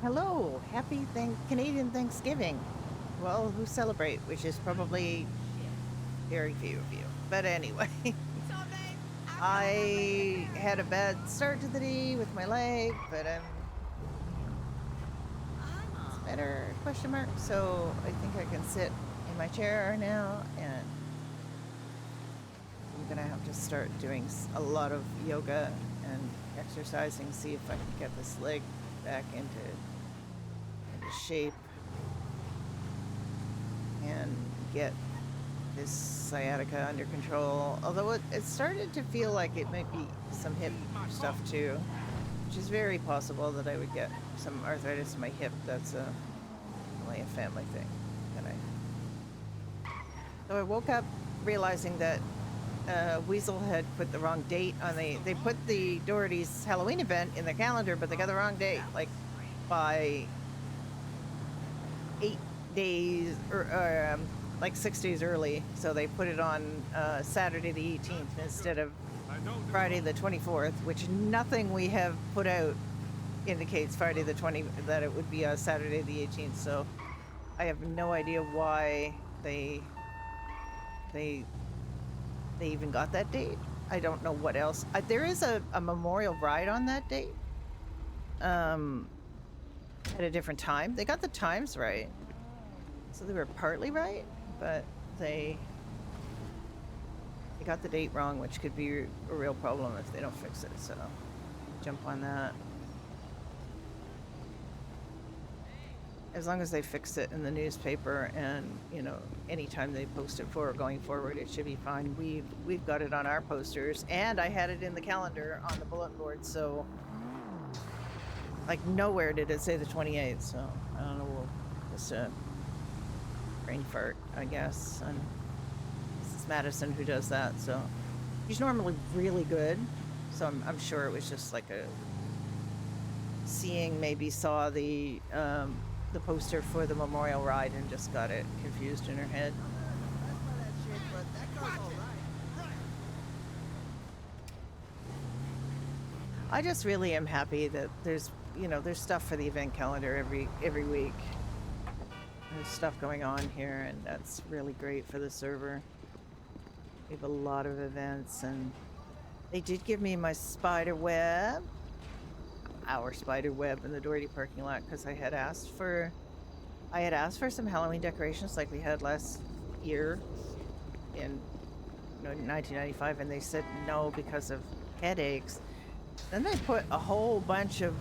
Hello, happy Canadian Thanksgiving. Well, who celebrate, which is probably very few of you. But anyway, I had a bad start to the day with my leg, but it's better, question mark. So I think I can sit in my chair now, and I'm gonna have to start doing a lot of yoga and exercising, see if I can get this leg back into shape and get this sciatica under control. Although it started to feel like it might be some hip stuff too, which is very possible that I would get some arthritis in my hip. That's only a family thing. So I woke up realizing that Weasel had put the wrong date on they put the Doherty's Halloween event in their calendar, but they got the wrong date, like by 8 days or like 6 days early. So they put it on Saturday the 18th instead of Friday the 24th, which nothing we have put out indicates Friday the 20th, that it would be Saturday the 18th. So I have no idea why they even got that date. I don't know what else. There is a memorial ride on that date. At a different time. They got the times right. So they were partly right, but they got the date wrong, which could be a real problem if they don't fix it. So jump on that. As long as they fix it in the newspaper and, you know, anytime they post it going forward, it should be fine. We've got it on our posters, and I had it in the calendar on the bulletin board, so like nowhere did it say the 28th, so I don't know, just a brain fart, I guess. And this is Madison who does that, so she's normally really good, so I'm sure it was just like maybe saw the poster for the memorial ride and just got it confused in her head. I just really am happy that there's stuff for the event calendar every week. There's stuff going on here, and that's really great for the server. We have a lot of events, and they did give me my spider web. Our spider web in the Doherty parking lot, because I had asked for some Halloween decorations like we had last year in 1995, and they said no because of headaches. Then they put a whole bunch of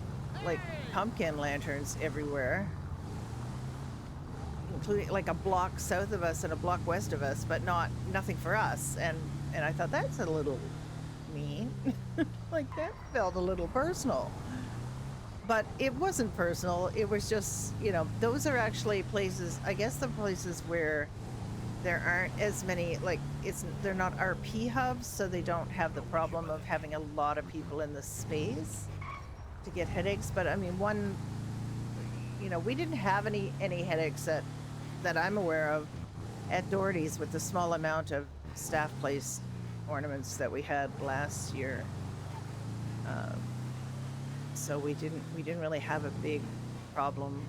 like pumpkin lanterns everywhere, including like a block south of us and a block west of us, but nothing for us. And I thought that's a little mean. Like that felt a little personal. But it wasn't personal. It was just, those are actually places, I guess the places where there aren't as many, like, they're not RP hubs, so they don't have the problem of having a lot of people in the space to get headaches. But I mean, we didn't have any headaches that I'm aware of at Doherty's with the small amount of staff place ornaments that we had last year. So we didn't really have a big problem.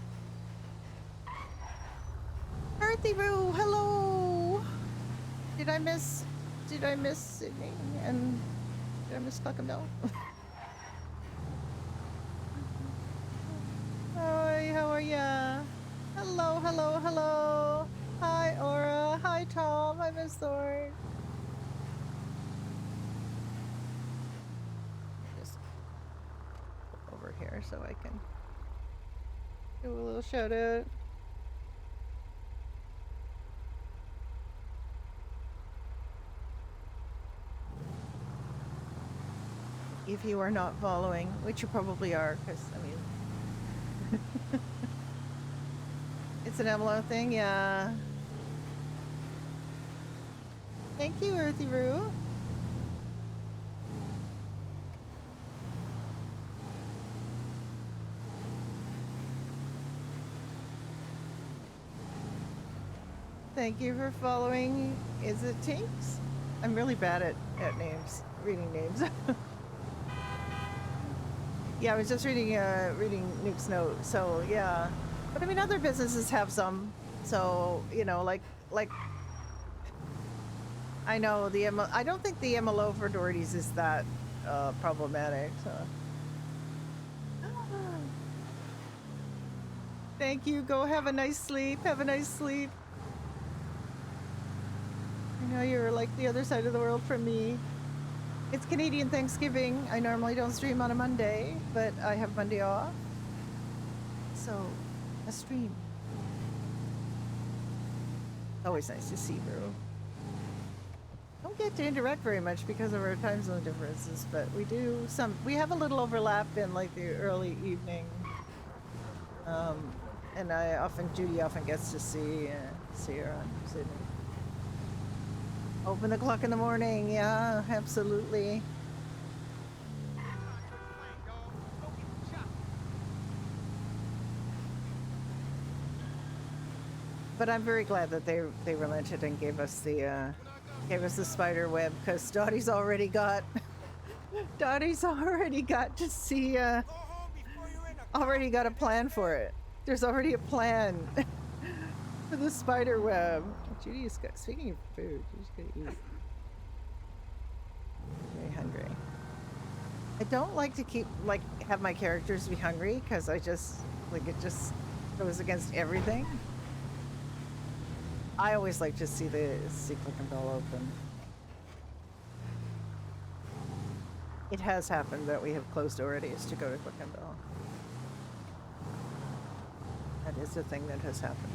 Earthy Roo, hello. Did I miss Sydney? And did I miss Cluckabell? Hi, how are ya? Hello, hello, hello. Hi, Aura. Hi, Tom. I miss Thor. Here so I can do a little shout out. If you are not following, which you probably are, because I mean it's an MLO thing, yeah. Thank you, Earthy Roo. Thank you for following. Is it Tinks? I'm really bad at names, reading names. Yeah, I was just reading Nuke's note. So yeah, but I mean, other businesses have some. So you know, like I know the I don't think the MLO for Doherty's is that problematic. So thank you. Go have a nice sleep. Have a nice sleep. I know you're like the other side of the world from me. It's Canadian Thanksgiving. I normally don't stream on a Monday, but I have Monday off. So, a stream. Always nice to see you, bro. Don't get to interact very much because of our time zone differences, but we do some. We have a little overlap in like the early evening. And Judy often gets to see her on Sydney. Open the clock in the morning, yeah, absolutely. But I'm very glad that they relented and gave us the spider web, because Dottie's already got to see already got a plan for it. There's already a plan for the spider web. Judy is speaking of food, she's gonna eat. Very hungry. I don't like to have my characters be hungry because I just it just goes against everything. I always like to see Click and Bell open. It has happened that we have closed already is to go to Click and Bell. That is a thing that has happened.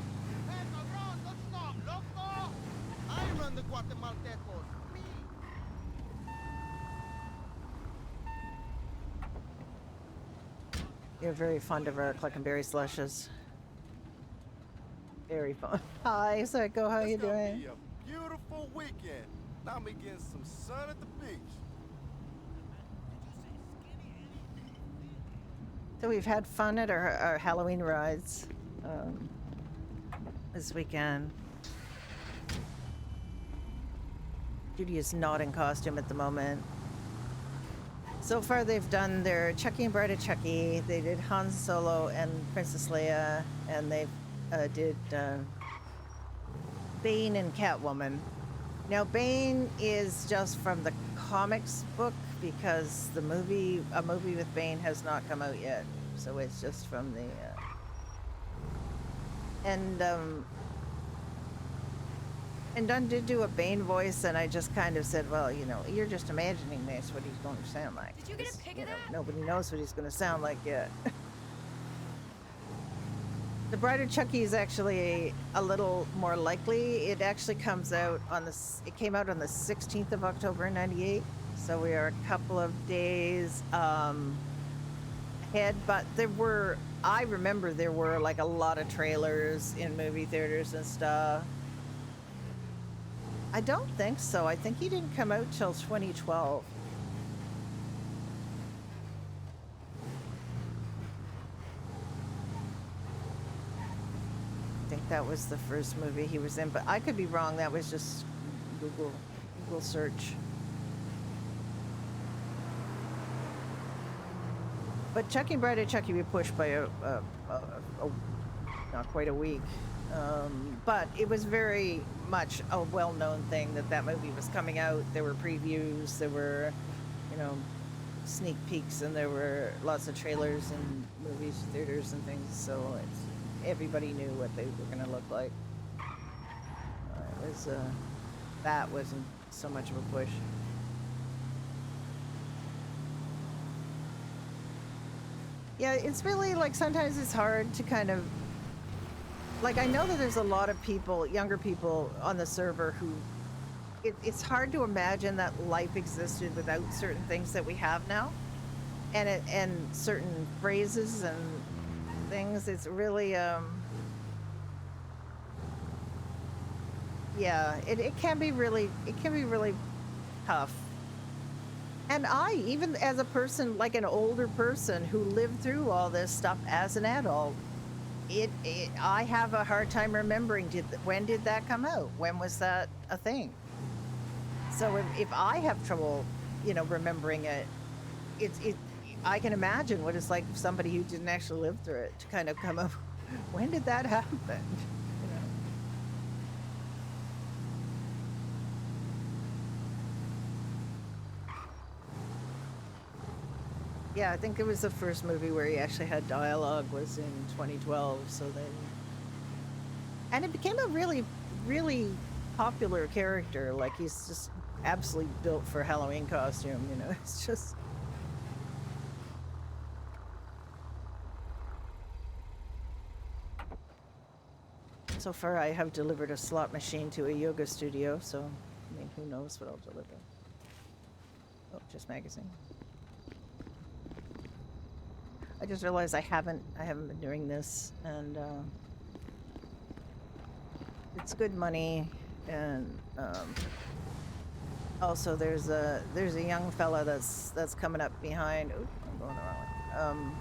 I run the Guatemaltecos. You're very fond of our Cluckenberry slushes. Very fun. Hi, Psycho. How you doing? Be a beautiful weekend. Now me getting some sun at the beach. So we've had fun at our Halloween rides this weekend. Judy is not in costume at the moment. So far, they've done their Chucky and Bride of Chucky. They did Han Solo and Princess Leia, and they did Bane and Catwoman. Now, Bane is just from the comics book because a movie with Bane has not come out yet. So it's just from the and Dunn did do a Bane voice, and I just kind of said, well, you know, you're just imagining this, what he's going to sound like. Did you get a pic of that? Nobody knows what he's going to sound like yet. The Bride of Chucky is actually a little more likely. It actually comes out it came out on the 16th of October in 98. So we are a couple of days ahead, but I remember there were like a lot of trailers in movie theaters and stuff. I don't think so. I think he didn't come out till 2012. I think that was the first movie he was in, but I could be wrong. That was just Google search. But Chucky and Bride of Chucky we pushed by not quite a week. But it was very much a well-known thing that movie was coming out. There were previews, there were, sneak peeks, and there were lots of trailers and movies, theaters and things. So everybody knew what they were going to look like. That wasn't so much of a push. Yeah, it's really like sometimes it's hard to kind of I know that there's a lot of people, younger people on the server who it's hard to imagine that life existed without certain things that we have now, and certain phrases and things. It's really yeah, it can be really tough. And I, even as a person, like an older person who lived through all this stuff as an adult, I have a hard time remembering when did that come out? When was that a thing? So if I have trouble, remembering it, I can imagine what it's like for somebody who didn't actually live through it to kind of come up. When did that happen? You know? Yeah, I think it was the first movie where he actually had dialogue was in 2012. So then, and it became a really, really popular character. Like he's just absolutely built for a Halloween costume. You know, it's just. So far, I have delivered a slot machine to a yoga studio, so, I mean, who knows what I'll deliver. Oh, just magazine. I just realized I haven't been doing this, and, it's good money, and, also there's a young fella that's coming up behind. Ooh, I'm going the wrong way.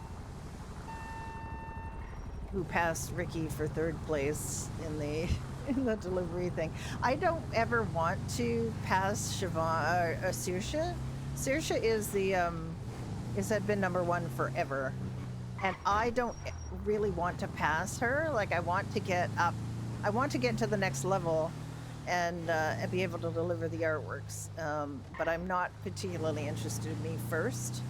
Who passed Ricky for third place in the in the delivery thing. I don't ever want to pass Siobhan Saoirse. Saoirse is the had been #1 forever, and I don't really want to pass her. Like I want to get up, I want to get to the next level, and be able to deliver the artworks. But I'm not particularly interested in me first.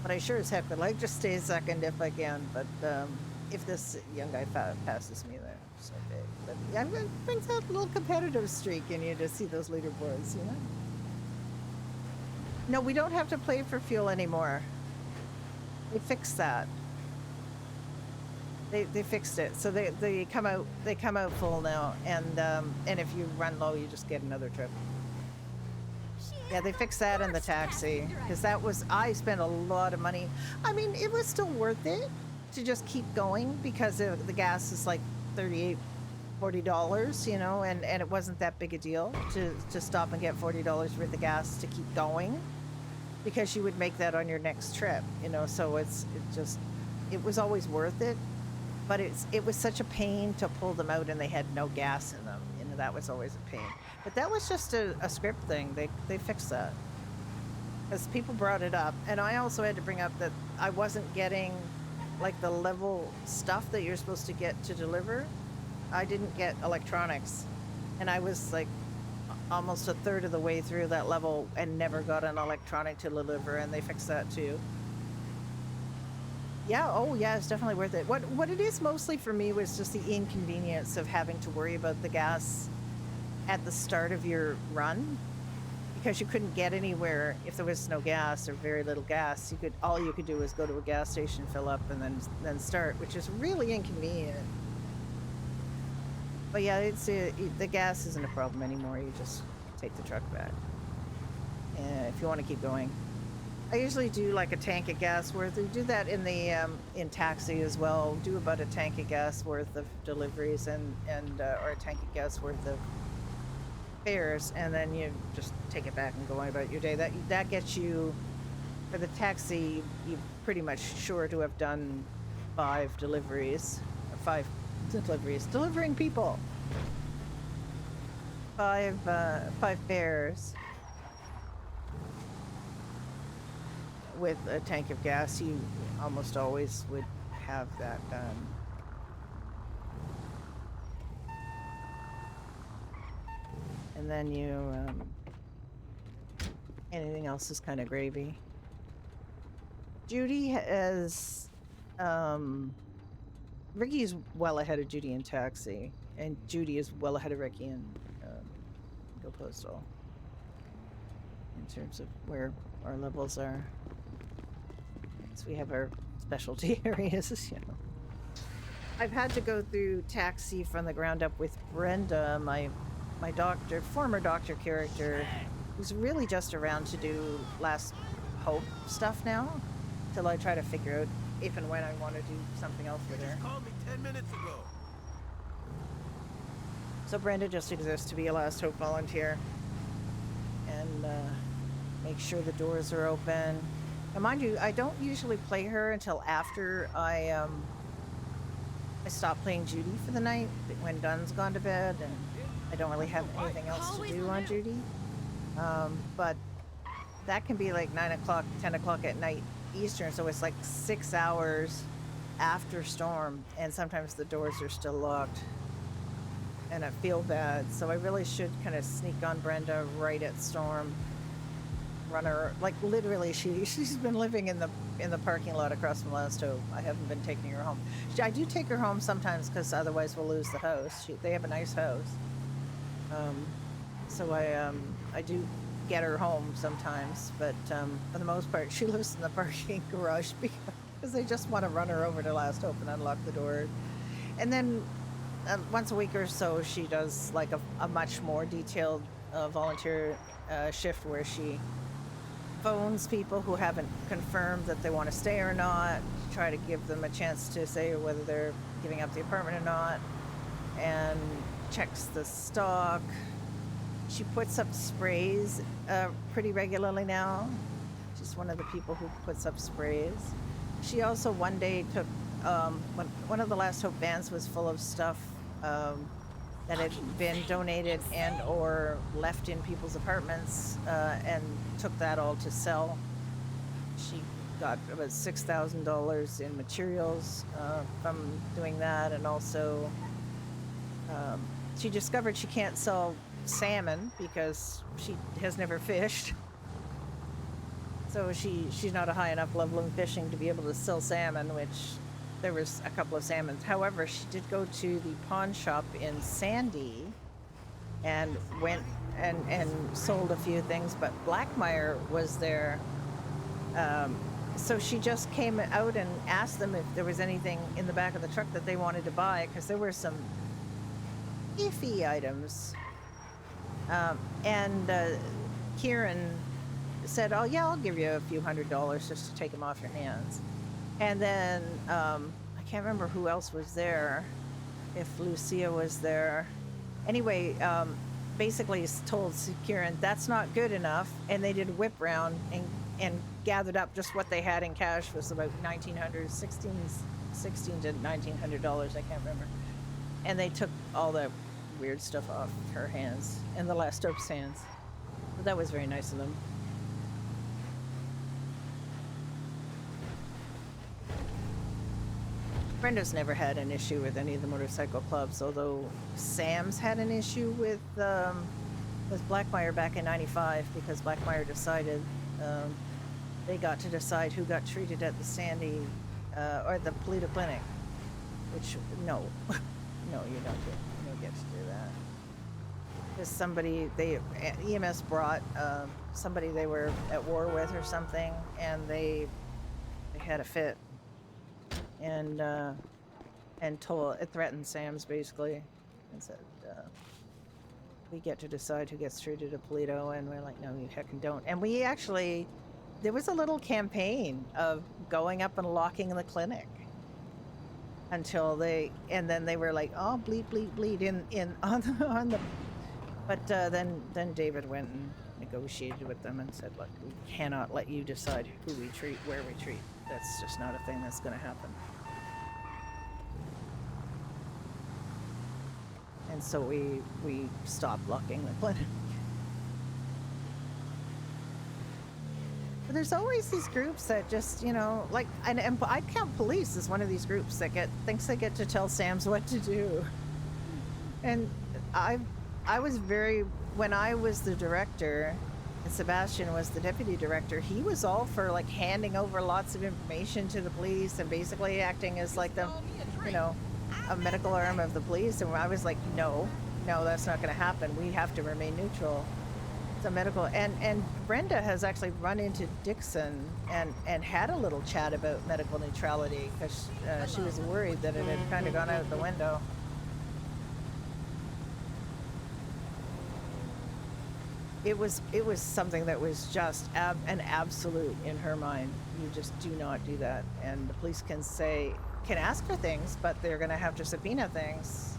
But I sure as heck would like to stay second if I can. But if this young guy passes me, then so big. But yeah, it brings out a little competitive streak in you to see those leaderboards, you know? No, we don't have to play for fuel anymore. They fixed that. They fixed it, so they come out full now, and if you run low, you just get another trip. Yeah, they fixed that in the taxi because I spent a lot of money. I mean, it was still worth it to just keep going because the gas is like $38-40, you know, and it wasn't that big a deal to stop and get $40 worth of gas to keep going because you would make that on your next trip, you know. So it was always worth it, but it was such a pain to pull them out and they had no gas in them. You know, that was always a pain. But that was just a script thing. They fixed that because people brought it up, and I also had to bring up that I wasn't getting like the level stuff that you're supposed to get to deliver. I didn't get electronics, and I was like almost a third of the way through that level and never got an electronic to deliver, and they fixed that too. Yeah, oh yeah, it's definitely worth it. What it is mostly for me was just the inconvenience of having to worry about the gas at the start of your run, because you couldn't get anywhere if there was no gas or very little gas. All you could do was go to a gas station, fill up, and then start, which is really inconvenient. But yeah, the gas isn't a problem anymore. You just take the truck back if you want to keep going. I usually do like a tank of gas worth. We do that in the in taxi as well. Do about a tank of gas worth of deliveries and or a tank of gas worth of fares, and then you just take it back and go on about your day. That gets you, for the taxi, you pretty much sure to have done 5 deliveries, delivering people. 5 fares with a tank of gas. You almost always would have that done. And then anything else is kind of gravy. Judy is, Ricky is well ahead of Judy in taxi, and Judy is well ahead of Ricky in Go Postal in terms of where our levels are. So we have our specialty areas, you know. I've had to go through taxi from the ground up with Brenda, my former doctor character, who's really just around to do Last Hope stuff now, till I try to figure out if and when I want to do something else with her. You just called me 10 minutes ago. So Brenda just exists to be a Last Hope volunteer and make sure the doors are open. And mind you, I don't usually play her until after I stop playing Judy for the night, when Gunn's gone to bed and I don't really have anything else to do on Judy. But that can be like 9 o'clock, 10 o'clock at night Eastern. So it's like 6 hours after storm, and sometimes the doors are still locked. And I feel bad, so I really should kind of sneak on Brenda right at storm. Run her, like literally, she's been living in the parking lot across from Last Hope. I haven't been taking her home. I do take her home sometimes because otherwise we'll lose the house. They have a nice house, so I do get her home sometimes, but for the most part, she lives in the parking garage because they just want to run her over to Last Hope and unlock the door, and then. Once a week or so, she does like a much more detailed volunteer shift where she phones people who haven't confirmed that they want to stay or not, to try to give them a chance to say whether they're giving up the apartment or not, and checks the stock. She puts up sprays pretty regularly now. She's one of the people who puts up sprays. She also one day took, when one of the Last Hope vans was full of stuff that had been donated and or left in people's apartments, and took that all to sell. She got about $6,000 in materials from doing that, and also she discovered she can't sell salmon because she has never fished. So she's not a high enough level in fishing to be able to sell salmon, which there was a couple of salmons. However, she did go to the pawn shop in Sandy and went and sold a few things, but Blackmire was there. So she just came out and asked them if there was anything in the back of the truck that they wanted to buy, because there were some iffy items. And Kieran said, "Oh yeah, I'll give you a few $100s just to take them off your hands." And then I can't remember who else was there, if Lucia was there. Anyway, basically told Kieran that's not good enough, and they did a whip round and gathered up just what they had in cash, was about $1,916 to $1,900, I can't remember. And they took all the weird stuff off her hands and the Last Hope's hands. But that was very nice of them. Brenda's never had an issue with any of the motorcycle clubs, although Sam's had an issue with Blackmire back in '95, because Blackmire decided they got to decide who got treated at the Sandy or the Polito Clinic, which no, no, you don't get to do that. Because somebody EMS brought somebody they were at war with or something, and they had a fit. And it threatened Sam's basically, and said, we get to decide who gets treated at Polito, and we're like, no, you heckin' don't. And we actually, there was a little campaign of going up and locking the clinic until and then they were like, oh, bleed on the, but then David went and negotiated with them and said, look, we cannot let you decide who we treat, where we treat. That's just not a thing that's going to happen. And so we stopped locking the clinic. But there's always these groups that just, like, and I count police as one of these groups that thinks they get to tell Sam's what to do. And I was when I was the director and Sebastian was the deputy director, he was all for like handing over lots of information to the police and basically acting as like the, a medical arm of the police. And I was like, no, that's not going to happen. We have to remain neutral. It's a medical, and Brenda has actually run into Dixon and had a little chat about medical neutrality, because she was worried that it had kind of gone out the window. It was something that was just an absolute in her mind. You just do not do that. And the police can ask for things, but they're going to have to subpoena things.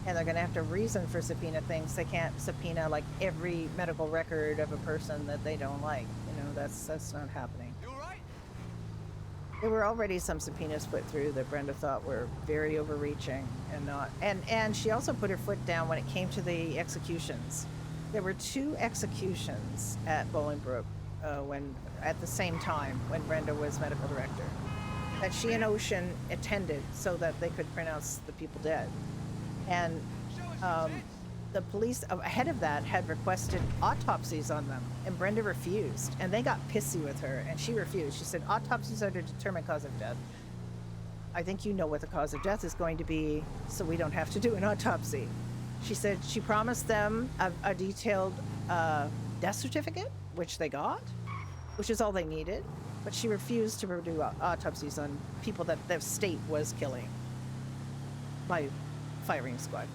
And they're going to have to reason for subpoena things. They can't subpoena like every medical record of a person that they don't like. That's not happening. You all right? There were already some subpoenas put through that Brenda thought were very overreaching and not. And she also put her foot down when it came to the executions. There were 2 executions at Bolingbroke when at the same time when Brenda was medical director, that she and Ocean attended so that they could pronounce the people dead. And the police ahead of that had requested autopsies on them, and Brenda refused. And they got pissy with her, and she refused. She said, autopsies are to determine cause of death. I think you know what the cause of death is going to be, so we don't have to do an autopsy. She said she promised them a detailed death certificate, which they got, which is all they needed. But she refused to do autopsies on people that the state was killing by firing squad.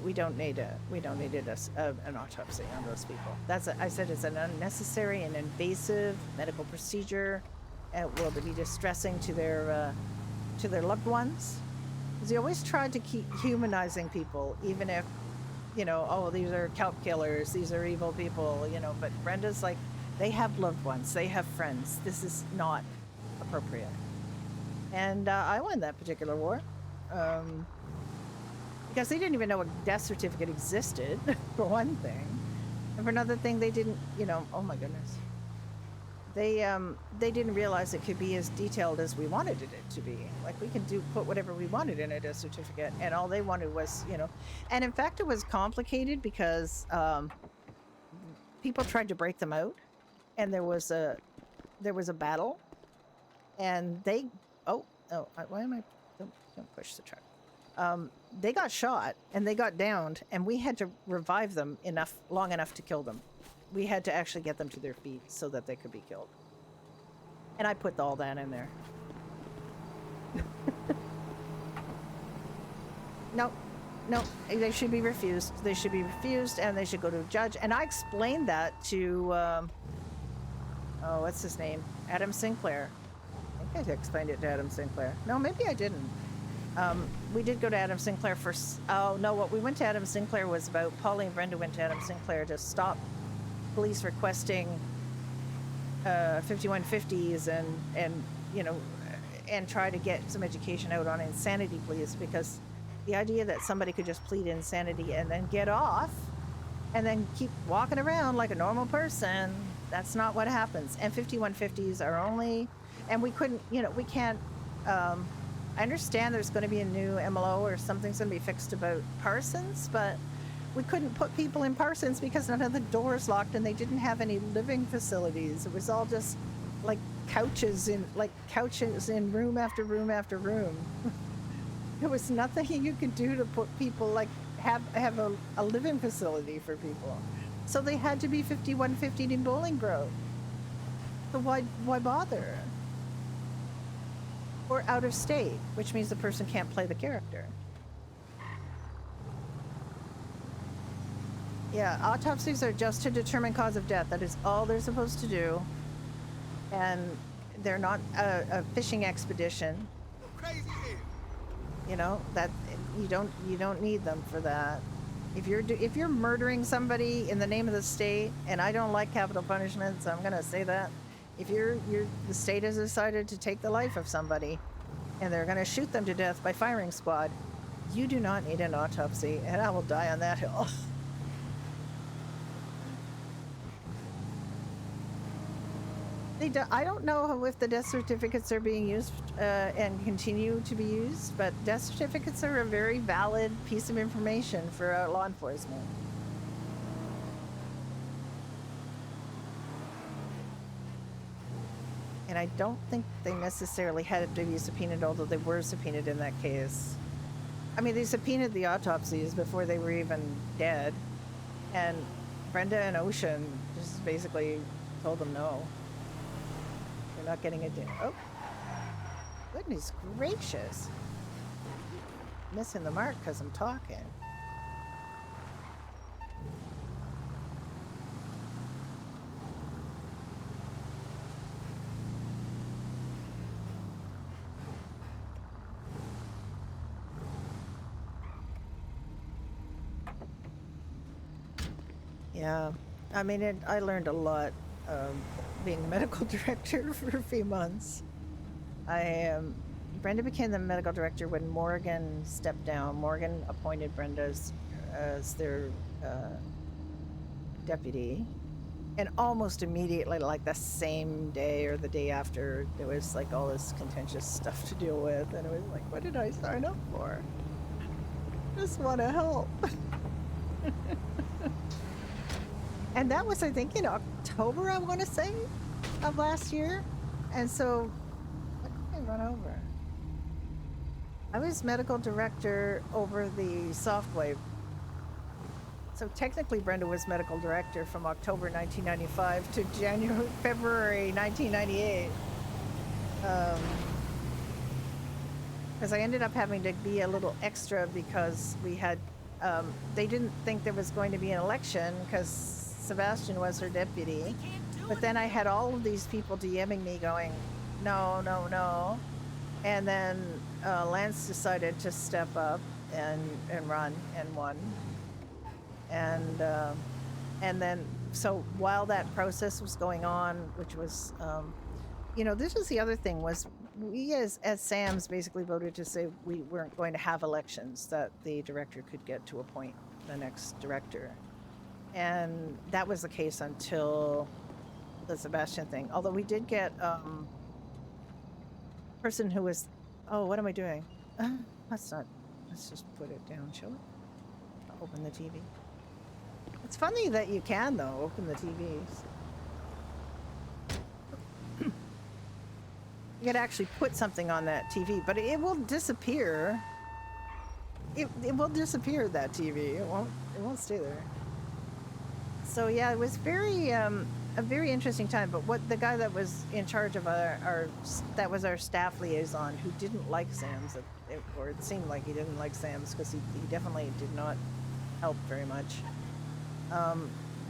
We don't need an autopsy on those people. I said it's an unnecessary and invasive medical procedure, and it will be distressing to their loved ones. Because he always tried to keep humanizing people, even if, you know, oh, these are cult killers, these are evil people, you know. But Brenda's like, they have loved ones, they have friends. This is not appropriate. And I won that particular war. Because they didn't even know a death certificate existed, for one thing. And for another thing, they didn't, you know, oh my goodness. They didn't realize it could be as detailed as we wanted it to be. Like, we can put whatever we wanted in a death certificate, and all they wanted was, you know. And in fact, it was complicated because people tried to break them out, and there was a battle, and they, why am I, don't push the truck. They got shot and they got downed, and we had to revive them long enough to kill them. We had to actually get them to their feet so that they could be killed. And I put all that in there. No, they should be refused. They should be refused, and they should go to a judge. And I explained that to, what's his name? Adam Sinclair. I think I explained it to Adam Sinclair. No, maybe I didn't. We did go to Adam Sinclair first. Oh, no, what we went to Adam Sinclair was about, Polly and Brenda went to Adam Sinclair to stop police requesting 5150s and you know, and try to get some education out on insanity pleas, because the idea that somebody could just plead insanity and then get off and then keep walking around like a normal person, that's not what happens. And 5150s are only, and we couldn't, you know, we can't, I understand there's going to be a new MLO or something's going to be fixed about Parsons, but we couldn't put people in Parsons because none of the doors locked and they didn't have any living facilities. It was all just like couches in room after room after room. There was nothing you could do to put people, like, have a living facility for people. So they had to be 5150 in Bolingbroke. So why bother? Or out of state, which means the person can't play the character. Yeah, autopsies are just to determine cause of death. That is all they're supposed to do. And they're not a fishing expedition. Crazy here. You know, that you don't need them for that. If you're murdering somebody in the name of the state, and I don't like capital punishment, so I'm gonna say that. If the state has decided to take the life of somebody and they're going to shoot them to death by firing squad, you do not need an autopsy, and I will die on that hill. I don't know if the death certificates are being used and continue to be used, but death certificates are a very valid piece of information for law enforcement. And I don't think they necessarily had to be subpoenaed, although they were subpoenaed in that case. I mean, they subpoenaed the autopsies before they were even dead. And Brenda and Ocean just basically told them no. You're not getting it. Oh, goodness gracious. Missing the mark because I'm talking. Yeah, I mean, I learned a lot being the medical director for a few months. Brenda became the medical director when Morgan stepped down. Morgan appointed Brenda as their deputy. And almost immediately, like the same day or the day after, there was like all this contentious stuff to deal with. And it was like, what did I sign up for? Just want to help. And that was, I think, in October, I want to say, of last year. And so, what did I run over? I was medical director over the Softwave. So technically, Brenda was medical director from October 1995 to February 1998. Because I ended up having to be a little extra because we had, they didn't think there was going to be an election because Sebastian was her deputy. But then I had all of these people DMing me going, no, no, no. And then Lance decided to step up and run and won. And then, so while that process was going on, which was, you know, this was the other thing was we as SAMs basically voted to say we weren't going to have elections, that the director could get to appoint the next director. And that was the case until the Sebastian thing. Although we did get person who was, oh, what am I doing? Let's just put it down, shall we? I'll open the TV. It's funny that you can, though, open the TVs. You could actually put something on that TV, but it will disappear. It will disappear, that TV. It won't stay there. So yeah, it was very a very interesting time. But what the guy that was in charge of our that was our staff liaison, who didn't like Sam's, or it seemed like he didn't like Sam's, because he definitely did not help very much.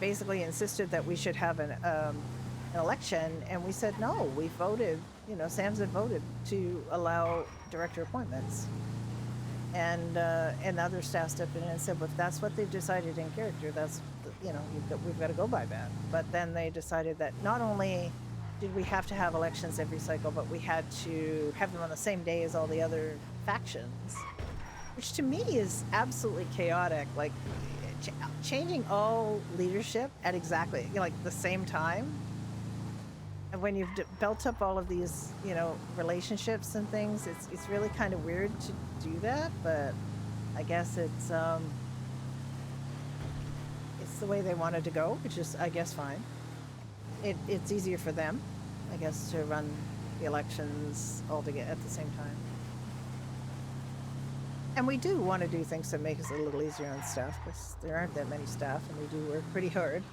Basically insisted that we should have an election, and we said no. We voted, you know, Sam's had voted to allow director appointments, and other staff stepped in and said, well, if that's what they've decided in character, that's, you know, we've got to go by that. But then they decided that not only did we have to have elections every cycle, but we had to have them on the same day as all the other factions, which to me is absolutely chaotic. Like, changing all leadership at exactly, you know, like the same time, and when you've built up all of these, you know, relationships and things, it's really kind of weird to do that. But I guess it's the way they wanted to go, which is, I guess, fine. It's easier for them, I guess, to run the elections all together at the same time. And we do want to do things that make us a little easier on staff, because there aren't that many staff, and we do work pretty hard,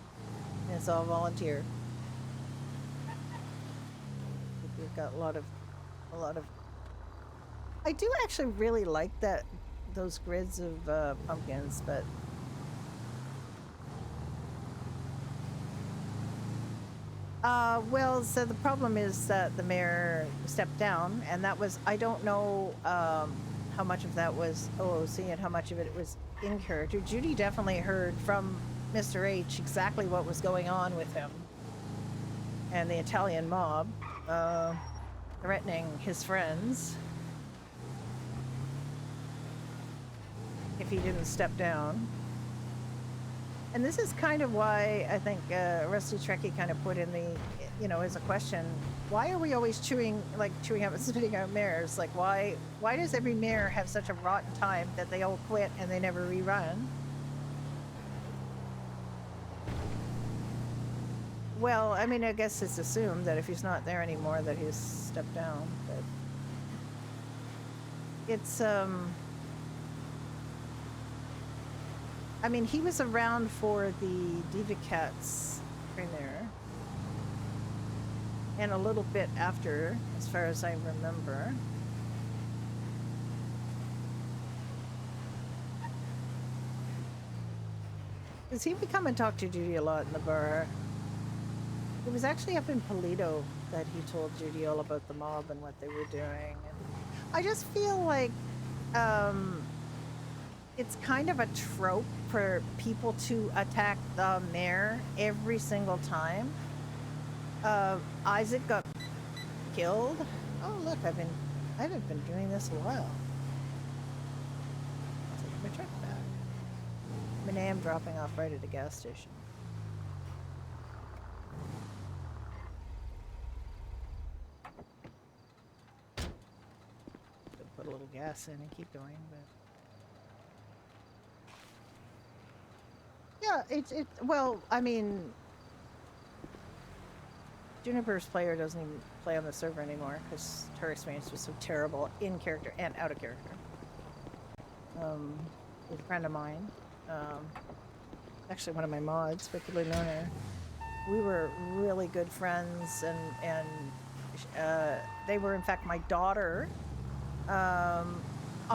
and it's all volunteer. We've got a lot of. I do actually really like those grids of pumpkins, but well, so the problem is that the mayor stepped down, and that was, I don't know how much of that was OOC and how much of it was in character. Judy definitely heard from Mr. H exactly what was going on with him and the Italian mob threatening his friends if he didn't step down. And this is kind of why I think Rusty Trekkie kind of put in the, you know, as a question, why are we always chewing up and spitting out mayors? Like, why does every mayor have such a rotten time that they all quit and they never rerun? Well, I mean, I guess it's assumed that if he's not there anymore that he's stepped down, but it's, I mean, he was around for the Diva Cats premiere, and a little bit after, as far as I remember. Because he would come and talk to Judy a lot in the bar. It was actually up in Polito that he told Judy all about the mob and what they were doing. And I just feel like it's kind of a trope for people to attack the mayor every single time. Isaac got killed. Oh look, I haven't been doing this a while. I'll take my truck back. I mean, I am dropping off right at a gas station. little gas in and keep going, but yeah, well, I mean, Juniper's player doesn't even play on the server anymore because her experience was so terrible in character and out of character. With a friend of mine, actually one of my mods, Wickedly Learner, we were really good friends, and they were in fact my daughter. On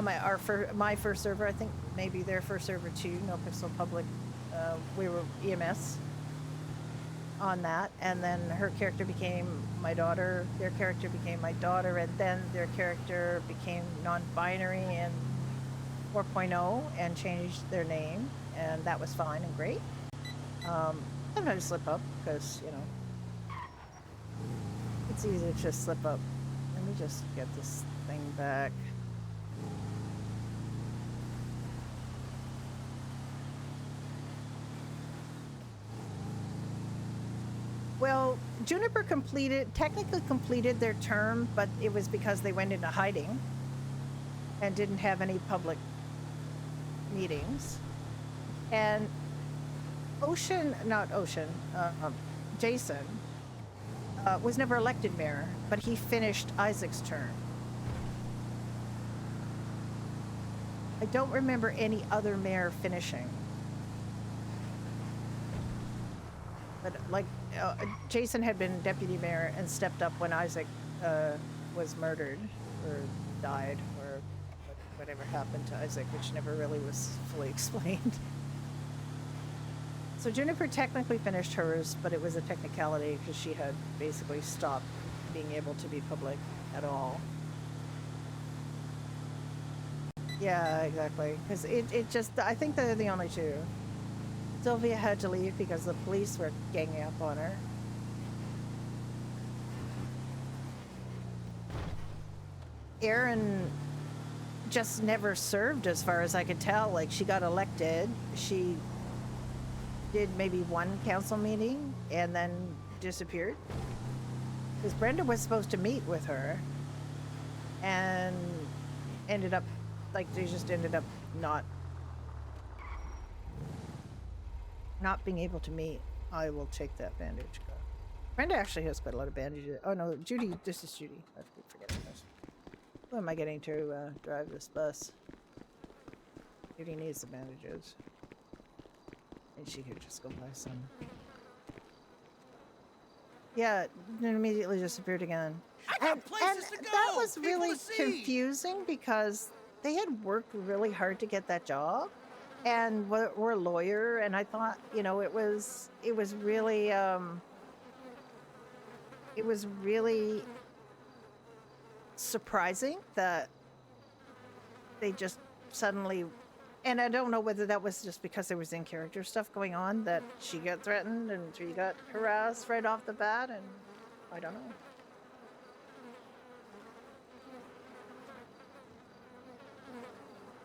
my first server, I think maybe their first server too, No Pixel Public. We were EMS on that, and then her character became my daughter. Their character became my daughter, and then their character became non-binary in 4.0 and changed their name, and that was fine and great. Sometimes slip up because it's easy to just slip up. Let me just get this thing back. Well, Juniper technically completed their term, but it was because they went into hiding and didn't have any public meetings. And Jason was never elected mayor, but he finished Isaac's term. I don't remember any other mayor finishing. But like, Jason had been deputy mayor and stepped up when Isaac was murdered or died or whatever happened to Isaac, which never really was fully explained. So Juniper technically finished hers, but it was a technicality because she had basically stopped being able to be public at all. Yeah, exactly. Because it just, I think they're the only two. Sylvia had to leave because the police were ganging up on her. Erin just never served as far as I could tell. Like, she got elected. She did maybe one council meeting and then disappeared. Because Brenda was supposed to meet with her and ended up, like, they just ended up not being able to meet. I will take that bandage. Brenda actually has quite a lot of bandages. Oh no, Judy, this is Judy. I keep forgetting this. Who am I getting to drive this bus? Judy needs the bandages. And she could just go buy some. Yeah, it immediately disappeared again. And that was really confusing because they had worked really hard to get that job. And we're a lawyer, and I thought, it was really, surprising that they just suddenly, and I don't know whether that was just because there was in-character stuff going on, that she got threatened and she got harassed right off the bat, and I don't know.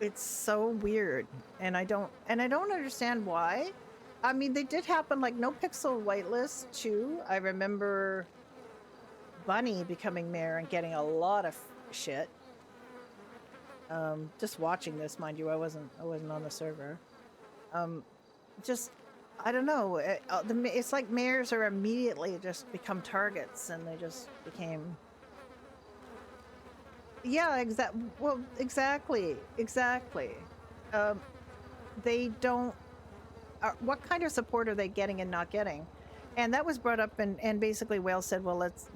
It's so weird, and I don't understand why. I mean, they did happen, like No Pixel whitelist too. I remember Bunny becoming mayor and getting a lot of shit. Just watching this, mind you, I wasn't on the server. Just, I don't know. It's like mayors are immediately just become targets, and they just became. Yeah, exactly. They don't. What kind of support are they getting and not getting? And that was brought up, and basically Wales said, well, let's,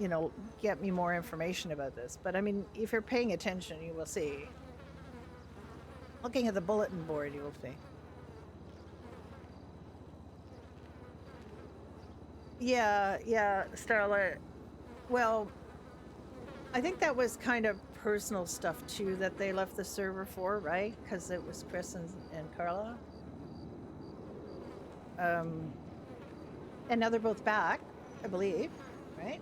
get me more information about this. But I mean, if you're paying attention, you will see. Looking at the bulletin board, you will see. Yeah, Starlight. Well, I think that was kind of personal stuff too that they left the server for, right? Because it was Chris and Carla. And now they're both back, I believe, right?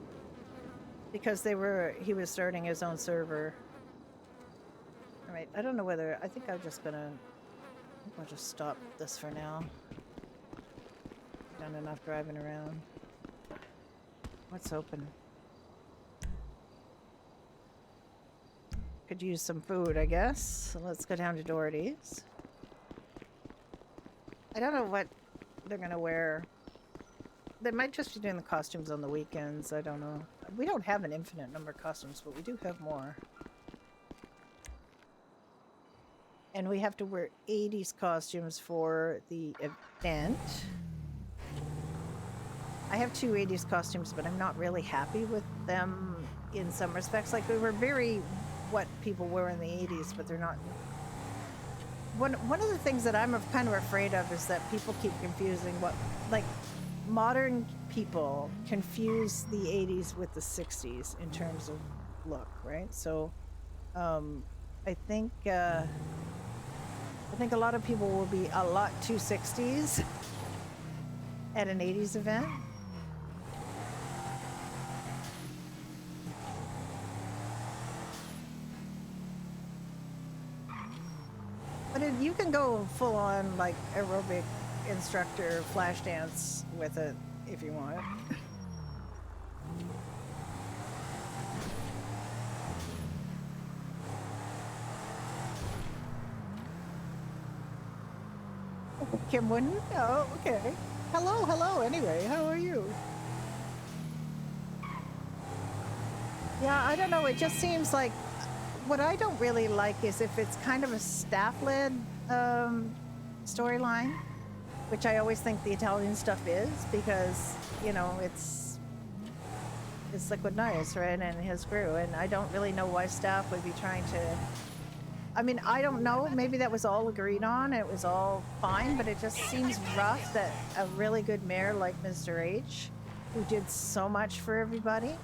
Because he was starting his own server. All right, I don't know whether, I think I'll just stop this for now. Done enough driving around. What's open? could use some food, I guess. So let's go down to Doherty's. I don't know what they're gonna wear. They might just be doing the costumes on the weekends. I don't know. We don't have an infinite number of costumes, but we do have more. And we have to wear 80s costumes for the event. I have 2 80s costumes, but I'm not really happy with them in some respects. Like, they were very what people wear in the 80s, but they're not. One of the things that I'm kind of afraid of is that people keep confusing what, like, modern people confuse the 80s with the 60s in terms of look, right? So, I think a lot of people will be a lot too 60s at an 80s event. But you can go full on like aerobic instructor flash dance with it if you want. Kim wouldn't? Oh, okay. Hello, anyway. How are you? Yeah, I don't know. It just seems like what I don't really like is if it's kind of a staff-led storyline, which I always think the Italian stuff is, because, you know, it's Liquid Nice, right, and his crew, and I don't really know why staff would be trying to. I mean, I don't know. Maybe that was all agreed on. It was all fine, but it just seems rough that a really good mayor like Mr. H, who did so much for everybody,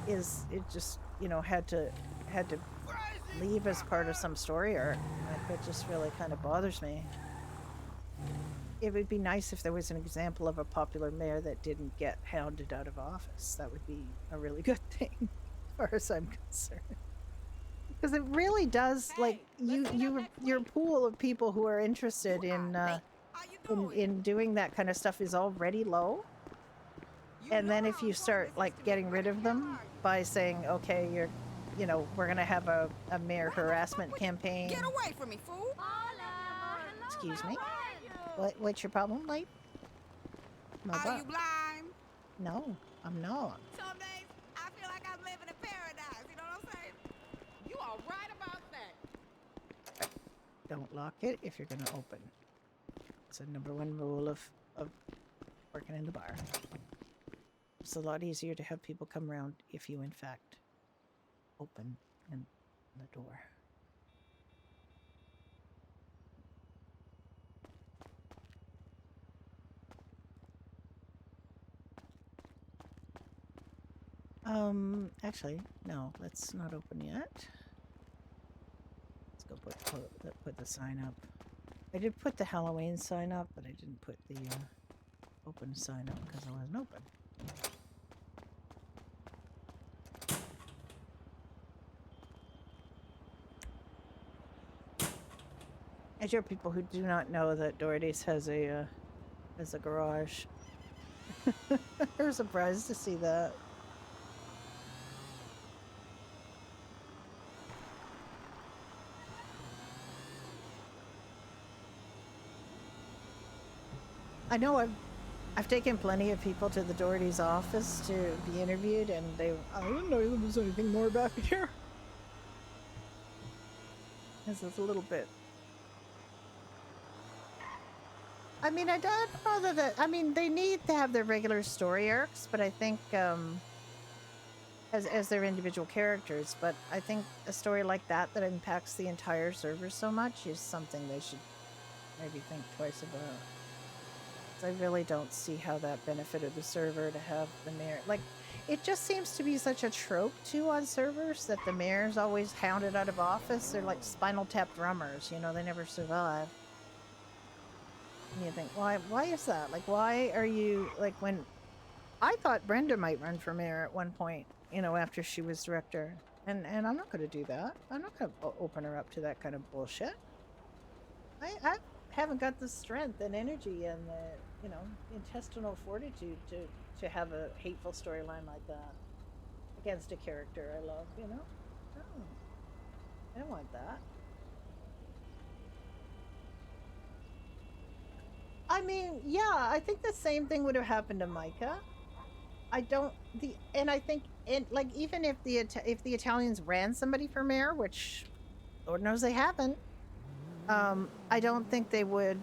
it just, you know, had to leave as part of some story arc. Like, it just really kind of bothers me. It would be nice if there was an example of a popular mayor that didn't get hounded out of office. That would be a really good thing, as far as I'm concerned. Because it really does, like, your pool of people who are interested in doing that kind of stuff is already low. And then if you start, like, getting rid of them by saying, okay, you know, we're gonna have a mayor harassment campaign. Get away from me, fool! Excuse me. What's your problem, Light? Are you blind? No, I'm not. Some days I feel like I'm living in paradise. You know what I'm saying? You are right about that. Don't lock it if you're gonna open. It's a #1 rule of working in the bar. It's a lot easier to have people come around if you, in fact, open the door. Actually, no, let's not open yet. Let's go put the sign up. I did put the Halloween sign up, but I didn't put the open sign up because it wasn't open. As your people who do not know that Doherty's has a garage. They're surprised to see that. I know I've taken plenty of people to the Doherty's office to be interviewed, and I didn't know there was anything more back here. This is a little bit. I mean, I don't know that. I mean, they need to have their regular story arcs, but I think as their individual characters. But I think a story like that impacts the entire server so much is something they should maybe think twice about. I really don't see how that benefited the server to have the mayor. Like, it just seems to be such a trope, too, on servers, that the mayor's always hounded out of office. They're like Spinal Tap drummers, you know, they never survive. And you think, why is that? Like, why are you, like, when... I thought Brenda might run for mayor at one point, you know, after she was director. And I'm not going to do that. I'm not going to open her up to that kind of bullshit. I haven't got the strength and energy and the, you know, intestinal fortitude to have a hateful storyline like that against a character I love, you know? I don't want that. I mean, yeah, I think the same thing would have happened to Micah. I don't and I think like even if if the Italians ran somebody for mayor, which Lord knows they haven't, I don't think they would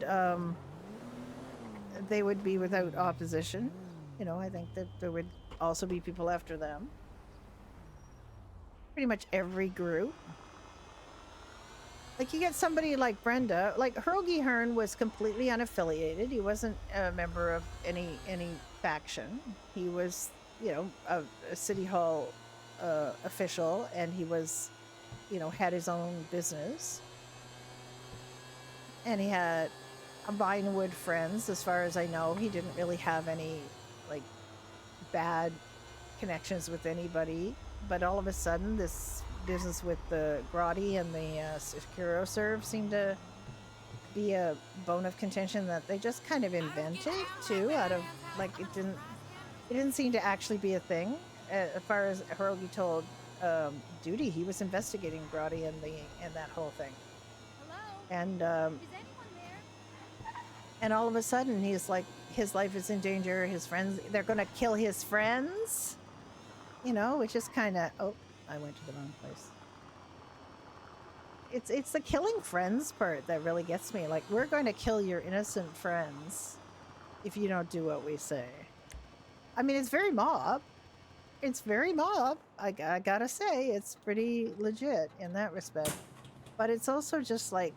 be without opposition. You know, I think that there would also be people after them. Pretty much every group. Like you get somebody like Brenda, like Hurley Hearn was completely unaffiliated. He wasn't a member of any faction. He was, you know, a city hall official, and he was, you know, had his own business, and he had a Vinewood friends. As far as I know, he didn't really have any like bad connections with anybody. But all of a sudden, this business with the Grotti and the Securo Serve seemed to be a bone of contention that they just kind of invented too. Out of like it didn't seem to actually be a thing. As far as Hirogi told Duty, he was investigating Grotti and that whole thing. And and all of a sudden he's like his life is in danger. His friends, they're gonna kill his friends. You know, which is kind of, oh, I went to the wrong place. It's the killing friends part that really gets me. Like, we're going to kill your innocent friends if you don't do what we say. I mean, it's very mob. It's very mob. I gotta say, it's pretty legit in that respect. But it's also just like,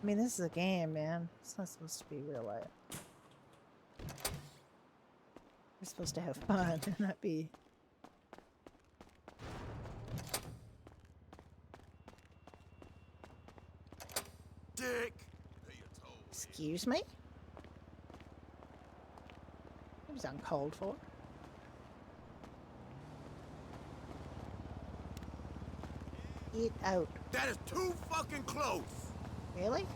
I mean, this is a game, man. It's not supposed to be real life. We're supposed to have fun and not be... Dick! Excuse me? It was uncalled for. Get out. That is too fucking close! Really?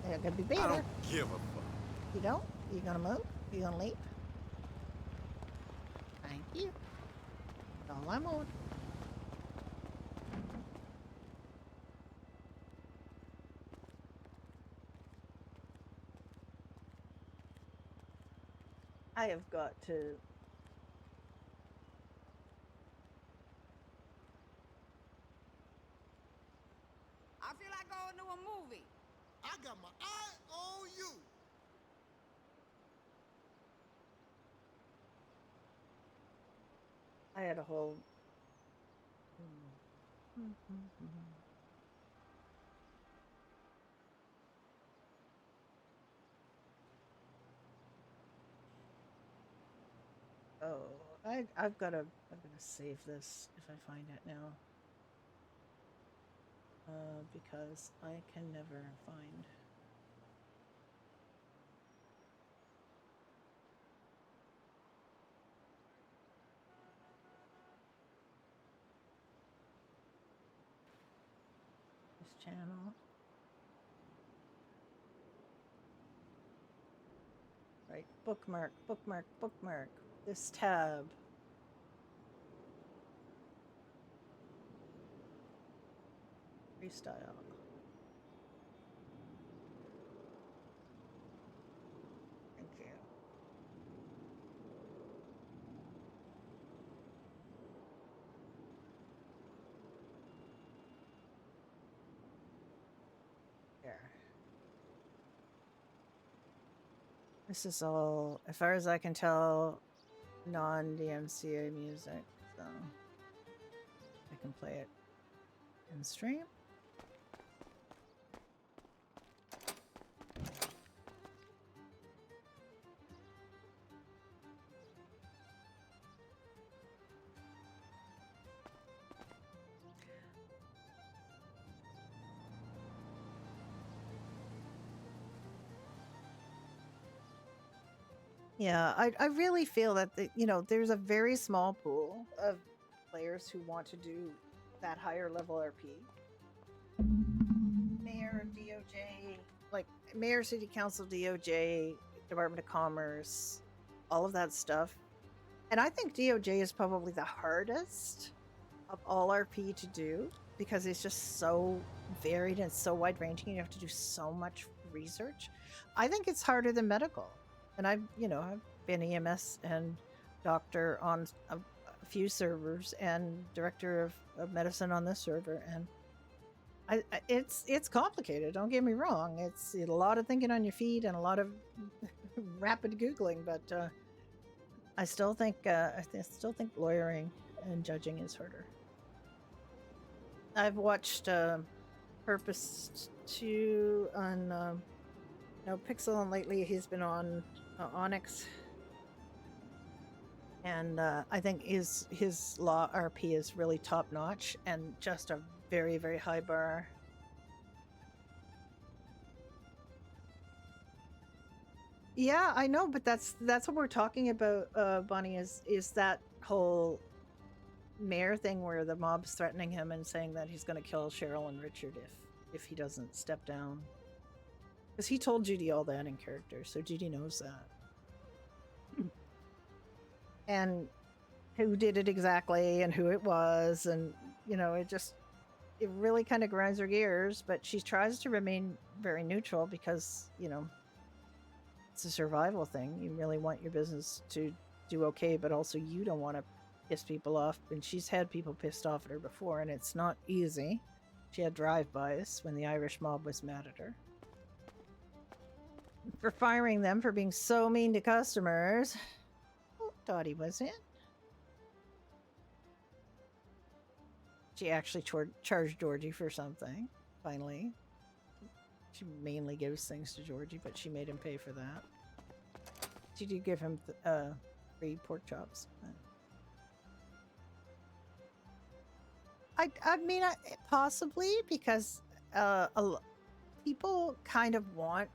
They're gonna be I better. don't give a fuck. You don't? You gonna move? You gonna leave? Thank you. That's all I'm on. I have got to... I feel like going to a movie. I got my eye on you! I had a whole... Oh, I've got to... I'm gonna save this if I find it now. Because I can never find... this channel. Right, bookmark, bookmark, bookmark. This tab. Freestyle. Thank you. There. This is all, as far as I can tell, non-DMCA music, so I can play it in stream. Yeah, I really feel that you know, there's a very small pool of players who want to do that higher level RP. Mayor, DOJ, like Mayor, City Council, DOJ, Department of Commerce, all of that stuff. And I think DOJ is probably the hardest of all RP to do. because it's just so varied and so wide ranging. You have to do so much research. I think it's harder than medical. And I've been EMS and doctor on a few servers and director of medicine on this server, and it's complicated. Don't get me wrong. It's a lot of thinking on your feet and a lot of rapid googling, but I still think lawyering and judging is harder. I've watched Purpose 2 on Pixel, and lately he's been on Onyx. And I think his law RP is really top notch and just a very, very high bar. Yeah, I know, but that's what we're talking about, Bonnie, is that whole mayor thing where the mob's threatening him and saying that he's going to kill Cheryl and Richard if he doesn't step down. Because he told Judy all that in character, so Judy knows that. And who did it exactly and who it was, and it really kind of grinds her gears, but she tries to remain very neutral because it's a survival thing. You really want your business to do okay, but also you don't want to piss people off, and she's had people pissed off at her before, and it's not easy. She had drive-bys when the Irish mob was mad at her for firing them for being so mean to customers. Oh, Dottie was in. She actually charged Georgie for something, finally. She mainly gives things to Georgie, but she made him pay for that. She did give him free pork chops. I mean, possibly, because people kind of want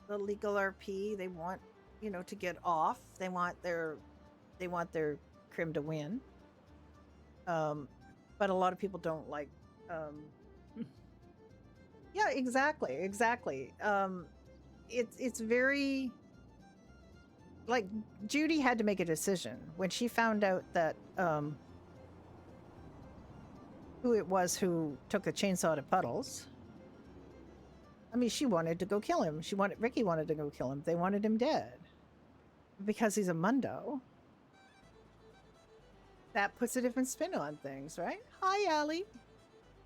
the legal RP. They want, to get off. They want their crim to win. But a lot of people don't like. Yeah, exactly. It's very like Judy had to make a decision when she found out that who it was who took the chainsaw to Puddles. I mean, she wanted to go kill him. Ricky wanted to go kill him. They wanted him dead because he's a Mundo. That puts a different spin on things, right? Hi, Allie.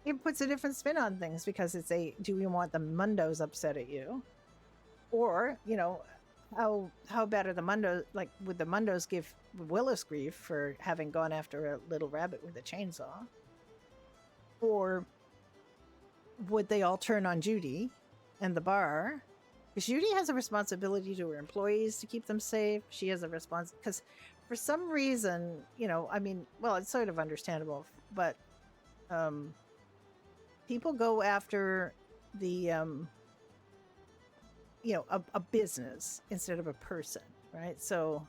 It puts a different spin on things because it's do we want the Mundos upset at you? Or, how bad are the Mundos? Like, would the Mundos give Willis grief for having gone after a little rabbit with a chainsaw? Or would they all turn on Judy and the bar? Because Judy has a responsibility to her employees to keep them safe. She has a response because for some reason, it's sort of understandable, but people go after the a business instead of a person, right? So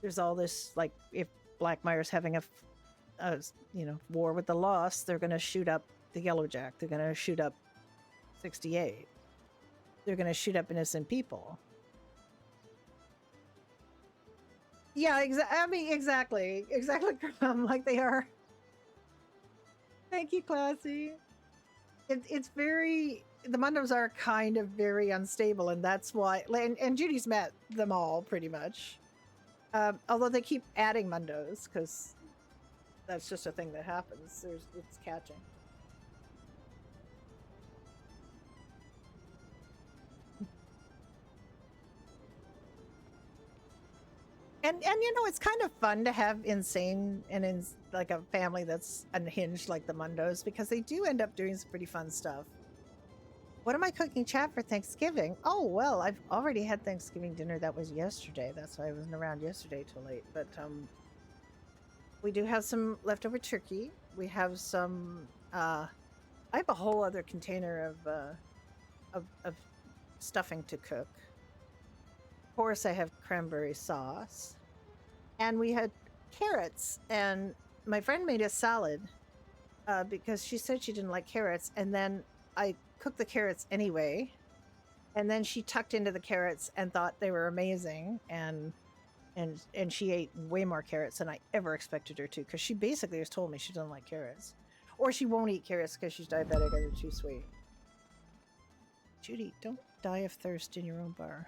there's all this, like, if Blackmire's having a war with the Lost, they're going to shoot up the Yellowjack. They're going to shoot up 68. They're going to shoot up innocent people. Yeah, exactly. Like they are. Thank you, Classy. It's very. The Mundos are kind of very unstable, and that's why. And Judy's met them all pretty much. Although they keep adding Mundos because that's just a thing that happens. It's catching. And it's kind of fun to have insane and like a family that's unhinged like the Mundos, because they do end up doing some pretty fun stuff. What am I cooking, chat, for Thanksgiving? Oh, well, I've already had Thanksgiving dinner. That was yesterday. That's why I wasn't around yesterday till late. But we do have some leftover turkey. We have some. I have a whole other container of stuffing to cook. Of course, I have cranberry sauce. And we had carrots, and my friend made a salad because she said she didn't like carrots, and then I cooked the carrots anyway, and then she tucked into the carrots and thought they were amazing, and she ate way more carrots than I ever expected her to, because she basically has told me she doesn't like carrots. Or she won't eat carrots because she's diabetic and they're too sweet. Judy, don't die of thirst in your own bar.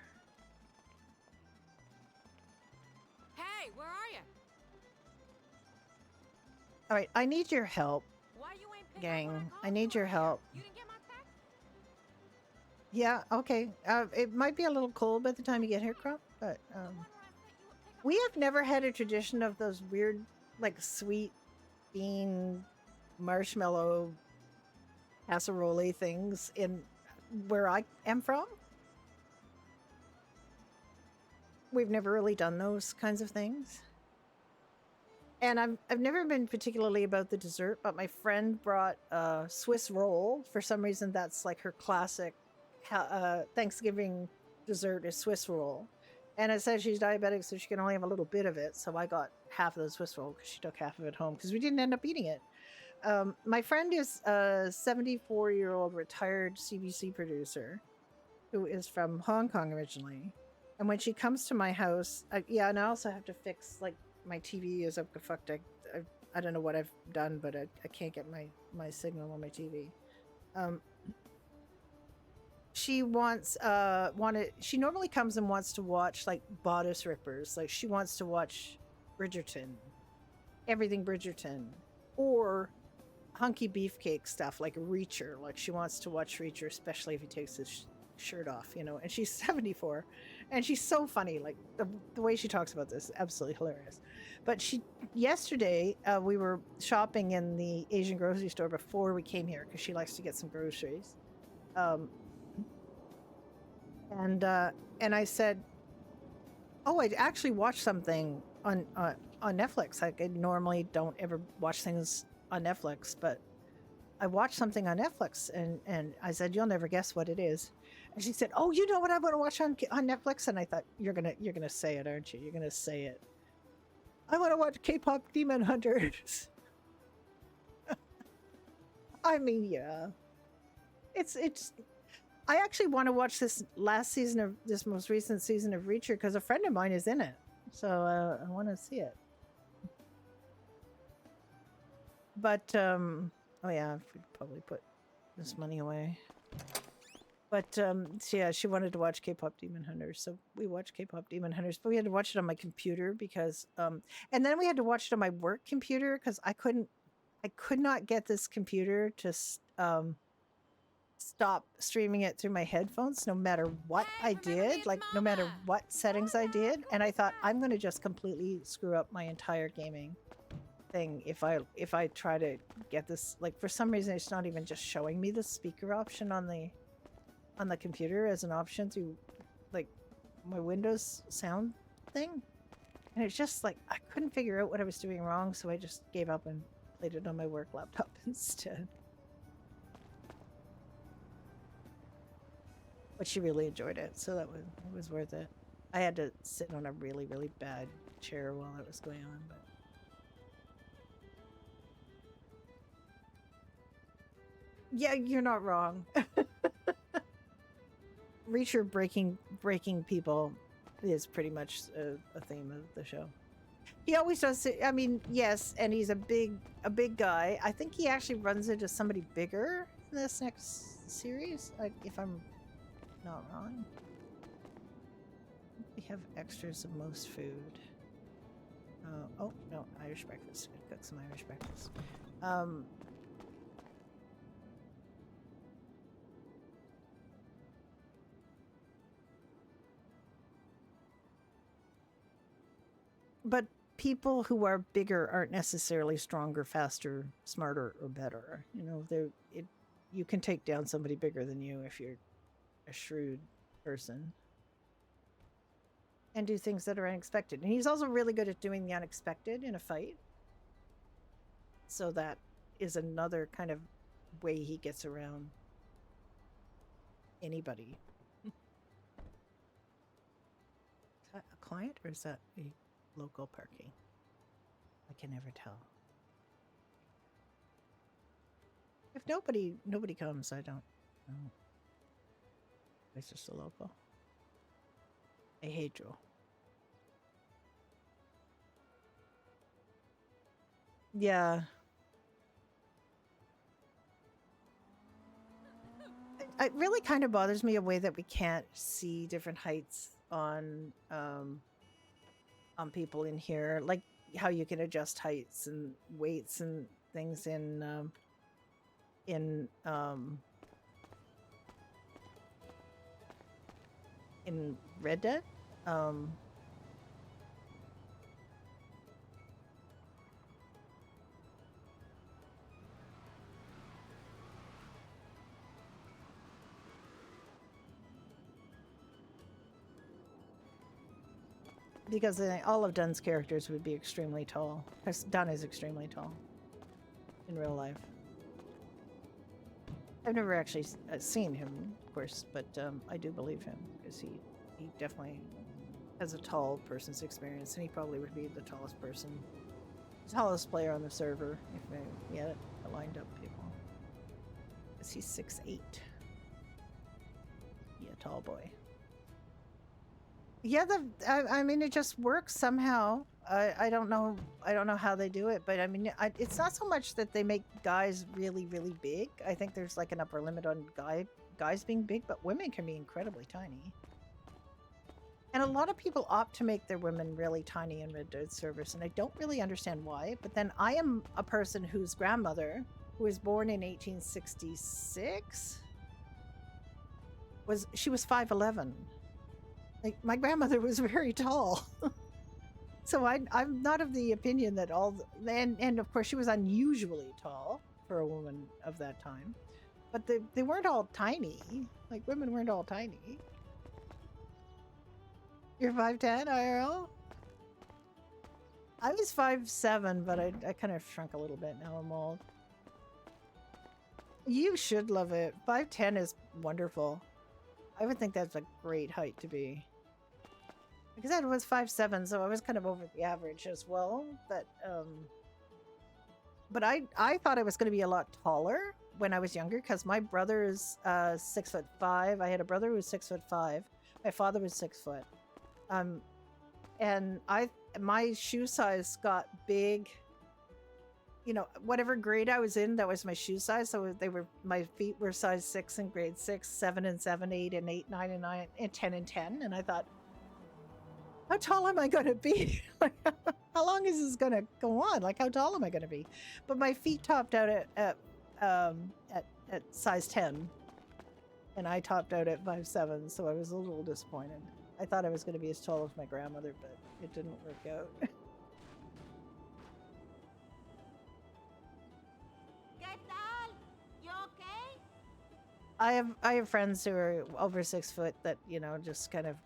Hey, where are you? All right, I need your help, Why you ain't pick up when gang. called I need you your earlier? help. You didn't get my text? Yeah, okay. It might be a little cold by the time you get here, Crop, but The one where I sent you a pick up we have never had a tradition of those weird, like, sweet bean marshmallow casserole things in where I am from. We've never really done those kinds of things. And I've never been particularly about the dessert, but my friend brought a Swiss roll. For some reason, that's like her classic Thanksgiving dessert is Swiss roll. And it says she's diabetic, so she can only have a little bit of it. So I got half of the Swiss roll because she took half of it home because we didn't end up eating it. My friend is a 74-year-old retired CBC producer who is from Hong Kong originally. And when she comes to my house, yeah, and I also have to fix, like, my TV is up fucked. I don't know what I've done, but I can't get my signal on my TV. She she normally comes and wants to watch, like, Bodice Rippers. Like, she wants to watch Bridgerton, everything Bridgerton, or hunky beefcake stuff like Reacher. Like, she wants to watch Reacher, especially if he takes his shirt off, you know. And she's 74, and she's so funny. Like, the way she talks about this is absolutely hilarious. But yesterday we were shopping in the Asian grocery store before we came here because she likes to get some groceries. And I said, "Oh, I actually watched something on Netflix. Like, I normally don't ever watch things on Netflix, but I watched something on Netflix." And I said, "You'll never guess what it is." And she said, "Oh, you know what I want to watch on Netflix?" And I thought, you're gonna say it, aren't you? You're gonna say it. I want to watch K-pop Demon Hunters. I mean, yeah, it's. I actually want to watch this most recent season of Reacher because a friend of mine is in it, so I want to see it. But oh yeah, I should probably put this money away. But so yeah, she wanted to watch K-pop Demon Hunters, so we watched K-pop Demon Hunters. But we had to watch it on my computer because, and then we had to watch it on my work computer because I could not get this computer to stop streaming it through my headphones, no matter what I did, like no matter what settings I did. And I thought, I'm going to just completely screw up my entire gaming thing if I try to get this. Like, for some reason, it's not even just showing me the speaker option on the computer as an option through, like, my Windows sound thing. And it's just like, I couldn't figure out what I was doing wrong, so I just gave up and played it on my work laptop instead. But she really enjoyed it, so it was worth it. I had to sit on a really, really bad chair while it was going on, but yeah, you're not wrong. Reacher breaking people is pretty much a theme of the show. He always does. I mean, yes, and he's a big guy. I think he actually runs into somebody bigger in this next series, if I'm not wrong. We have extras of most food. Oh no, Irish breakfast. I got some Irish breakfast. But people who are bigger aren't necessarily stronger, faster, smarter, or better. You know, you can take down somebody bigger than you if you're a shrewd person and do things that are unexpected. And he's also really good at doing the unexpected in a fight. So that is another kind of way he gets around anybody. Is that a client or is that a local parking? I can never tell. If nobody comes, I don't know. It's just a local. I hate you. Yeah. it really kind of bothers me a way that we can't see different heights on people in here, like how you can adjust heights and weights and things in Red Dead. Because all of Dunn's characters would be extremely tall. Because Dunn is extremely tall in real life. I've never actually seen him, of course, but I do believe him because he definitely has a tall person's experience, and he probably would be the tallest person, tallest player on the server if we had it lined up people. Because he's 6'8". Yeah, tall boy. Yeah, I mean, it just works somehow. I don't know how they do it, but I mean, it's not so much that they make guys really, really big. I think there's like an upper limit on guys being big, but women can be incredibly tiny. And a lot of people opt to make their women really tiny in Red Dead servers, and I don't really understand why. But then I am a person whose grandmother, who was born in 1866, was 5'11". Like, my grandmother was very tall. So I'm not of the opinion that and of course she was unusually tall for a woman of that time. But they weren't all tiny. Like, women weren't all tiny. You're 5'10", IRL? I was 5'7", but I kind of shrunk a little bit. Now I'm old. You should love it. 5'10" is wonderful. I would think that's a great height to be. Because I was 5'7", so I was kind of over the average as well. But I thought I was going to be a lot taller when I was younger, because my brother is 6'5". I had a brother who was 6'5". My father was 6 foot. And my shoe size got big. You know, whatever grade I was in, that was my shoe size. So my feet were size 6 in grade 6, 7 and 7, 8 and 8, 9 and 9, and 10 and 10. And I thought, how tall am I going to be? Like, how long is this going to go on? Like, how tall am I going to be? But my feet topped out at size 10, and I topped out at 5'7", so I was a little disappointed. I thought I was going to be as tall as my grandmother, but it didn't work out. ¿Qué tal? You okay? I have friends who are over 6 foot that, you know, just kind of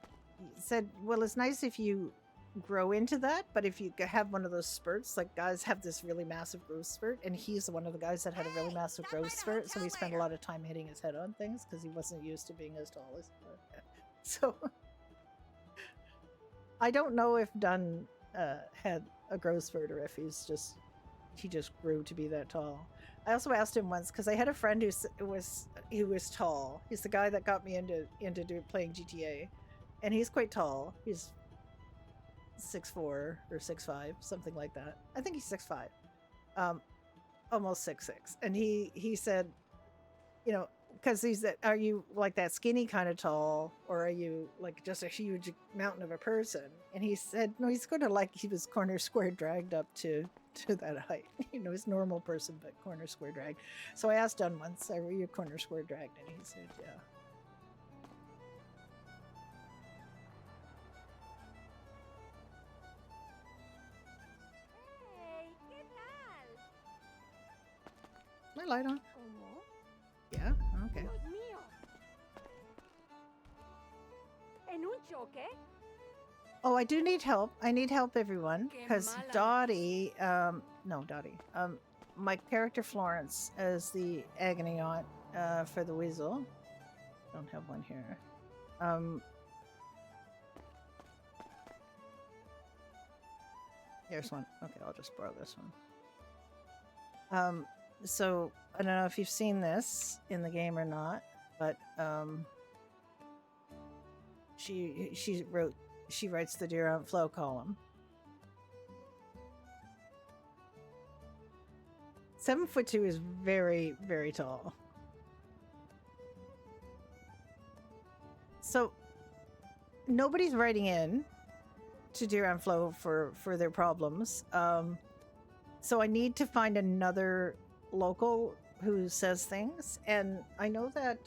said, well, it's nice if you grow into that, but if you have one of those spurts, like guys have this really massive growth spurt, and he's one of the guys that had a really massive growth spurt, so he spent a lot of time hitting his head on things because he wasn't used to being as tall as so I don't know if Dunn had a growth spurt or if he just grew to be that tall. I also asked him once, because I had a friend who was tall. He's the guy that got me into playing GTA, and he's quite tall. He's 6'4" or 6'5", something like that. I think he's 6'5", almost 6'6". And he said, you know, because are you like that skinny kind of tall, or are you like just a huge mountain of a person? And he said, no, he's kind of like he was corner square dragged up to that height. You know, he's a normal person, but corner square dragged. So I asked Dunn once, were you corner square dragged? And he said, yeah. Hey, ¿qué tal? My light on? ¿Cómo? Yeah, okay. Dios mío. ¿En un choque? Oh, I do need help. I need help, everyone, because Dottie, my character Florence as the agony aunt for the weasel. Don't have one here. Here's one. Okay, I'll just borrow this one. So I don't know if you've seen this in the game or not, but she writes the Dear Aunt Flo column. 7'2" is very, very tall. So nobody's writing in to Dear on Flow for their problems. So I need to find another local who says things, and I know that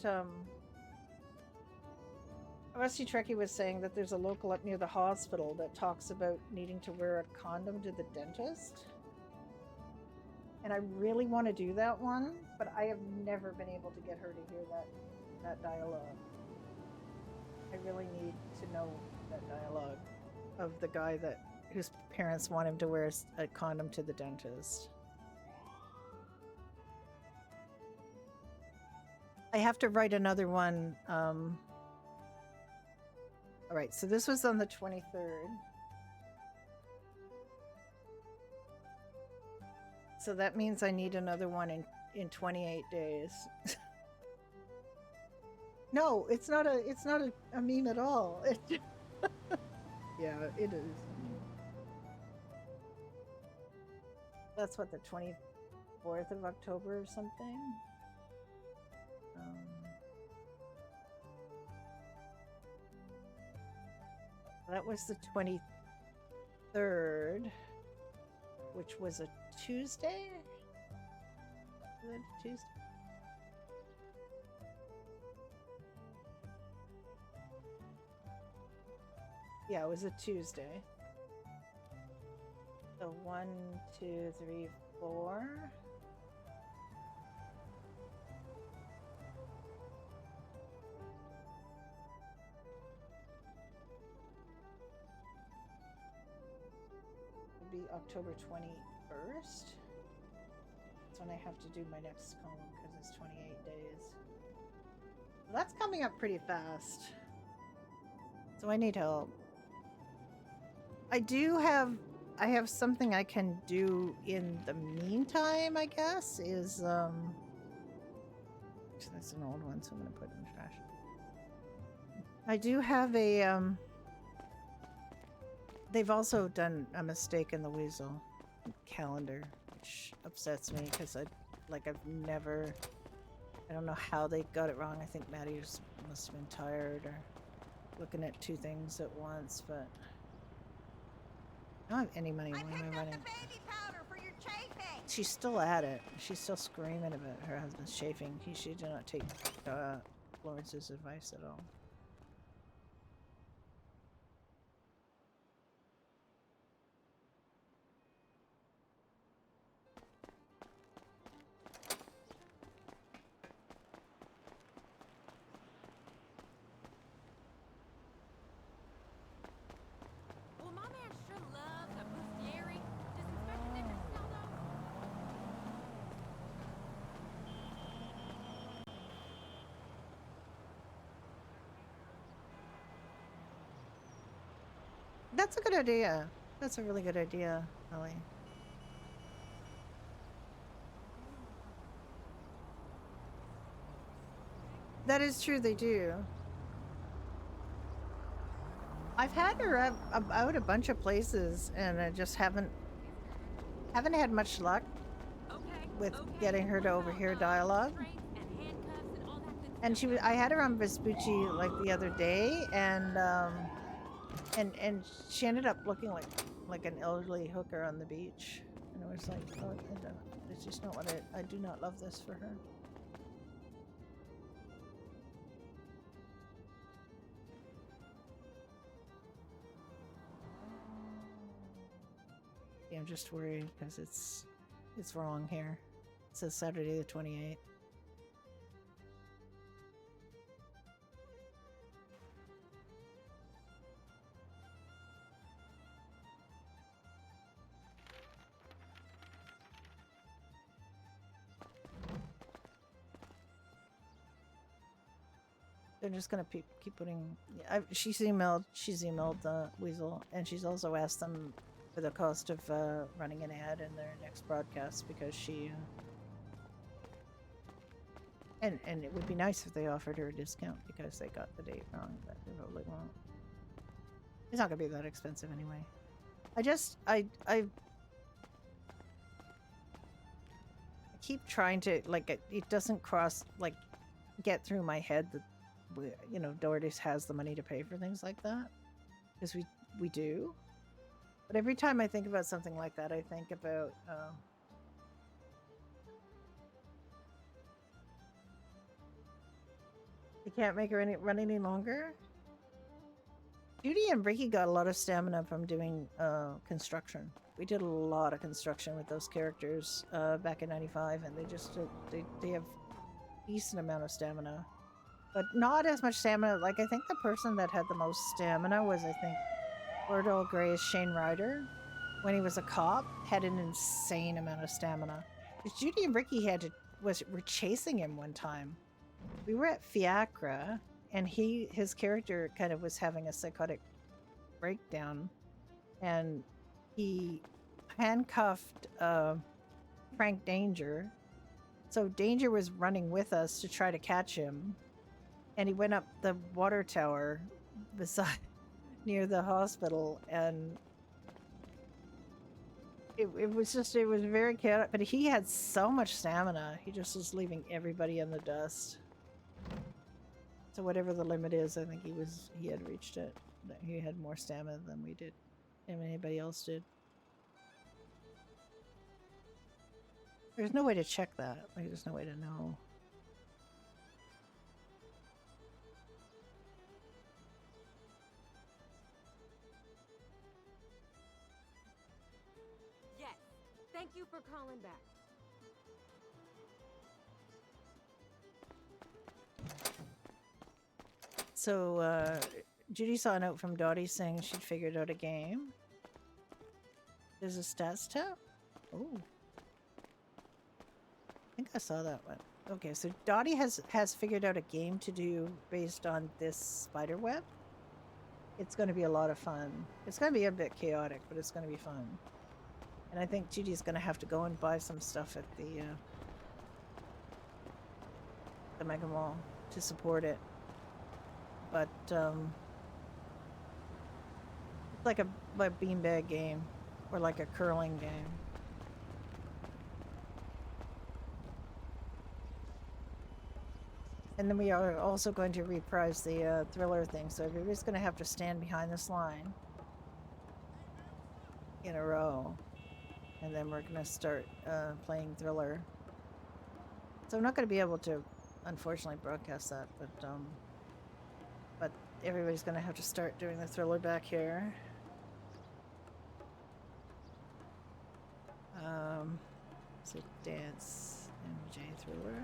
Rusty Trekkie was saying that there's a local up near the hospital that talks about needing to wear a condom to the dentist. And I really want to do that one, but I have never been able to get her to hear that dialogue. I really need to know that dialogue of the guy whose parents want him to wear a condom to the dentist. I have to write another one. All right, so this was on the 23rd. So that means I need another one in 28 days. No, it's not a meme at all. Yeah, it is. That's what, the 24th of October or something? That was the 23rd, which was a Tuesday? Was it a Tuesday? Yeah, it was a Tuesday. So 1, 2, 3, 4. It'd be October 21st. That's when I have to do my next column because it's 28 days. Well, that's coming up pretty fast. So I need help. I have something I can do in the meantime, I guess, is actually, that's an old one, so I'm gonna put it in the trash. I do have a they've also done a mistake in the Weasel calendar, which upsets me because I don't know how they got it wrong. I think Maddie just must have been tired or looking at two things at once, but I don't have any money. Why am I running? The baby powder for your chafing. She's still at it. She's still screaming about her husband's chafing. She did not take Florence's advice at all. Well, my man sure loves a bustieri. Does Inspector Dickens still know? That's a good idea. That's a really good idea, Ellie. That is true, they do. I've had her out a bunch of places, and I just haven't had much luck with getting her to overhear dialogue. And I had her on Vespucci like the other day, and she ended up looking like an elderly hooker on the beach, and I was like, oh, it's just not what I do not love this for her. Yeah, I'm just worried because it's wrong here. It says Saturday the 28th. They're just gonna keep putting. She's emailed the Weasel, and she's also asked them for the cost of running an ad in their next broadcast because she. And it would be nice if they offered her a discount because they got the date wrong, but they probably won't. It's not gonna be that expensive anyway. I keep trying to it doesn't get through my head you know, Doherty's has the money to pay for things like that, because we do. But every time I think about something like that, I think about you can't make her run any longer. Judy and Ricky got a lot of stamina from doing construction. We did a lot of construction with those characters back in '95, and they just they have decent amount of stamina, but not as much stamina. Like, I think the person that had the most stamina was, I think, Lord Grey's Shane Ryder. When he was a cop, had an insane amount of stamina. Judy and Ricky were chasing him one time. We were at Fiacre, and his character kind of was having a psychotic breakdown, and he handcuffed Frank Danger. So Danger was running with us to try to catch him, and he went up the water tower beside near the hospital, and it was very chaotic. But he had so much stamina, he just was leaving everybody in the dust. So whatever the limit is, I think he had reached it. He had more stamina than we did, and anybody else did. There's no way to check that. Like, there's no way to know. Yes. Thank you for calling back. So, Judy saw a note from Dottie saying she'd figured out a game. There's a stats tab? Oh. I think I saw that one. Okay, so Dottie has figured out a game to do based on this spider web. It's going to be a lot of fun. It's going to be a bit chaotic, but it's going to be fun. And I think Judy's going to have to go and buy some stuff at the Mega Mall to support it. But it's like a beanbag game, or like a curling game. And then we are also going to reprise the thriller thing, so everybody's going to have to stand behind this line in a row, and then we're going to start playing thriller. So I'm not going to be able to, unfortunately, broadcast that, but everybody's going to have to start doing the thriller back here. So dance, MJ thriller.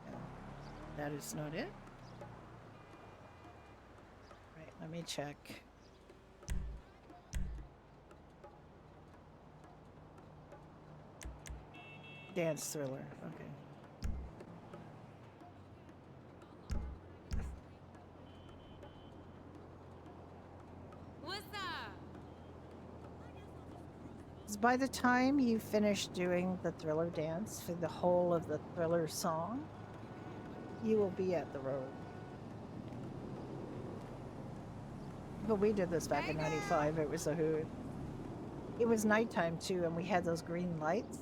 No, that is not it. Right, let me check. Dance thriller, okay. By the time you finish doing the thriller dance for the whole of the thriller song, you will be at the road. But we did this back in '95. It was a hoot. It was nighttime too, and we had those green lights.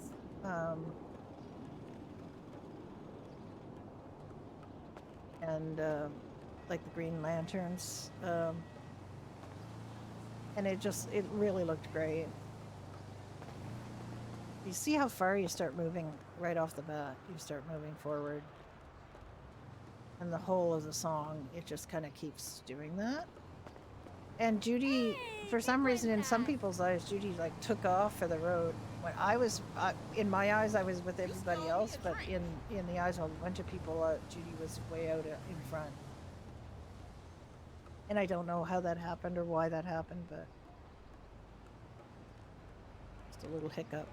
And like the green lanterns. And it really looked great. You see how far you start moving right off the bat. You start moving forward. And the whole of the song, it just kind of keeps doing that. And Judy, for some reason, in some people's eyes, Judy like took off for the road. When I was, in my eyes, I was with everybody else, but in the eyes of a bunch of people, Judy was way out in front. And I don't know how that happened or why that happened, but just a little hiccup.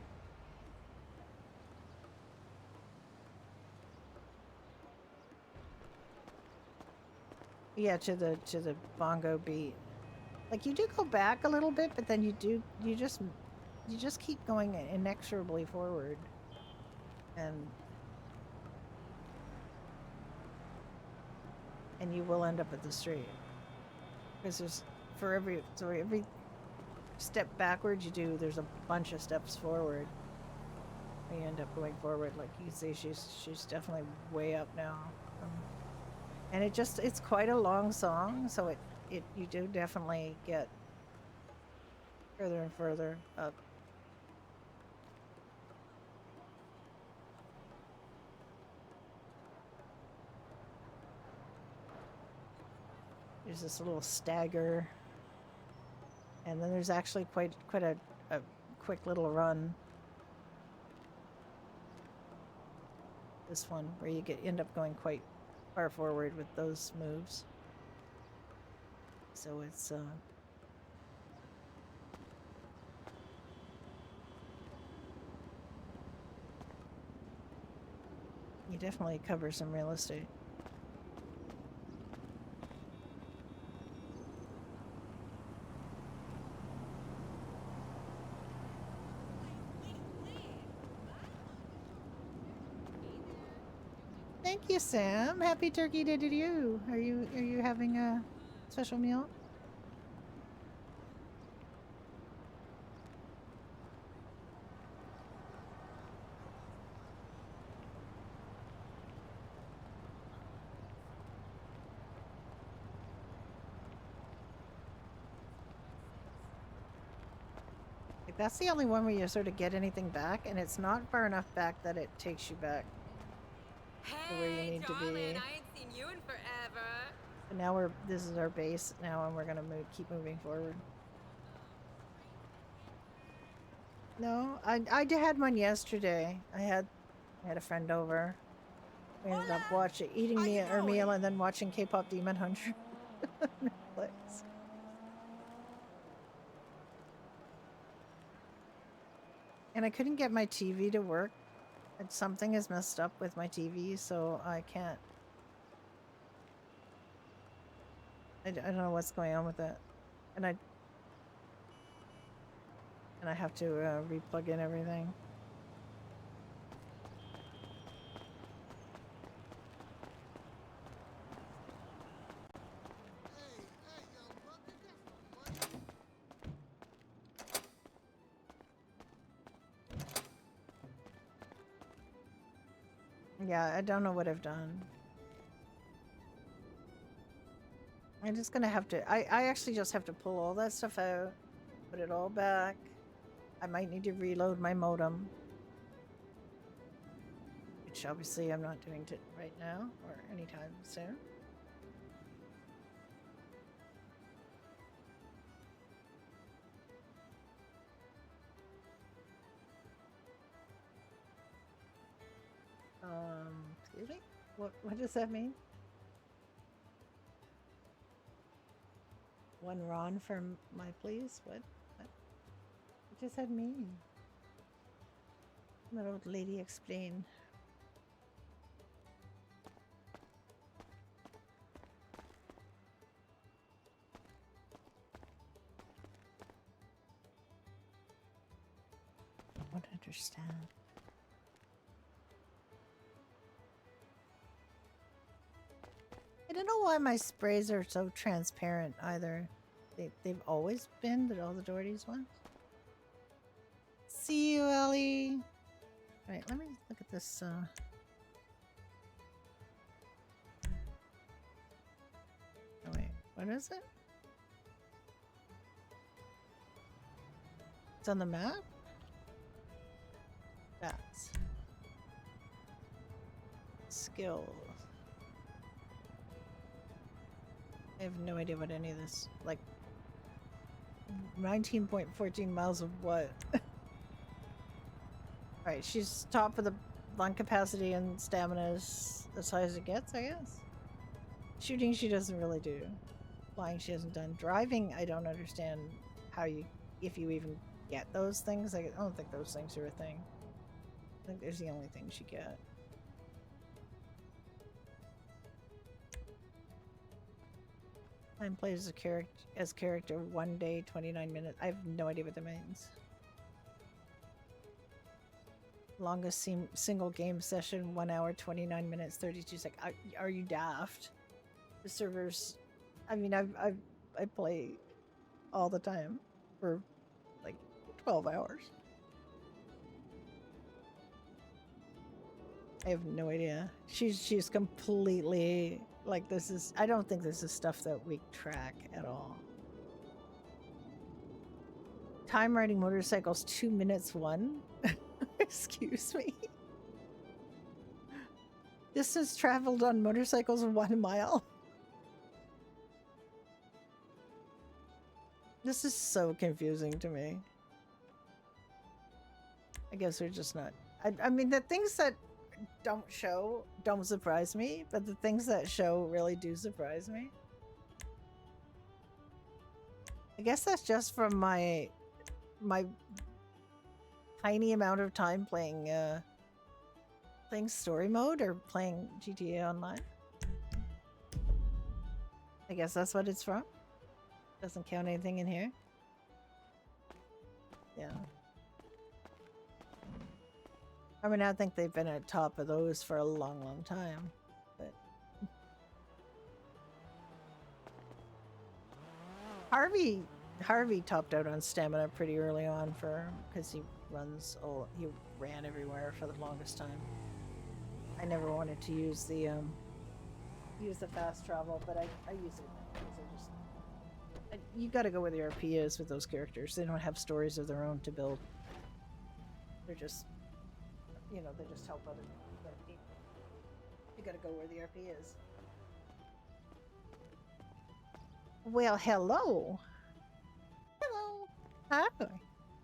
Yeah, to the bongo beat. Like, you do go back a little bit, but then you just keep going inexorably forward. And you will end up at the street. Because there's every step backwards you do, there's a bunch of steps forward. And you end up going forward. Like, you can see she's definitely way up now. And it's quite a long song, so you do definitely get further and further up. There's this little stagger, and then there's actually quite a quick little run. This one where you end up going quite far forward with those moves. So it's you definitely cover some real estate. Thank you, Sam. Happy Turkey Day to you. Are you having a special meal? Like, that's the only one where you sort of get anything back, and it's not far enough back that it takes you back to where you Hey, need to darling, be. I ain't seen you in forever. But now this is our base now, and we're gonna keep moving forward. No, I had one yesterday. I had a friend over. We ended up eating our meal and then watching K-pop Demon Hunter on Netflix. And I couldn't get my TV to work. Something is messed up with my TV, so I can't. I don't know what's going on with it, and I have to re-plug in everything. Yeah, I don't know what I've done. I'm just gonna have to. I actually just have to pull all that stuff out, put it all back. I might need to reload my modem, which obviously I'm not doing right now or anytime soon. Excuse me? What does that mean? One Ron for my please? What does that mean? Let old lady explain. I don't understand. I don't know why my sprays are so transparent either. They've always been, but all the Doherty's ones. See you, Ellie. Alright, let me look at this. Oh wait, what is it? It's on the map? That's skills. I have no idea what any of this, like 19.14 miles of what? Alright, she's top of the lung capacity and stamina is as high as it gets, I guess. Shooting she doesn't really do. Flying she hasn't done. Driving, I don't understand if you even get those things. I don't think those things are a thing. I think there's the only things you get. Time played as character 1 day, 29 minutes. I have no idea what that means. Longest single game session 1 hour, 29 minutes, 32 seconds. Are you daft? The servers, I mean, I play all the time for like 12 hours. I have no idea. She's completely Like this is, I don't think this is stuff that we track at all. Time riding motorcycles 2 minutes 1. Excuse me. Distance traveled on motorcycles 1 mile. This is so confusing to me. I guess we're just not. I mean, the things that don't show don't surprise me, but the things that show really do surprise me. I guess that's just from my tiny amount of time playing story mode or playing GTA Online. I guess that's what it's from. Doesn't count anything in here. Yeah. I mean, I think they've been at top of those for a long, long time, but Harvey topped out on stamina pretty early on because he ran everywhere for the longest time. I never wanted to use the fast travel, but I use it because you got to go where the RP is with those characters. They don't have stories of their own to build. They're just, they just help other people. You got to go where the RP is. Well, hello. Hello. Hi.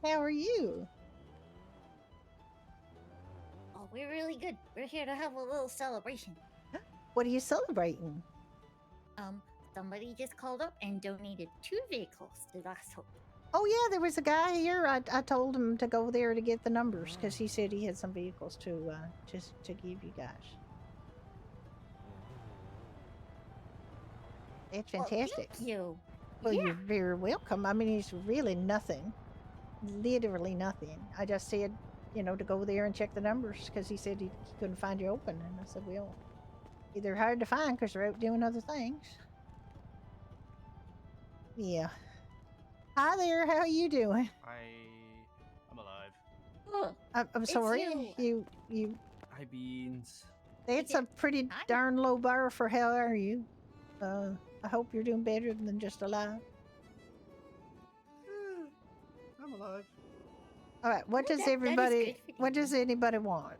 How are you? Oh, we're really good. We're here to have a little celebration. What are you celebrating? Somebody just called up and donated 2 vehicles to Last Hope. Oh yeah, there was a guy here. I told him to go there to get the numbers because he said he had some vehicles to give you guys. It's fantastic. Thank you. Well, you're very welcome. I mean, it's really nothing. Literally nothing. I just said, to go there and check the numbers because he said he couldn't find you open. And I said, well, either hard to find because they're out doing other things. Yeah. Hi there. How are you doing? I'm alive. Oh, I'm It's sorry. You. Hi, Beans. It's a pretty Hi. darn low bar for how are you? I hope you're doing better than just alive. I'm alive. All right. What Oh, does that is everybody? good for What you. does anybody want?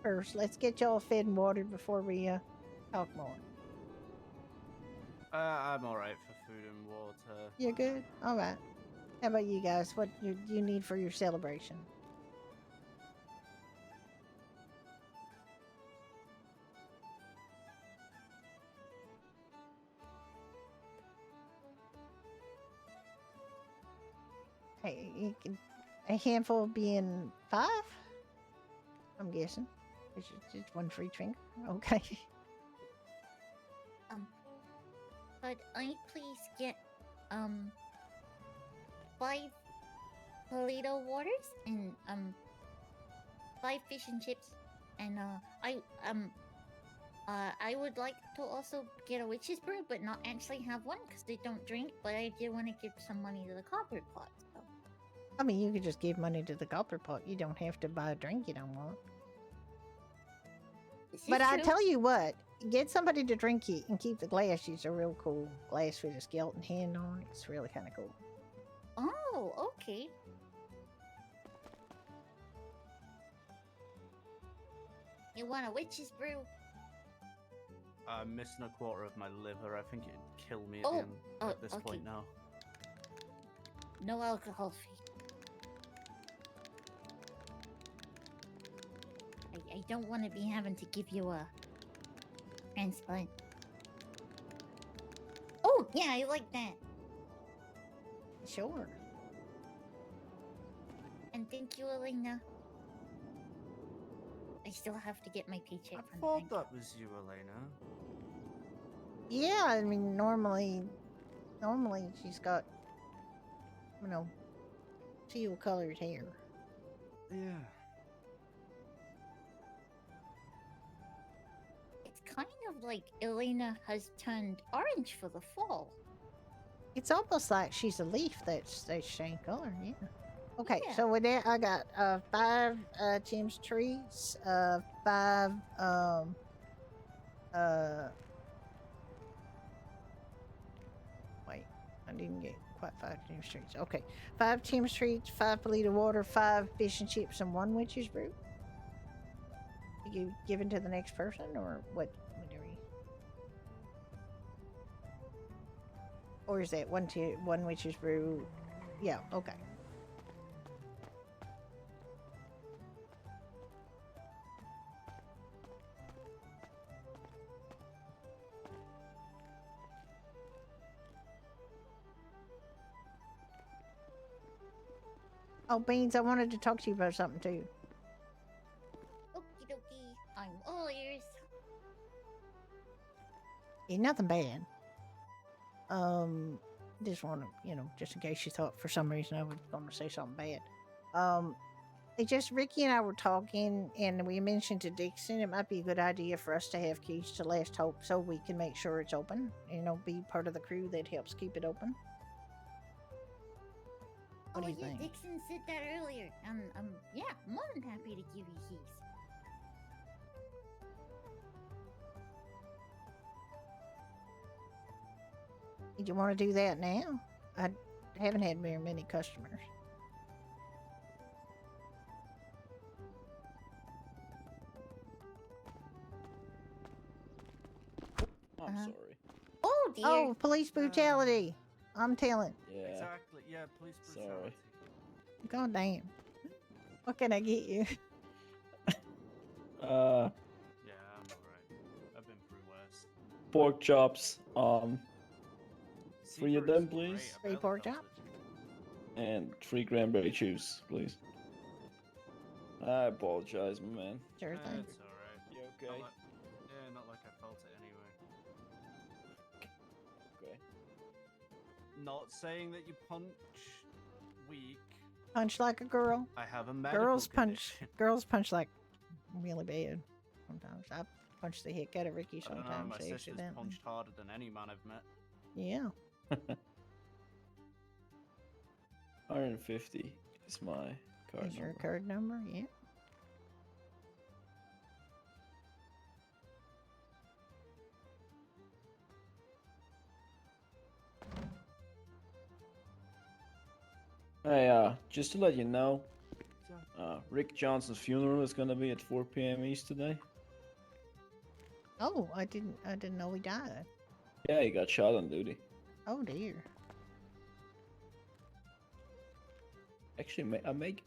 First, let's get y'all fed and watered before we talk more. I'm alright for food and water. You good? All right. How about you guys? What do you need for your celebration? Hey, a handful being 5? I'm guessing. It's just 1 free drink. Okay. Could I please get 5 Polito waters and 5 fish and chips, and I would like to also get a witch's brew, but not actually have one because they don't drink. But I do want to give some money to the copper pot. So. I mean, you could just give money to the copper pot. You don't have to buy a drink you don't want. This is But I true. tell you what, get somebody to drink it and keep the glass. It's a real cool glass with a skeleton hand on it. It's really kind of cool. Oh, okay. You want a witch's brew? I'm missing a quarter of my liver. I think it'd kill me at, Oh, the end, oh, at this okay. point now. No alcohol free. I don't want to be having to give you a transplant. Oh, yeah, I like that. Sure. And thank you, Elena. I still have to get my paycheck I from the thought bank. that was you, Elena. Yeah, I mean, normally she's got, teal-colored hair. Yeah. It's kind of like Elena has turned orange for the fall. It's almost like she's a leaf that's same color, yeah. Okay, Yeah. so with that, I got 5 Tim's trees, 5 I didn't get quite 5 team streets. Okay. 5 team streets, 5 liter water, 5 fish and chips, and 1 witch's brew. You given to the next person, or what? What are we? Or is that 1 witch's brew? Yeah. Okay. Oh, Beans, I wanted to talk to you about something too. Okie dokie. I'm all ears. It's nothing bad. Just want to, just in case you thought for some reason I was going to say something bad. It just Ricky and I were talking, and we mentioned to Dixon it might be a good idea for us to have keys to Last Hope so we can make sure it's open. Be part of the crew that helps keep it open. What do you think? Dixon said that earlier. Yeah, more than happy to give you keys. Did you want to do that now? I haven't had very many customers. I'm sorry. Oh dear. Oh, police brutality. I'm telling. Yeah. Exactly. Yeah, police Sorry. brutality. God damn. What can I get you? Yeah, I'm alright. I've been through worse. Pork chops. 3 of Seafood them, is please. great, I 3 barely pork touched chop? it. And 3 cranberry juice, please. I apologize, my man. Sure thing. It's alright. You okay? Not like I felt it anyway. Okay. Not saying that you punch weak. Punch like a girl. I have a medical Girls condition. punch like really bad. Sometimes I punch the heck out of Ricky I don't know, sometimes. my sister's accidentally. punched harder than any man I've met. Yeah. 150 is my card Is your number. card number? Yeah. Hey, just to let you know, Rick Johnson's funeral is gonna be at 4 p.m. East today. Oh, I didn't know he died. Yeah, he got shot on duty. Oh dear. Actually,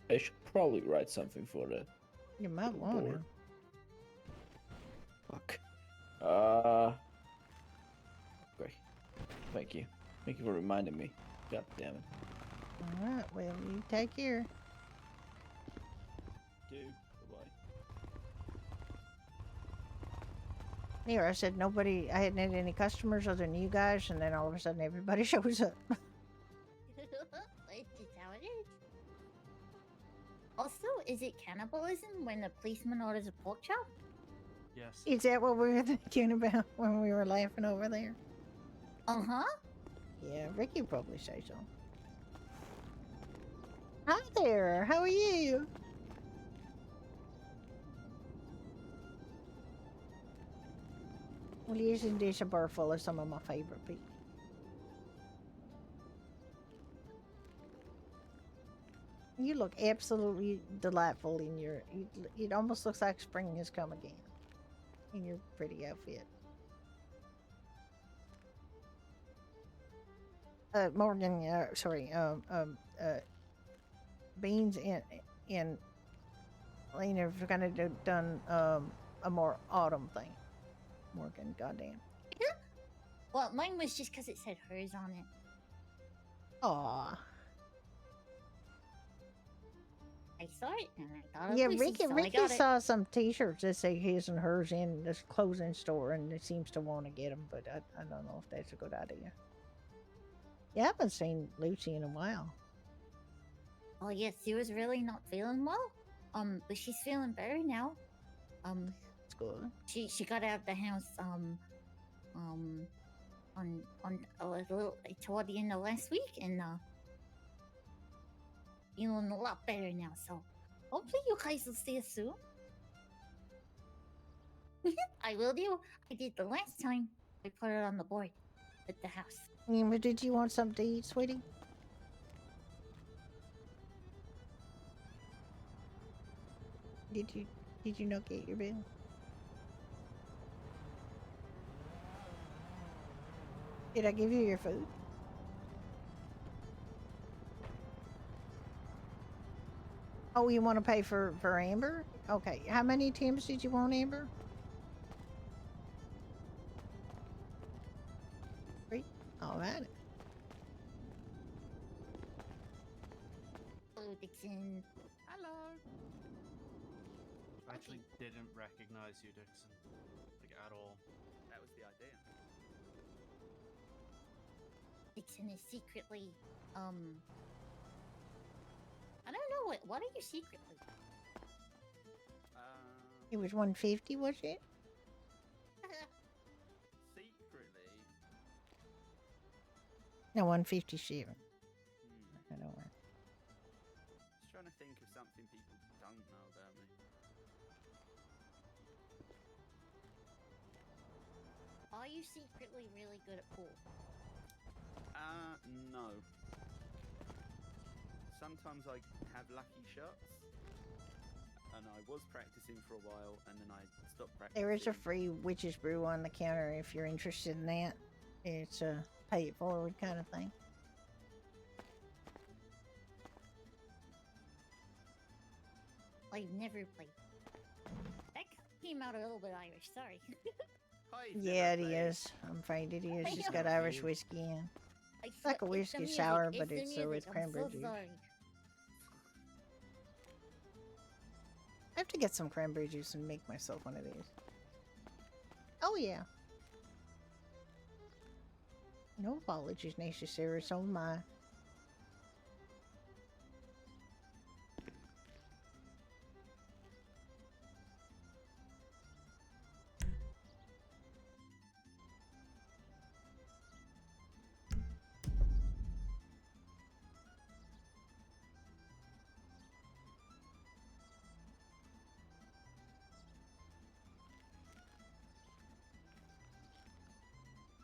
I should probably write something for the You might want to. board. Fuck. Okay. Thank you. Thank you for reminding me. God damn it. All right. Well, you take care. Dude, bye-bye. Here, I said nobody. I hadn't had any customers other than you guys, and then all of a sudden everybody shows up. It's just how it is. Also, is it cannibalism when the policeman orders a pork chop? Yes. Is that what we were thinking about when we were laughing over there? Uh-huh. Yeah, Ricky would probably say so. Hi there. How are you? Well, isn't this a bar full of some of my favorite people? You look absolutely delightful in your. It almost looks like spring has come again in your pretty outfit. Morgan, sorry, Beans and Lena have kind of done a more autumn thing. Morgan, goddamn. Well, mine was just because it said hers on it. Aw. I saw it and I thought Yeah, it was Ricky, so I Ricky got it. saw some T-shirts that say his and hers in this clothing store, and it seems to want to get them, but I don't know if that's a good idea. Yeah, I haven't seen Lucy in a while. Oh yes, she was really not feeling well. But she's feeling better now. It's good. She got out of the house on a little toward the end of last week, and feeling a lot better now. So hopefully you guys will see us soon. I will do. I did the last time. I put it on the board. at the house. Amber, did you want something to eat, sweetie? Did you not get your bill? Did I give you your food? Oh, you want to pay for Amber? Okay. How many Tims did you want, Amber? 3? All right. Hello, Dixon. Hello. I actually didn't recognize you, Dixon. Like, at all. That was the idea. Dixon is secretly, I don't know what are you secretly? It was 150, was it? Secretly. No, 157. I don't know. Just trying to think of something people don't know about me. Are you secretly really good at pool? No. Sometimes I have lucky shots, and I was practicing for a while, and then I stopped practicing. There is a free witch's brew on the counter if you're interested in that. It's a pay it forward kind of thing. I've never played. That came out a little bit Irish, sorry. Hi, Yeah, it never is. I'm afraid it is. It's know. got Irish whiskey in. It's like a whiskey sour, but the it's with music. cranberry I'm so juice. sorry. I have to get some cranberry juice and make myself one of these. Oh, yeah. No apologies necessary, so am I.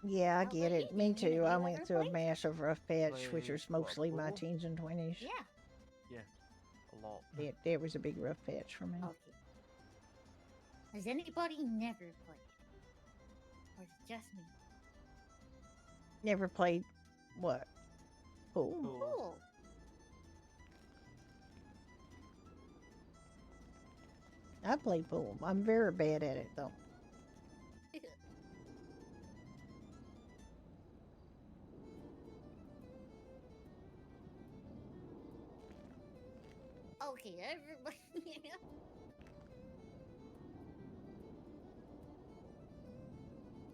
Yeah, I How get about it. you, Me Damien? too. Have I you went ever through a played? massive rough patch, which Play was what, mostly my pool? teens and 20s. Yeah. Yeah. A lot. It was a big rough patch for me. Okay. Has anybody never played? Or is it just me? Never played what? Pool? Cool. I play pool. I'm very bad at it, though. Okay, everybody.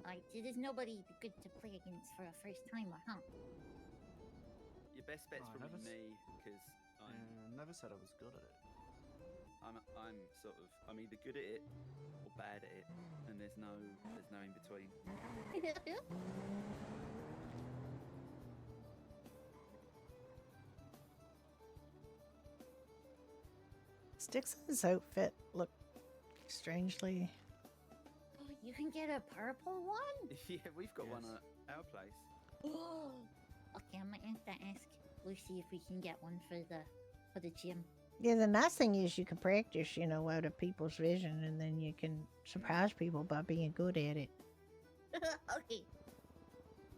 Alright, so there's nobody good to play against for a first timer, huh? Your best bet's Oh, I probably never me, because Never said I was good at it. I'm sort of, I'm either good at it or bad at it, and there's no in between. Stixon's outfit looked strangely. Oh, you can get a purple one? Yeah, we've got one Yes. at our place. Oh. Okay, I might have to ask Lucy if we can get one for the gym. Yeah, the nice thing is you can practice, you know, out of people's vision, and then you can surprise people by being good at it. Okay.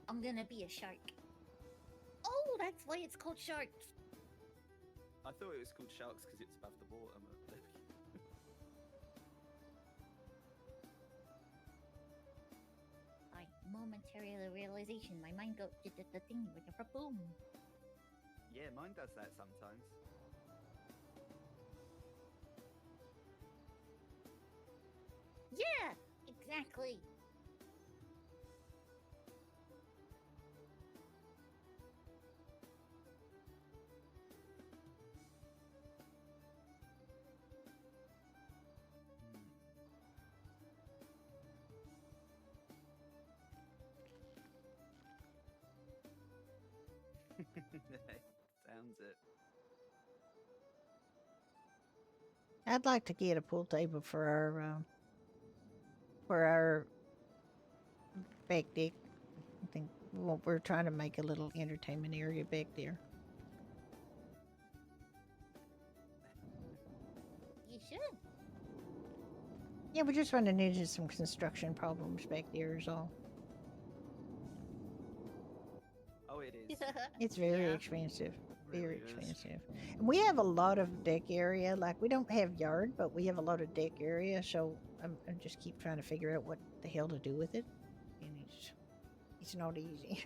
I'm gonna be a shark. Oh, that's why it's called sharks. I thought it was called sharks because it's above the water. But I momentary realization. My mind did the thing with the boom. yeah, mine does that sometimes. Yeah, exactly. Sounds it. I'd like to get a pool table for our back deck. I think well, we're trying to make a little entertainment area back there. You should. Yeah, we're just running into some construction problems back there is all. Oh, it is. It's very Yeah. expensive. Really Very is. expensive. And we have a lot of deck area. Like, we don't have yard, but we have a lot of deck area. So I just keep trying to figure out what the hell to do with it. And it's not easy.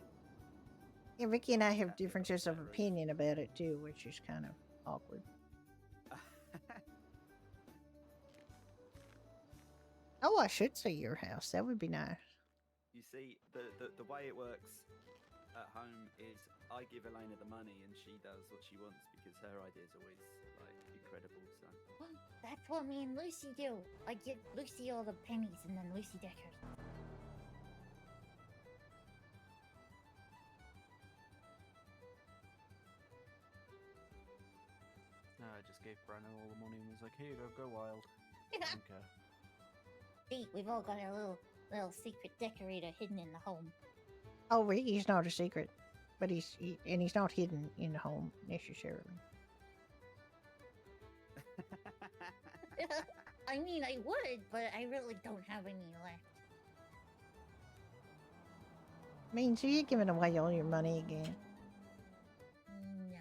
Yeah, Ricky and I have differences of opinion about it too, which is kind of awkward. Oh, I should see your house. That would be nice. You see, the way it works at home is I give Elena the money and she does what she wants because her idea is always like incredible. So Well, that's what me and Lucy do. I give Lucy all the pennies and then Lucy deckers. No, I just gave Brennan all the money and was like, here you go wild. Okay. See, we've all got our little secret decorator hidden in the home. Oh, Ricky's not a secret, but he's not hidden in the home necessarily. I mean, I would, but I really don't have any left. I mean, so you're giving away all your money again. No.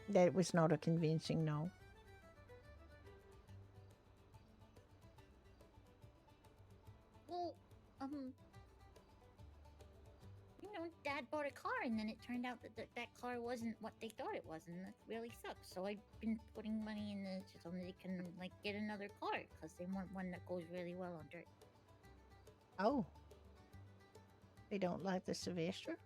That was not a convincing no. Well, you know, Dad bought a car, and then it turned out that car wasn't what they thought it was, and that really sucks. So I've been putting money in this so they can like get another car because they want one that goes really well on dirt. Oh. They don't like the Sylvester?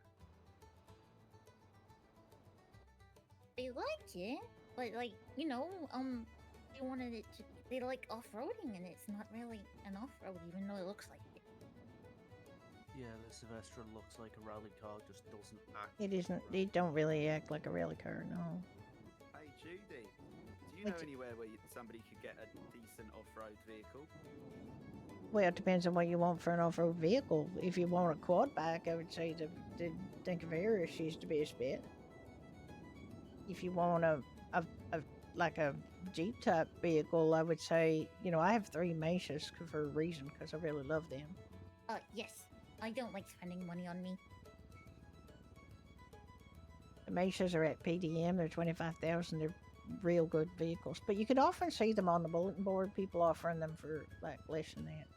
They like it, but like you know, they wanted it to. They like off-roading, and it's not really an off-road, even though it looks like it. Yeah, the Sylvester looks like a rally car, just doesn't act. It isn't. They don't really act like a rally car, no. hey Judy, do you know What's- anywhere where somebody could get a decent off-road vehicle? Well, it depends on what you want for an off-road vehicle. If you want a quad bike, I would say the Dinkaveris is the best bet. If you want a like a Jeep type vehicle, I would say, you know, I have 3 Mesas for a reason, because I really love them. Yes. I don't like spending money on me. The Mesas are at PDM. They're 25,000. They're real good vehicles, but you could often see them on the bulletin board. People offering them for like less than that.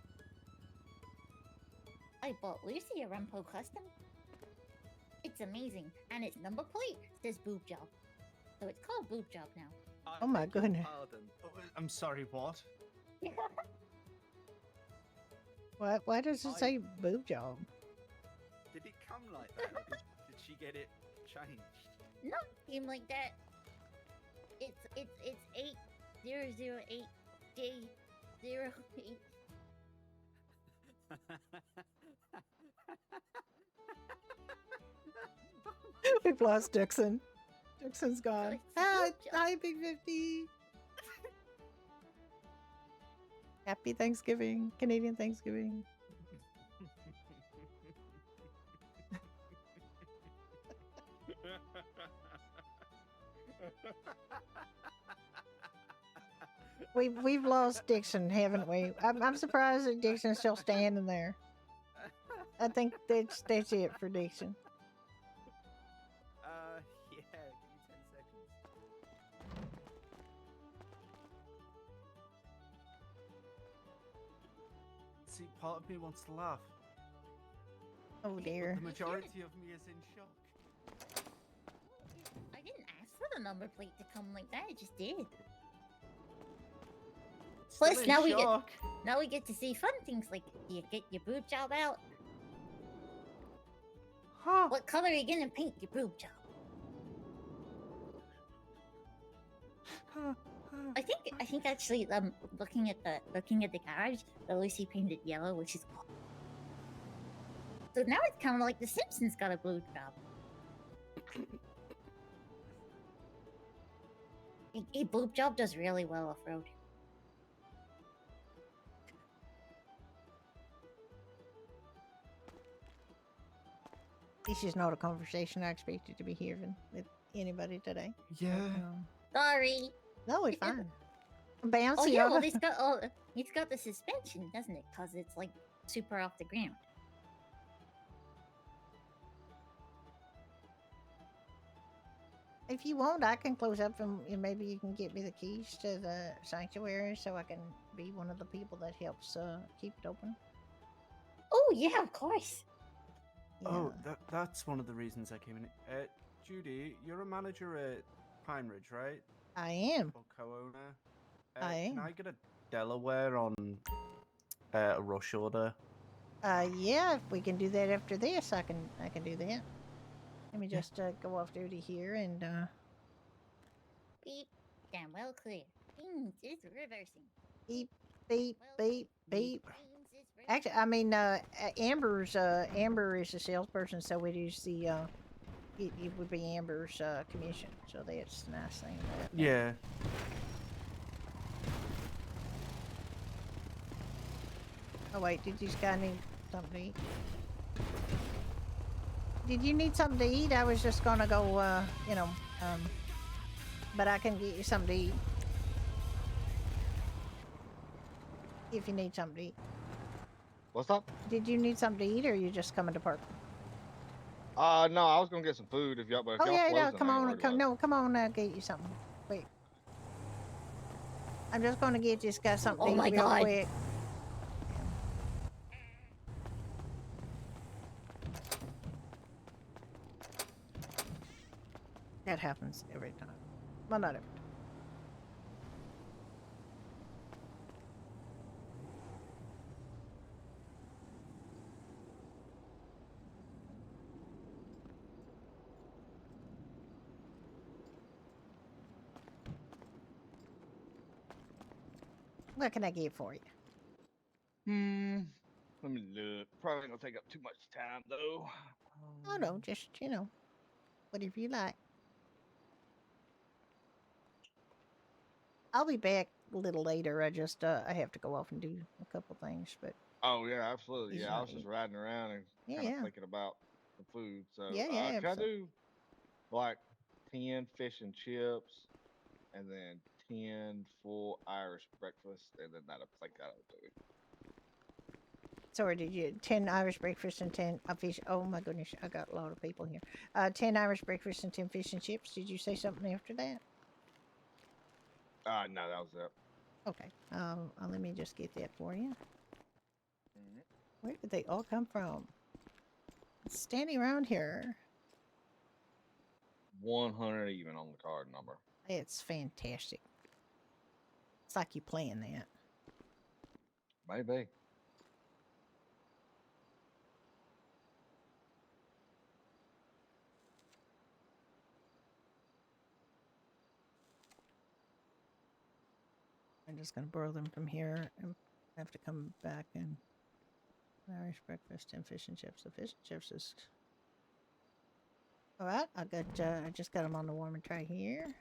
I bought Lucy a Rempo Custom. It's amazing, and its number plate says boob job. So it's called boob job now. Oh my beg your goodness. Pardon. I'm sorry, what? Why does it say boob job? Did it come like that? Or did she get it changed? No, came like that. It's 8008J08. We've lost Dixon. Dixon's gone. it's Hi, boob job. hi, Big 50. Happy Thanksgiving, Canadian Thanksgiving. We've lost Dixon, haven't we? I'm surprised that Dixon's still standing there. I think that's it for Dixon. Yeah, give me 10 seconds. See, part of me wants to laugh. Oh but dear. The majority of me is in shock. I didn't ask for the number plate to come like that. It just did. Plus, Still in now we get shock. to see fun things like you get your boob job out. Huh? What color are you gonna paint your boob job? I think actually looking at the garage, the Lucy painted yellow, which is cool. So now it's kind of like the Simpsons got a boob job. A boob job does really well off road. This is not a conversation I expected to be hearing with anybody today. Yeah. Sorry. No, it's fine. Oh Bouncy. yeah, well it's got the suspension, doesn't it? Cause it's like super off the ground. If you want, I can close up and maybe you can get me the keys to the sanctuary so I can be one of the people that helps keep it open. Oh yeah, of course. Oh, Yeah. that's one of the reasons I came in. Judy, you're a manager at Pine Ridge, right? I am. Or co-owner? I am. Can I get a Delaware on a rush order? Yeah, if we can do that after this, I can do that. Let me just go off duty here and Beep. Damn well clear. Beans is reversing. beep, beep, beep, beep. Beans is reversing. Actually, I mean, Amber is the salesperson, so it is the it would be Amber's commission. So that's a nice thing. About that. Yeah. Oh wait, did this guy need something to eat? Did you need something to eat? I was just gonna go, but I can get you something to eat. If you need something to eat. What's up? Did you need something to eat, or are you just coming to park? No, I was gonna get some food if y'all. But if Oh y'all yeah, no, closing, come I ain't on, worried about it. no, come on, I'll get you something. Wait. I'm just gonna get this guy something to Oh eat my real God. quick. That happens every time. Well, not every time. What can I get for you? Let me look. Probably ain't gonna take up too much time though. Oh no, just whatever you like. I'll be back a little later. I just I have to go off and do a couple things, but Oh yeah, absolutely. He's Yeah, I not was just eating. riding around and Yeah, kind of yeah. thinking about the food. So Yeah, can I absolutely. do like 10 fish and chips, and then 10 full Irish breakfast, and then that'll do. Sorry, did you 10 Irish breakfast and 10 fish? Oh my goodness, I got a lot of people here. 10 Irish breakfast and 10 fish and chips. Did you say something after that? No, that was it. Okay. Let me just get that for you. Mhm. Where did they all come from? Standing around here. 100 even on the card number. It's fantastic. It's like you playing that. Maybe. I'm just gonna borrow them from here and have to come back and Irish breakfast and fish and chips. The fish and chips is all right. I just got them on the warming tray here.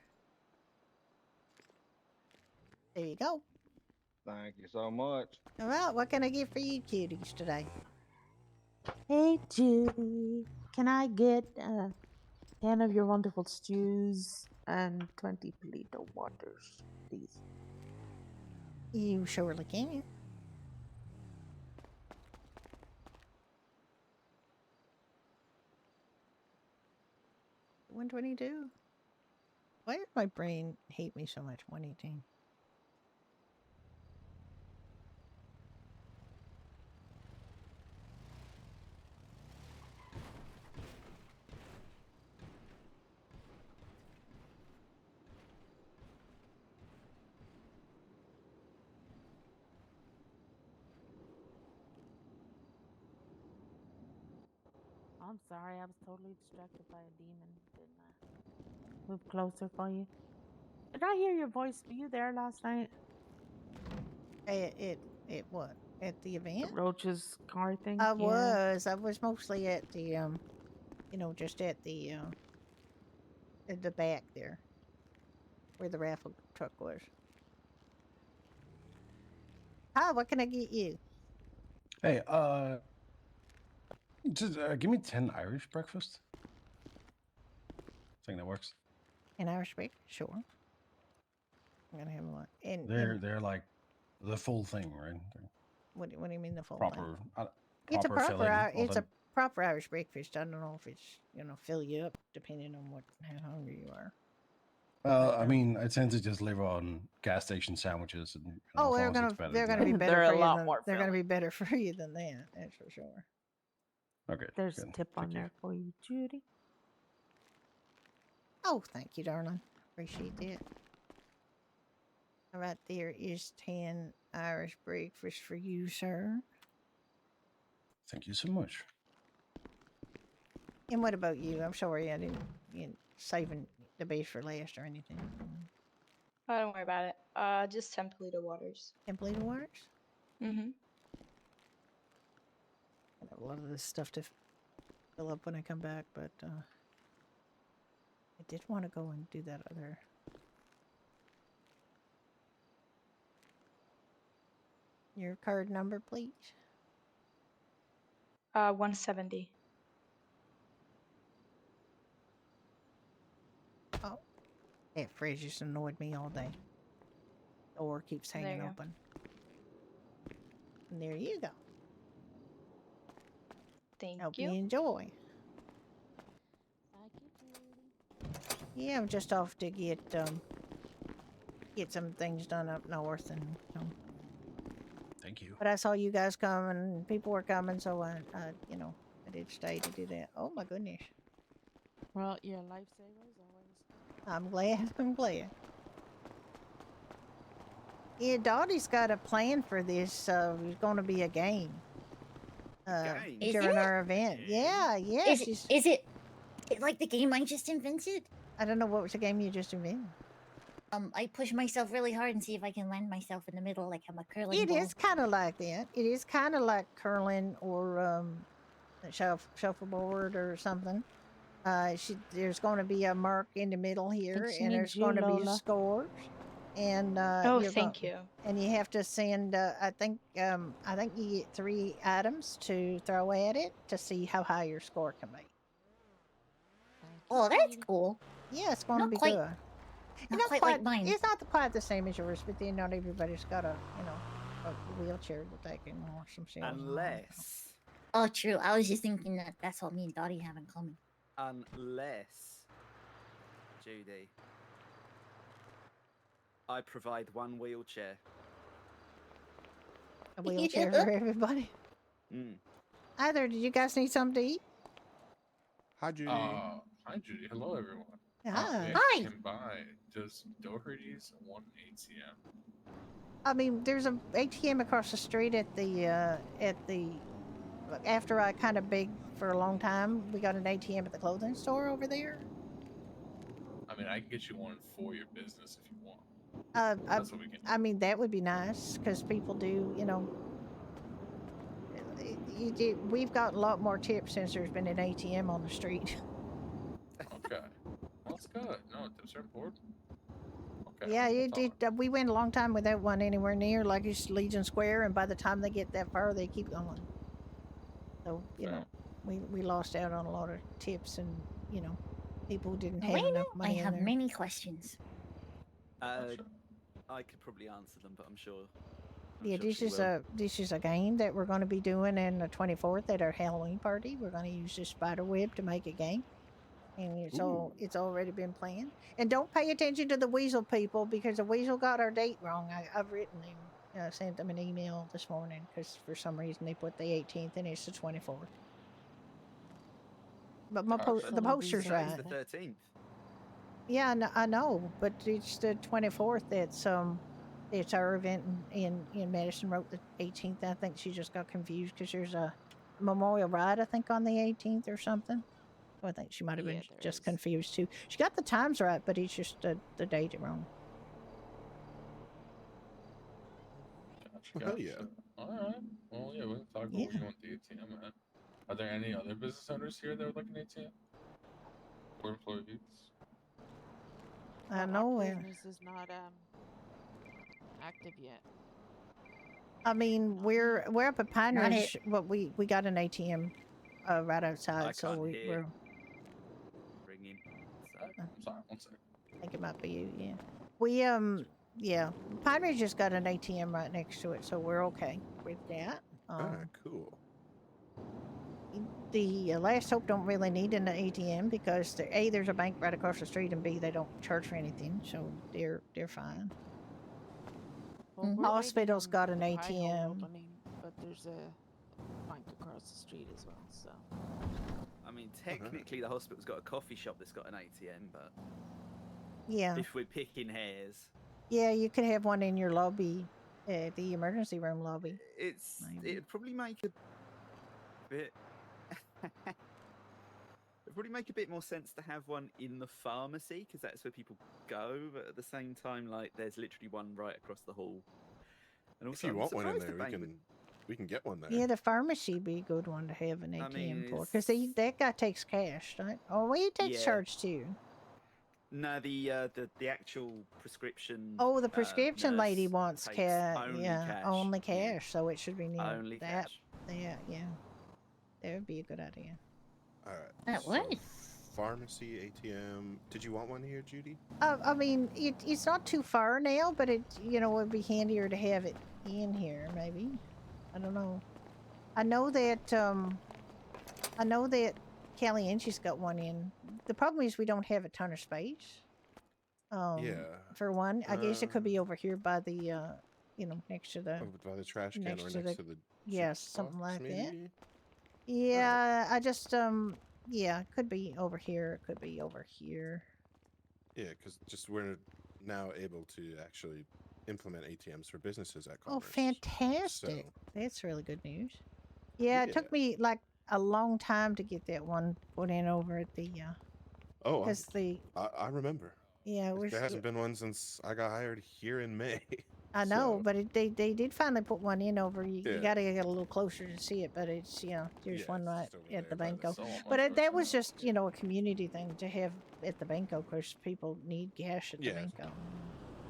There you go. Thank you so much. All right, what can I get for you cuties today? Hey Judy, can I get 10 of your wonderful stews and 20 Polito waters, please? You surely can. $122. Why does my brain hate me so much? 118. I'm sorry, I was totally distracted by a demon. Didn't I? Move closer for you. Did I hear your voice? Were you there last night? It what? At the The event? Roach's car thing? I Yeah. was mostly at the just at the back there, where the raffle truck was. Hi, what can I get you? Hey, Just give me 10 Irish breakfast. I think that works. An Irish break? Sure. I'm gonna have a look. And They're like the full thing, right? what do you mean the full Proper, thing? It's a proper proper filling. it's a proper Irish breakfast. I don't know if it's fill you up depending on how hungry you are. I mean, I tend to just live on gas station sandwiches, and Oh, they're gonna be better for you than they're gonna be better for you than that. That's for sure. Okay. There's a good. tip on Thank you. there for you, Judy. Oh, thank you, darling. Appreciate that. Right there is 10 Irish breakfast for you, sir. Thank you so much. And what about you? I'm sorry I didn't saving the base for last or anything. Oh, don't worry about it. Just 10 Polito waters. 10 Polito waters? Mm-hmm. I have a lot of this stuff to fill up when I come back, but I did want to go and do that other. Your card number, please. 170. Oh, that phrase just annoyed me all day. The door keeps There hanging you go. open. And there you go. Thank Hope you. you enjoy. Yeah, I'm just off to get some things done up north, and Thank you. but I saw you guys come and people were coming, so I did stay to do that. Oh my goodness. Well, you're a lifesaver as always. I'm glad. I'm glad. Yeah, Dottie's got a plan for this. There's going to be a game. Is During it? our event. Yeah, yeah. Is it like the game I just invented? I don't know what was the game you just invented. I push myself really hard and see if I can land myself in the middle like I'm a curling It ball. is kind of like that. It is kind of like curling or shuffleboard or something. There's going to be a mark in the middle here, she and needs there's you, going to be Lola. scores. And Oh, thank you. And you have to send. I think you get 3 items to throw at it to see how high your score can be. Oh, that's cool. Yeah, it's going to Not be quite- good. Not quite like mine. It's not quite the same as yours, but then not everybody's got a wheelchair that they can wash themselves. Unless, Oh, true. I was just thinking that's what me and Dottie have in common. unless, Judy, I provide 1 wheelchair. A wheelchair for everybody. Mm. Either did you guys need something to eat? Hi, Judy. Hi, Judy. Hello, everyone. Hi. We can buy just Doherty's 1 ATM. I mean, there's an ATM across the street at the after I kind of begged for a long time, we got an ATM at the clothing store over there. I mean, I can get you one for your business if you want. That's what we can do. I mean, that would be nice because people do, we've got a lot more tips since there's been an ATM on the street. Okay. Well, that's good. No, tips are important. Okay. Yeah, we'll it talk. did. We went a long time without one anywhere near, like it's Legion Square, and by the time they get that far, they keep going. So, we lost out on a lot of tips, and, people didn't have enough money I in have there. many questions. I could probably answer them, but I'm sure. Yeah, sure this she is will. a game that we're going to be doing in the 24th at our Halloween party. We're going to use this spider web to make a game, and it's already been planned. And don't pay attention to the weasel people because the weasel got our date wrong. I've written them. I sent them an email this morning because for some reason they put the 18th and it's the 24th. But the poster's No, right. It's the 13th. Yeah, I know, but it's the 24th. It's our event in Madison. Wrote the 18th. I think she just got confused because there's a Memorial Ride, I think, on the 18th or something. So I think she might have been just confused too. She got the times right, but it's just the date wrong. Gotcha. Yeah. All right. Well, yeah, we can talk about where you want the ATM at. Are there any other business owners here that would like an ATM? Or employees? I know. Business is not active yet. I mean, we're up at Pine Not Ridge, but we got an ATM right outside, I so can't we're hear. Ringing. So. I'm sorry, one second. I think it might be you. Yeah. We yeah. Pine Ridge just got an ATM right next to it, so we're okay with that. Cool. The Last Hope don't really need an ATM because A, there's a bank right across the street, and B, they don't charge for anything, so they're fine. Well, we're waiting Hospital's on got an the Pine Hole ATM. opening, but there's a bank across the street as well. So. I mean, technically, the hospital's got a coffee shop that's got an ATM, but Yeah. if we're picking hairs, Yeah, you could have one in your lobby, the emergency room lobby. it'd probably make a bit. It'd probably make a bit more sense to have one in the pharmacy because that's where people go. But at the same time, like, there's literally one right across the hall. And also, If you I'm want one in surprised there, the bank we can get one there. Yeah, the pharmacy would be a good one to have an ATM mean, for because that guy takes cash, right? Oh, well, he takes Yeah. charge too. No, the actual prescription. Oh, the prescription nurse lady wants takes cash. only Yeah, cash. only Yeah. cash. So it should be near Only that. cash. Yeah. That would be a good idea. All right. That so would. Pharmacy, ATM. Did you want one here, Judy? I mean, it's not too far now, but it would be handier to have it in here. Maybe. I don't know. I know that Calienchi's got one in. The problem is we don't have a ton of space. Yeah. For one, I guess it could be over here by the next to the Over by the trash can or next to the yes, juice something box, like that. maybe? Yeah, I just yeah, it could be over here. It could be over here. Yeah, because just we're now able to actually implement ATMs for businesses at Oh, Commerce. fantastic! So, That's really good news. Yeah, it took me like a long time to get that one put in over at the oh, because I remember. Yeah, There hasn't been one since I got hired here in May. I know, but they did finally put one in over. You Yeah. got to get a little closer to see it, but it's there's one right at the Banco. So much But that was personnel. just a community thing to have at the Banco because people need cash at the Banco.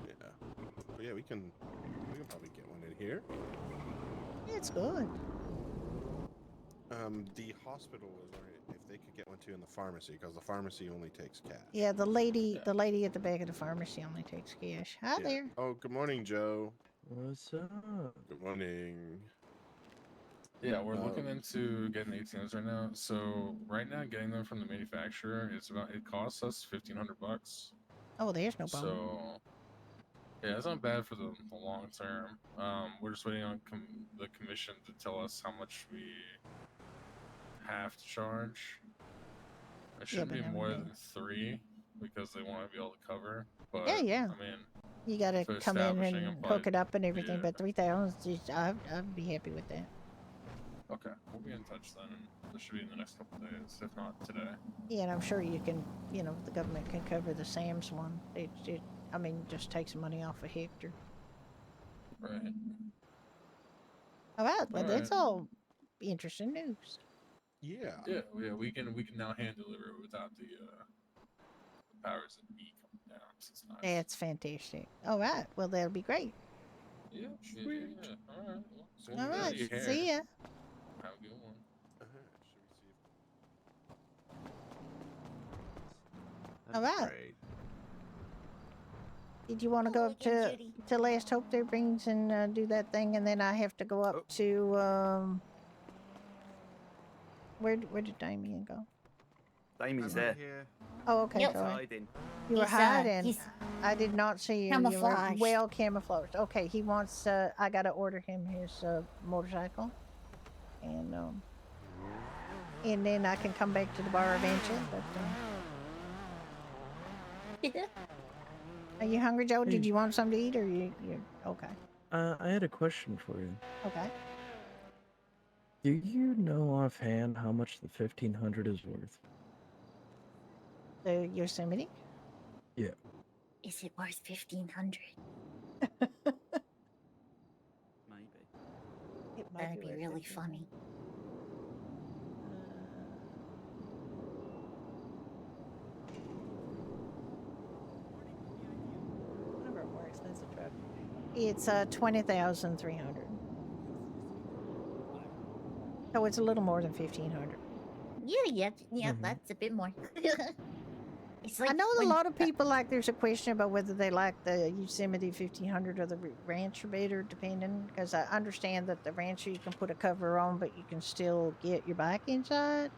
Yeah. But yeah, we can probably get one in here. Yeah, it's good. The hospital was wondering if they could get one too in the pharmacy because the pharmacy only takes cash. Yeah, the lady at the back of the pharmacy only takes cash. Hi Yeah. there. Oh, good morning, Joe. What's up? Good morning. Yeah, we're looking into getting ATMs right now. So right now, getting them from the manufacturer, it costs us $1,500. Oh, there's no problem. So yeah, it's not bad for the long term. We're just waiting on the commission to tell us how much we have to charge. It shouldn't be more than 3 because they want to be able to cover. But Yeah. I mean, You got to for come in establishing and a hook pipe, it up and everything, yeah. but 3,000, I'd be happy with that. Okay, we'll be in touch then. This should be in the next couple of days, if not today. Yeah, and I'm sure you can, the government can cover the Sam's one. It just takes money off of Hector. Right. All right, well, that's Alright. all interesting news. Yeah. Yeah, we can now hand deliver it without the powers that be coming down. So it's nice. That's fantastic. All right, well, that'll be great. Yeah, sweet. Yeah. All right. Well, soon All as right, you're here, see ya. Have a good one. All right. Great. Did you want to go up to Last Hope there, Brings, and do that thing, and then I have to go up to where did Damien go? Damien's I'm there. here. Oh, okay. Yep. Go ahead. Hiding. You were He's, hiding. he's I did not see you. You camouflaged. were well camouflaged. Okay, he wants. I gotta order him his motorcycle, and then I can come back to the bar eventually. But are you hungry, Joe? Did you want something to eat, or you okay? I had a question for you. Okay. Do you know offhand how much the 1,500 is worth? The Yosemite. Yeah. Is it worth 1,500? Maybe. It might That'd be worth really it. funny. Whatever, more expensive truck. It's 20,300. So it's a little more than 1,500. Yeah, Mhm. that's a bit more. It's I like know a when lot of people like. There's a question about whether they like the Yosemite 1500 or the Rancher Vader, depending. Because I understand that the Rancher you can put a cover on, but you can still get your bike inside.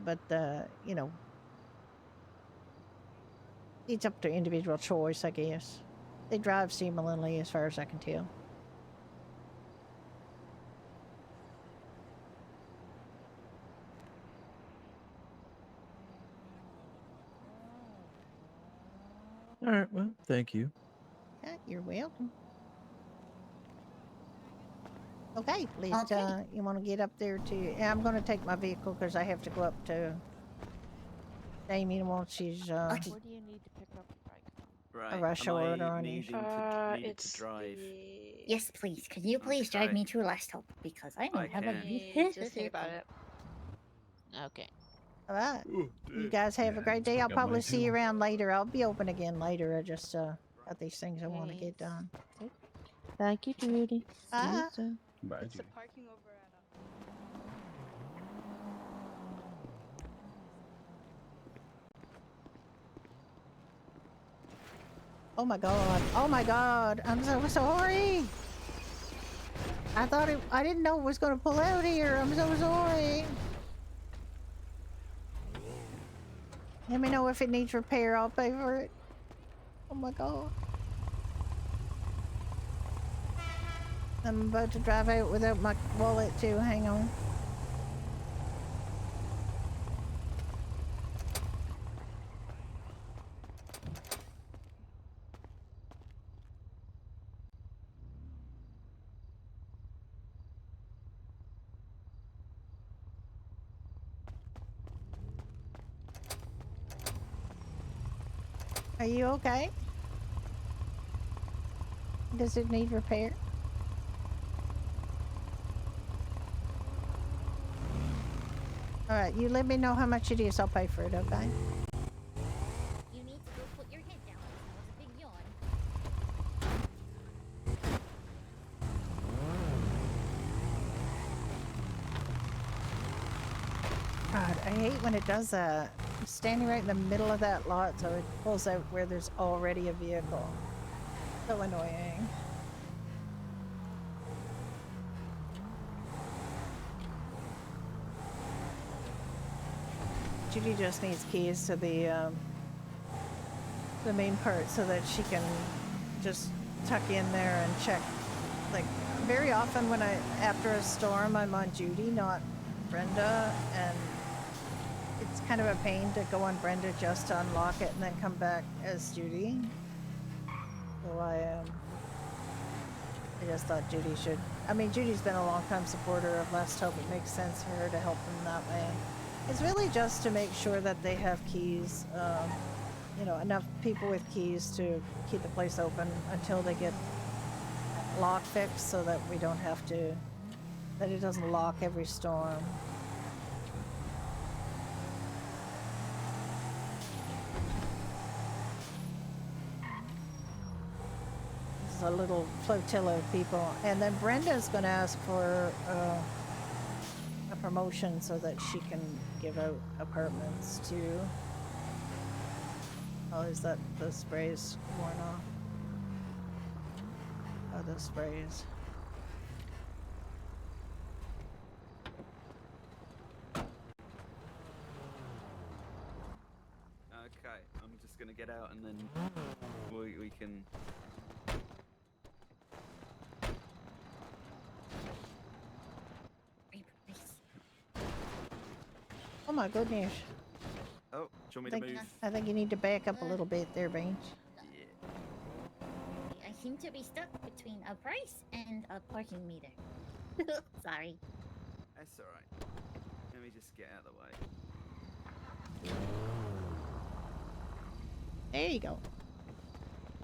But you know, it's up to individual choice, I guess. They drive similarly, as far as I can tell. All right. Well, thank you. Yeah, you're welcome. Okay, let's. Okay. You want to get up there to? Yeah, I'm going to take my vehicle because I have to go up to Damien once she's Okay. Where do you need to pick up your bike from? Right. a rush Am order I on you. needing to It's drive? Yes, please. Can you please drive Okay. me to last stop because I don't have a can. Just think about it. Okay. All right. Ooh, You dude. guys have a Yeah, great day. I'll got mine probably see you too. around later. I'll be open again later. I just got these things I want to get Thanks. done. Thank you, Judy. See you Bye. soon. Bye, It's the Judy. parking over at Oh my god. Oh my god. I'm so sorry. I didn't know it was gonna pull out here. I'm so sorry. Let me know if it needs repair. I'll pay for it. Oh my god. I'm about to drive out without my wallet too. Hang on. Are you okay? Does it need repair? Alright, you let me know how much it is. I'll pay for it, okay? you need to go put your head down. That was a big yawn. God, I hate when it does that. I'm standing right in the middle of that lot, so it pulls out where there's already a vehicle. So annoying. Judy just needs keys to the main part so that she can just tuck in there and check. Like, very often when after a storm, I'm on Judy, not Brenda, and it's kind of a pain to go on Brenda just to unlock it and then come back as Judy. So I just thought Judy should. I mean, Judy's been a long time supporter of Last Hope. It makes sense for her to help them that way. It's really just to make sure that they have keys, you know, enough people with keys to keep the place open until they get lock fixed so that we don't have to, that it doesn't lock every storm. This is a little flotilla of people. And then Brenda's going to ask for a promotion so that she can give out apartments too. Oh, is that the sprays worn off? Oh, the sprays. Okay, I'm just gonna get out and then we can. Oh my goodness. Oh, do you want me to move? I think you need to back up a little bit there, Beans. I seem to be stuck between a price and a parking meter. Sorry. That's alright. Let me just get out of the way. There you go.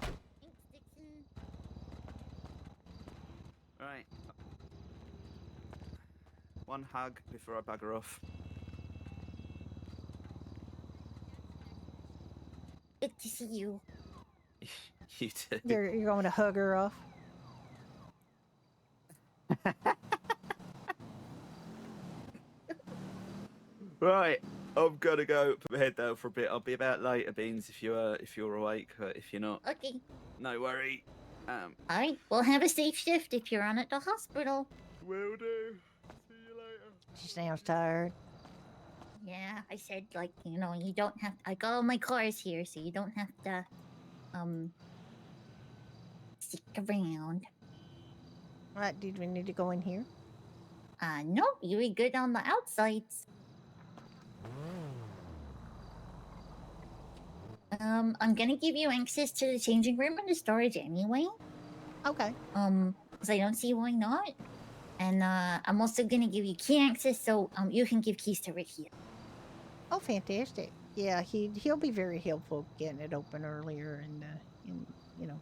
Thanks, Dixon. Right. One hug before I bugger off. Good to see you. You too. You're going to hug her off. Right, I'm gonna go put my head down for a bit. I'll be about later, Beans, if you're awake. But if you're not, Okay. no worry. Alright, well, have a safe shift if you're on at the hospital. Will do. See you later. She sounds tired. Yeah, I said, like, you know, you don't have. I got all my cars here, so you don't have to, stick around. Right, did we need to go in here? No, you were good on the outsides. I'm gonna give you access to the changing room and the storage anyway. Okay. Because I don't see why not. And, I'm also gonna give you key access, so, you can give keys to Rick here. Oh, fantastic. Yeah, he'll be very helpful getting it open earlier and you know,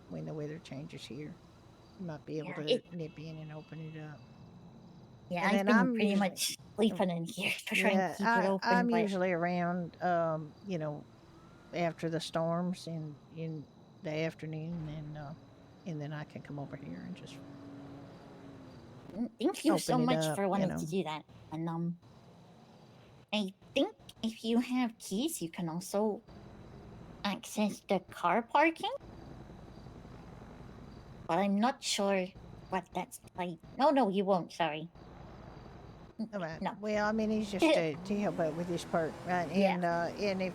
when the weather changes here. You might be able to nip in and open it up. Yeah, And I've then been pretty much sleeping in here to try and keep it open. I'm but... usually around, you know, after the storms in the afternoon, and then I can come over here and just. Thank you so open it much up, for you wanting know. to do that. And I think if you have keys, you can also access the car parking. But I'm not sure what that's like. No, you won't. Sorry. All right. No. Well, I mean, he's just to help out with this part, right? And and if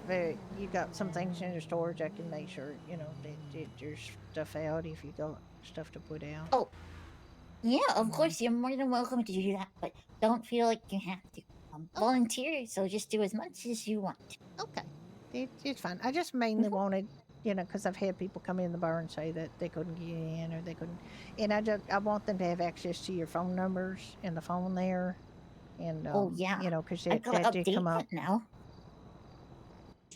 you got some things in your storage, I can make sure you know that there's stuff out if you got stuff to put out. Oh, yeah. Of course, you're more than welcome to do that, but don't feel like you have to. Volunteer, so just do as much as you want. Okay, it's fine. I just mainly wanted, you know, because I've had people come in the bar and say that they couldn't get in or they couldn't, and I want them to have access to your phone numbers and the phone there, and Oh yeah, you know, because I gotta that did come update up. that now.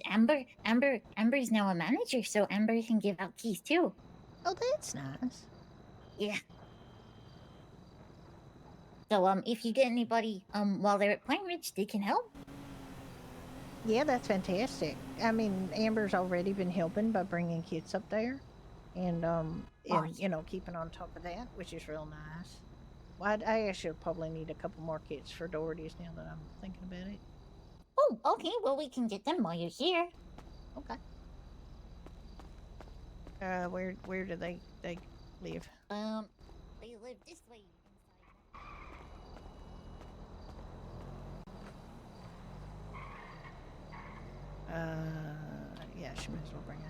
Amber's now a manager, so Amber can give out keys too. Oh, that's nice. Yeah. So if you get anybody while they're at Pine Ridge, they can help. Yeah, that's fantastic. I mean, Amber's already been helping by bringing kids up there, and you know, keeping on top of that, which is real nice. Well, I actually probably need a couple more kits for Doherty's now that I'm thinking about it. Oh, okay. Well, we can get them while you're here. Okay. Where do they live? They live this way. Yeah, she might as well bring it.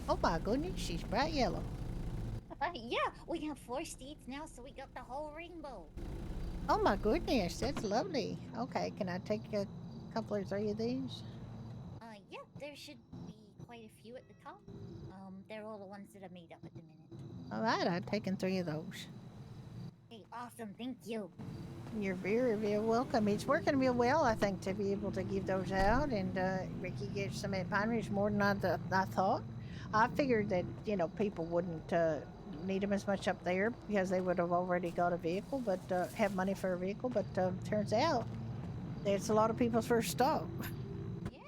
Oh my goodness, she's bright yellow. Yeah, we have 4 states now, so we got the whole rainbow. Oh my goodness, that's lovely. Okay, can I take a couple or 3 of these? Yeah, there should be quite a few at the top. They're all the ones that are made up at the minute. All right, I've taken 3 of those. Hey, awesome, thank you. You're very, very welcome. It's working real well, I think, to be able to give those out, and Ricky gets some at Pine Ridge more than I thought. I figured that, you know, people wouldn't need them as much up there because they would have already got a vehicle, but have money for a vehicle, but turns out it's a lot of people's first stop. Yeah,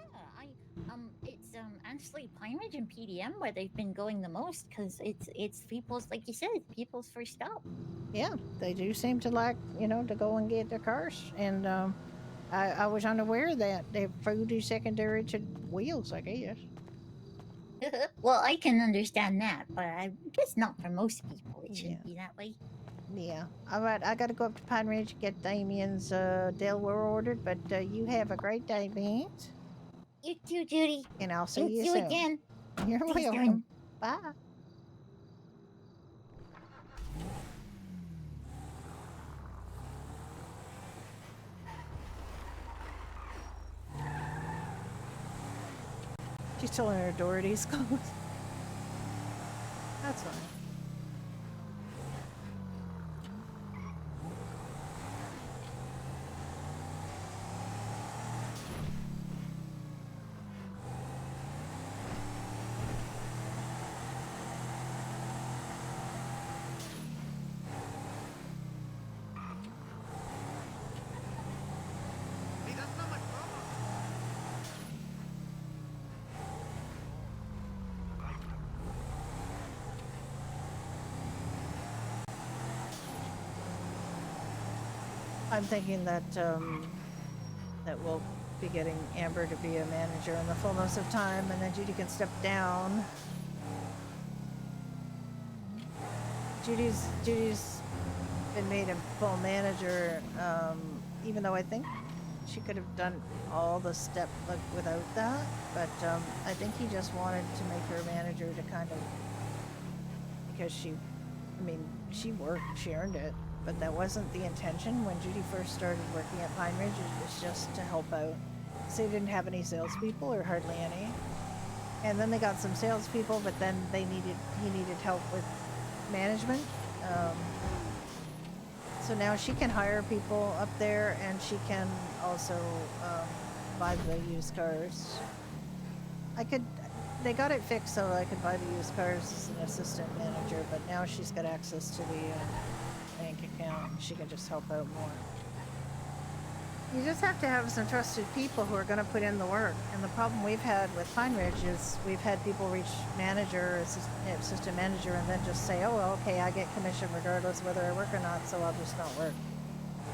it's actually Pine Ridge and PDM where they've been going the most, because it's people's, like you said, people's first stop. Yeah, they do seem to like, you know, to go and get their cars, and I was unaware that their food is secondary to wheels, I guess. Well, I can understand that, but I guess not for most people. It shouldn't be that way. Yeah. All right, I got to go up to Pine Ridge and get Damien's Delaware ordered, but you have a great day, Beans. You too, Judy. And I'll see Thank you you soon. again. You're Thanks, welcome. darling. Bye. She's telling her Doherty's closed. That's fine. I'm thinking that that we'll be getting Amber to be a manager in the fullness of time, and then Judy can step down. Judy's been made a full manager, even though I think she could have done all the step like without that, but I think he just wanted to make her manager to kind of, because she, I mean, she worked, she earned it, but that wasn't the intention when Judy first started working at Pine Ridge. It was just to help out. So they didn't have any salespeople or hardly any, and then they got some salespeople, but then he needed help with management. So now she can hire people up there, and she can also buy the used cars. They got it fixed so I could buy the used cars as an assistant manager, but now she's got access to the bank account, and she can just help out more. You just have to have some trusted people who are going to put in the work. And the problem we've had with Pine Ridge is we've had people reach manager, assistant manager, and then just say, oh, well, okay, I get commission regardless whether I work or not, so I'll just not work.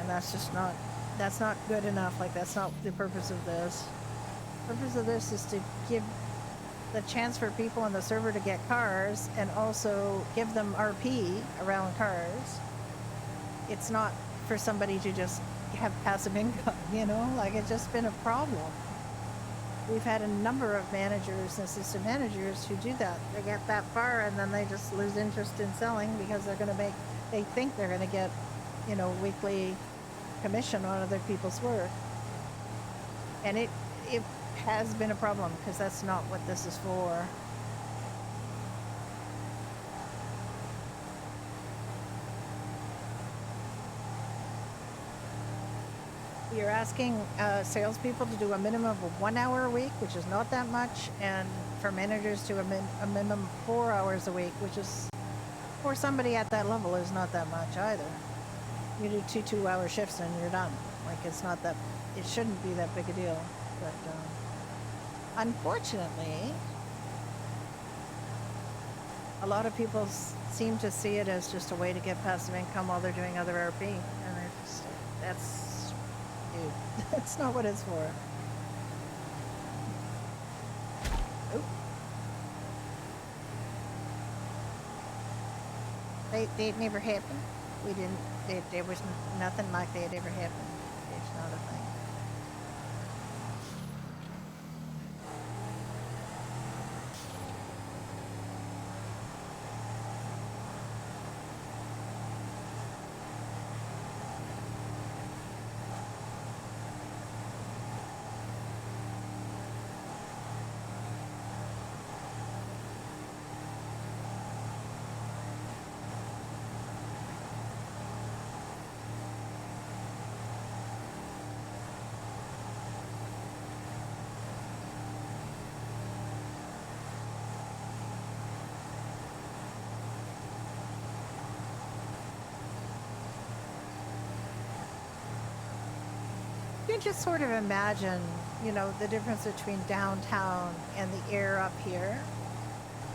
And that's just not, that's not good enough. Like, that's not the purpose of this. The purpose of this is to give the chance for people on the server to get cars and also give them RP around cars. It's not for somebody to just have passive income, you know, like it's just been a problem. We've had a number of managers and assistant managers who do that. They get that far and then they just lose interest in selling because they're going to they think they're going to get, you know, weekly commission on other people's work. And it has been a problem because that's not what this is for. You're asking salespeople to do a minimum of 1 hour a week, which is not that much, and for managers to a minimum of 4 hours a week, which is, for somebody at that level, is not that much either. You do 2 2-hour shifts and you're done. Like, it's not that, it shouldn't be that big a deal. But unfortunately, a lot of people seem to see it as just a way to get passive income while they're doing other RP, and they're just, dude, that's not what it's for. Oop. It never happened. We didn't, there was nothing like that ever happened. It's not a thing. You can just sort of imagine, you know, the difference between downtown and the air up here.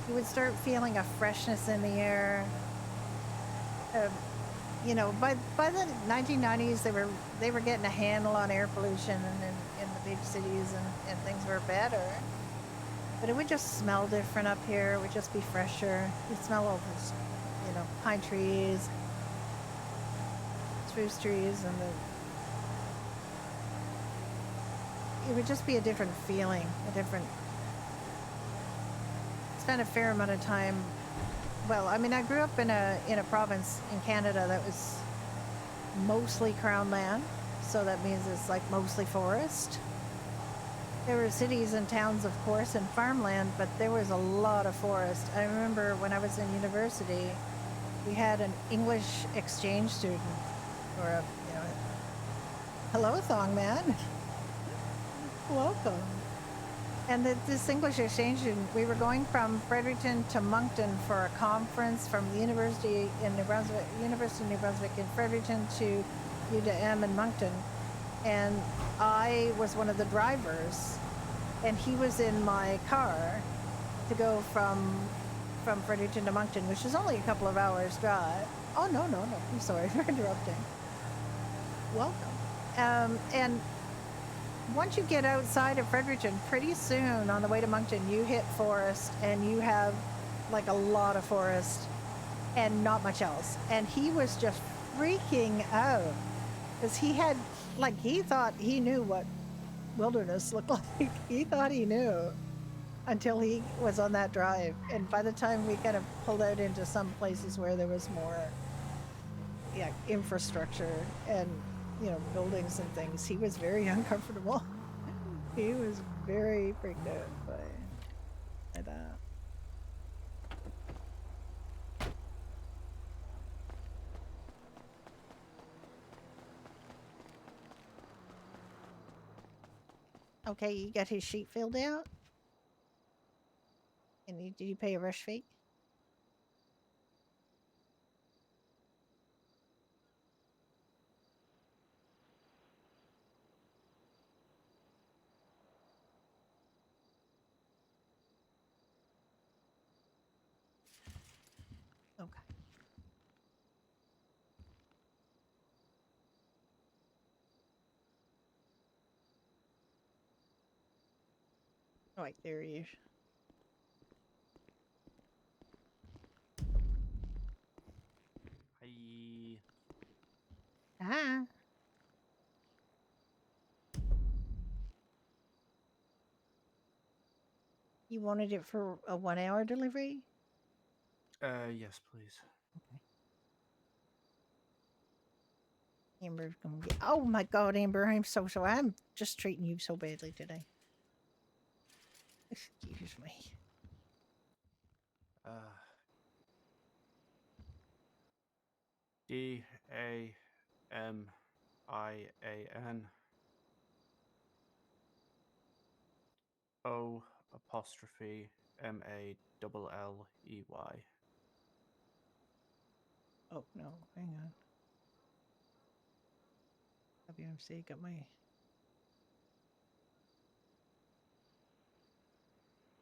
You would start feeling a freshness in the air. You know, by the 1990s, they were getting a handle on air pollution in the big cities, and things were better. But it would just smell different up here. It would just be fresher. You'd smell all those, you know, pine trees, spruce trees, and it would just be a different feeling, spent a fair amount of time. Well, I mean, I grew up in a province in Canada that was mostly crown land, so that means it's like mostly forest. There were cities and towns, of course, and farmland, but there was a lot of forest. I remember when I was in university, we had an English exchange student, or a, you know, hello, Thong Man. Welcome. And this English exchange student, we were going from Fredericton to Moncton for a conference from the University in New Brunswick, University of New Brunswick in Fredericton to UWM in Moncton. And I was one of the drivers, and he was in my car to go from Fredericton to Moncton, which is only a couple of hours drive. Oh, no, I'm sorry for interrupting. welcome. And once you get outside of Fredericton, pretty soon on the way to Moncton, you hit forest and you have like a lot of forest and not much else. And he was just freaking out because he had, like, he thought he knew what wilderness looked like. He thought he knew until he was on that drive. And by the time we kind of pulled out into some places where there was more infrastructure and, you know, buildings and things, he was very uncomfortable. He was very freaked out by that. Okay, you got his sheet filled out? And did you pay a rush fee? Okay. All right, there he is. Hi. Ah. You wanted it for a 1-hour delivery? Yes, please. Okay. Amber's gonna get. Oh my God, Amber! I'm so sorry. I'm just treating you so badly today. Excuse me. DAMIAN O''MALLEY. Oh no, hang on. WMC got my.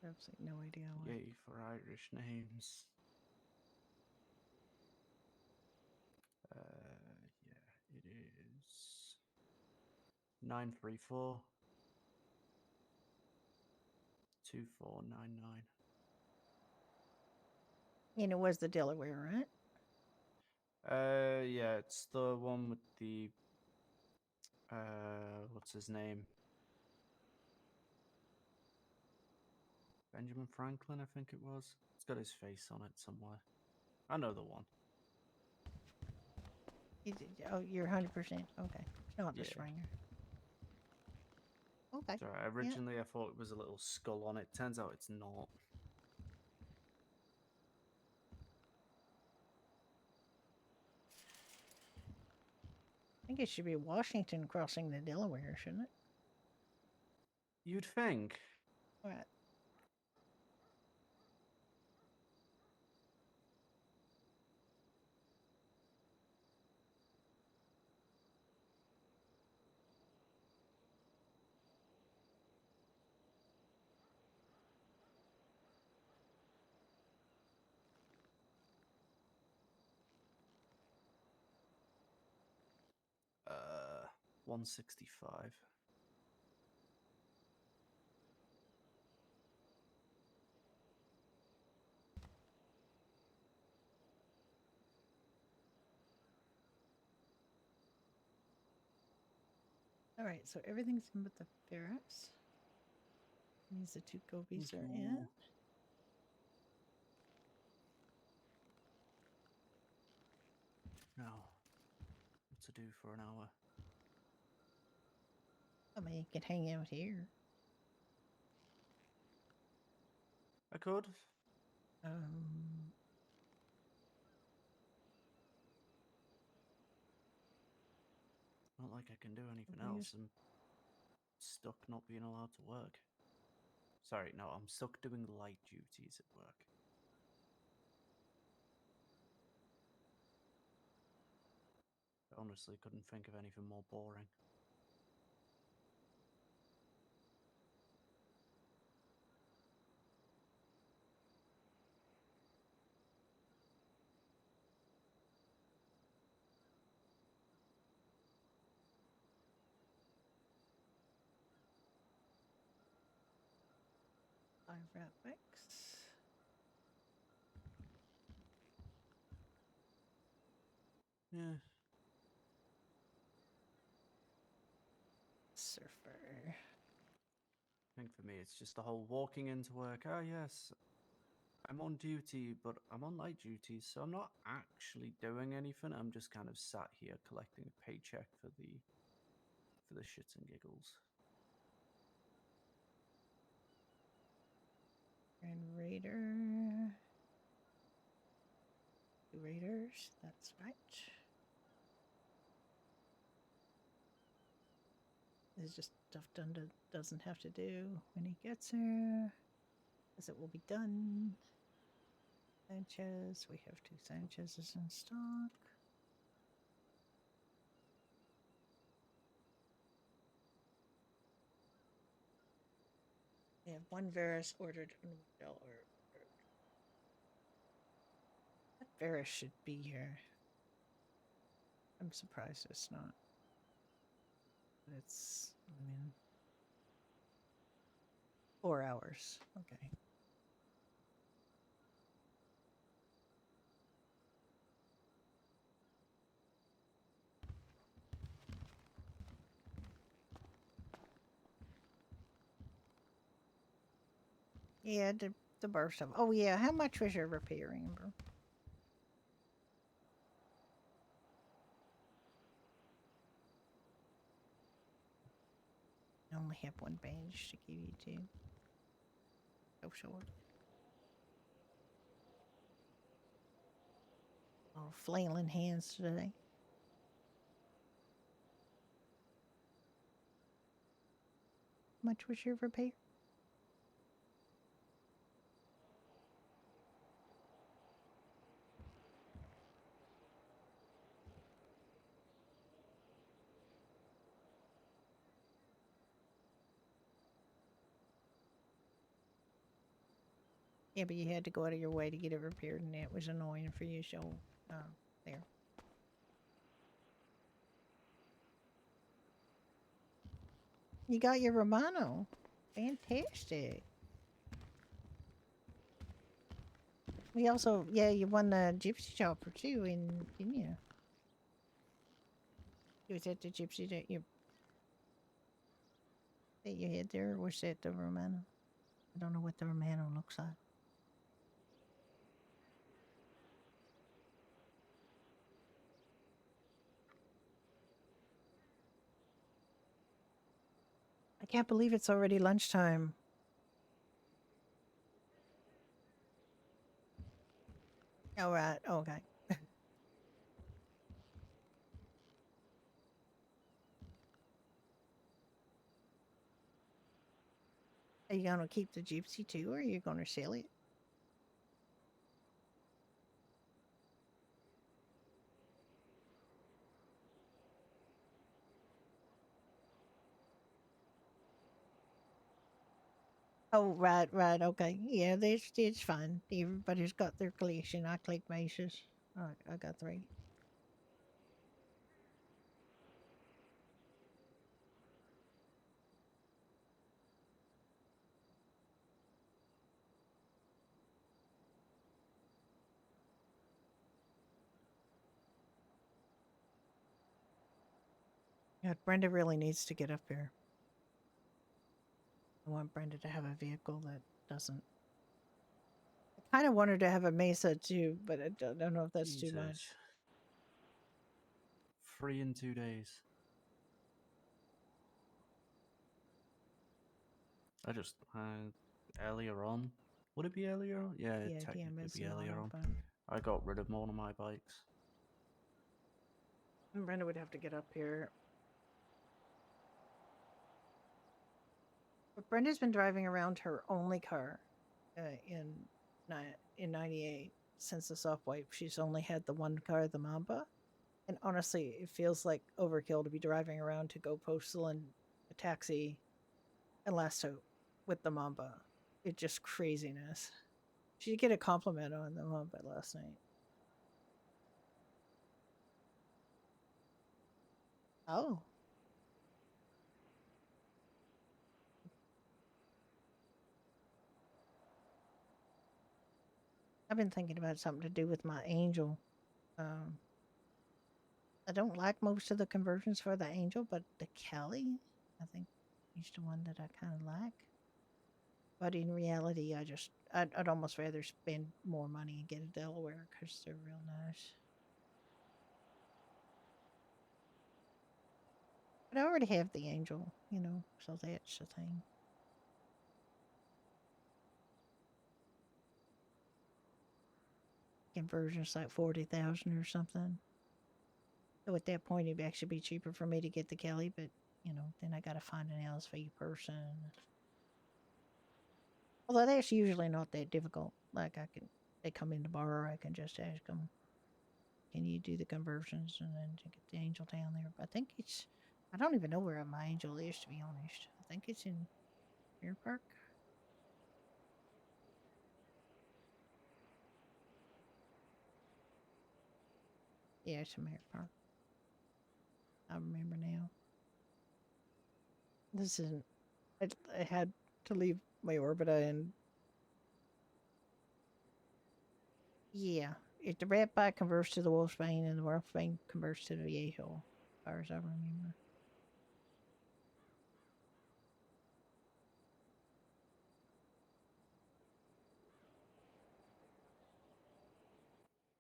Absolutely no idea why. Yay for Irish names. Yeah, it is 934 2499. And it was the Delaware, right? Yeah, it's the one with the what's his name? Benjamin Franklin, I think it was. It's got his face on it somewhere. I know the one. Oh, you're 100%. Okay. Not the Yeah. Schreiner. Okay. Sorry, originally I thought it was a little skull on it. Turns out it's not. I think it should be Washington crossing the Delaware, shouldn't it? You'd think. All right. Uh, 165. All right, so everything's in but the ferrets. Means the two gobies are in. Now, what to do for an hour? I mean, you could hang out here. I could. Not like I can do anything else. I'm stuck not being allowed to work. Sorry, no, I'm stuck doing light duties at work. I honestly couldn't think of anything more boring. wrappings. Yeah. Surfer. I think for me, it's just the whole walking into work. Oh, yes, I'm on duty, but I'm on night duty, so I'm not actually doing anything. I'm just kind of sat here collecting a paycheck for the shits and giggles. And Raider. 2 Raiders, that's right. There's just stuff done doesn't have to do when he gets here, as it will be done. Sanchez, we have 2 Sanchez's in stock. We have 1 Varus ordered and 1 Del ordered. That Varus should be here. I'm surprised it's not. But it's, I mean, 4 hours. Okay. Yeah, the bar stuff. Oh yeah, how much was your repair, Amber? I only have 1 badge to give you 2. Oh, sure. Oh, flailing hands today. How much was your repair? Yeah, but you had to go out of your way to get it repaired, and it was annoying for you, so, there. You got your Romano. Fantastic. We also, yeah, you won the Gypsy Chopper, too, didn't you? Was that the Gypsy that you had there, or was that the Romano? I don't know what the Romano looks like. I can't believe it's already lunchtime. Oh, right. Okay. Are you going to keep the Gypsy too, or are you going to sell it? Oh, right, right. Okay. Yeah, it's fine. Everybody's got their collection. I collect maces. I got 3. Yeah, Brenda really needs to get up here. I want Brenda to have a vehicle that doesn't. I kind of want her to have a Mesa too, but I don't know if that's too much. Jesus. 3 in 2 days. I just earlier on. Would it be earlier on? Yeah, it'd Yeah, technically DMS be and earlier auto on. fund. I got rid of one of my bikes. And Brenda would have to get up here. But Brenda's been driving around her only car in 98 since the soft wipe. She's only had the one car, the Mamba. And honestly, it feels like overkill to be driving around to go postal in a taxi and lasso with the Mamba. It's just craziness. She did get a compliment on the Mamba last night. Oh. been thinking about something to do with my angel. Um, I don't like most of the conversions for the angel, but the Kelly, I think, is the one that I kind of like. But in reality, I'd almost rather spend more money and get a Delaware because they're real nice. But I already have the angel, so that's the thing. Conversion's like 40,000 or something. So at that point, it'd actually be cheaper for me to get the Kelly, but then I gotta find an LSV person. Although that's usually not that difficult. Like they come in to borrow, I can just ask them, can you do the conversions and then to get the angel down there? But I don't even know where my angel is, to be honest. I think it's in Air Park. Yeah, it's in Air Park. I remember now. This isn't. I had to leave my Orbita and. Yeah, if the rat bike converts to the Wolfsbane and the Wolfsbane converts to the Viejo, as far as I remember.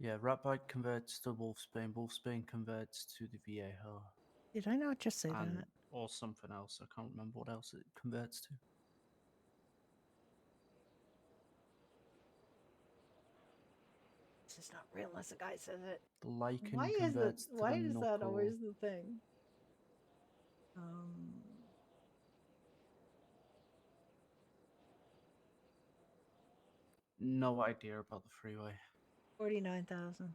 Yeah, Ratbike converts to Wolfsbane. Wolfsbane converts to the Viejo. Did I not just say and, that? Or something else. I can't remember what else it converts to. This is not real unless the guy says it. The Lycan converts to the Why is that Knuckle. always the thing? No idea about the freeway. 49,000.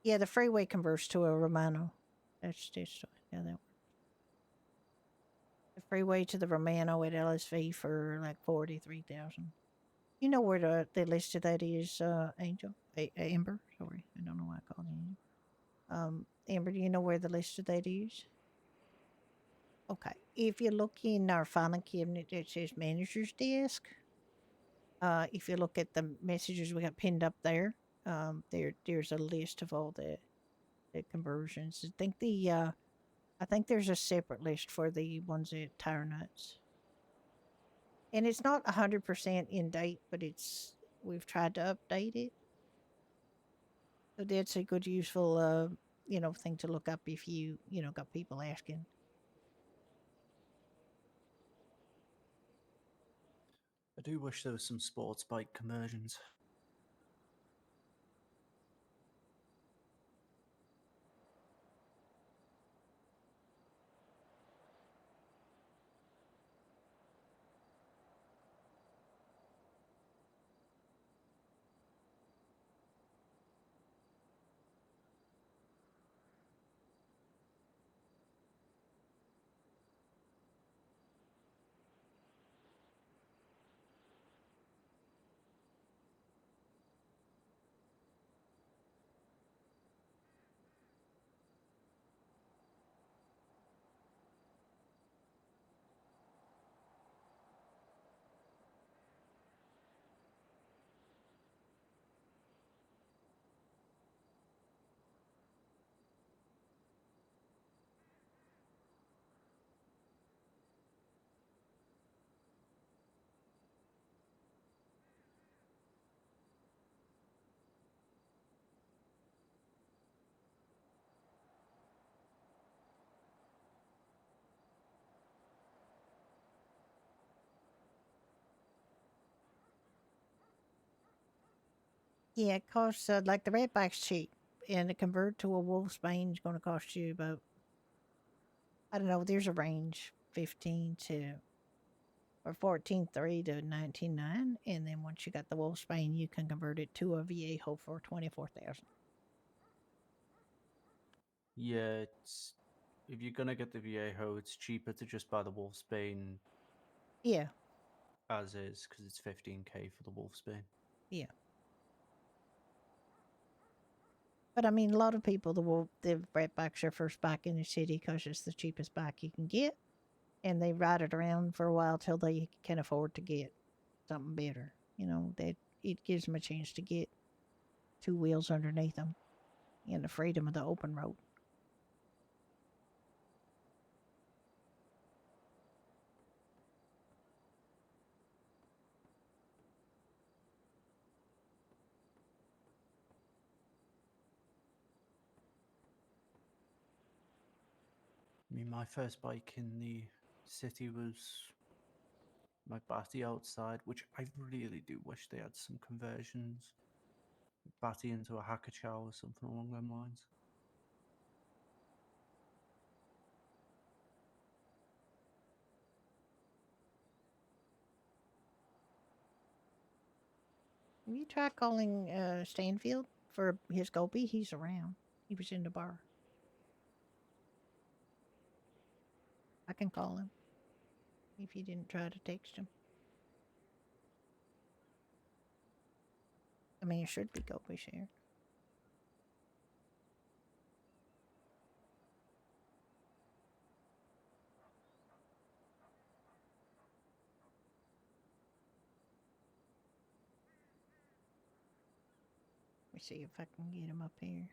Yeah, the freeway converts to a Romano. That's yeah, that works. The freeway to the Romano at LSV for like 43,000. You know where the list of that is, Angel? Amber? Sorry, I don't know why I called you Amber. Amber, do you know where the list of that is? Okay. If you look in our filing cabinet that says manager's desk, if you look at the messages we got pinned up there, there's a list of all the conversions. I think there's a separate list for the ones at Tire Nuts. And it's not 100% in date, but we've tried to update it. So that's a good, useful, thing to look up if you got people asking. I do wish there was some sports bike conversions. Yeah, it costs, like the red bike's cheap. And to convert to a Wolfsbane is going to cost you about, I don't know, there's a range, 15 to, or 14.3 to 19.9. And then once you got the Wolfsbane, you can convert it to a Viejo for 24,000. Yeah, if you're gonna get the Viejo, it's cheaper to just buy the Wolfsbane. Yeah. As is, because it's 15k for the Wolfsbane. Yeah. But I mean, a lot of people, the red bike's their first bike in the city because it's the cheapest bike you can get. And they ride it around for a while till they can afford to get something better. That it gives them a chance to get 2 wheels underneath them and the freedom of the open road. I mean, my first bike in the city was my Batty outside, which I really do wish they had some conversions. Batty into a hacker chow or something along those lines. Have you tried calling Stanfield for his Gopi? He's around. He was in the bar. I can call him if you didn't try to text him. I mean, it should be Gopi shared. Let me see if I can get him up here.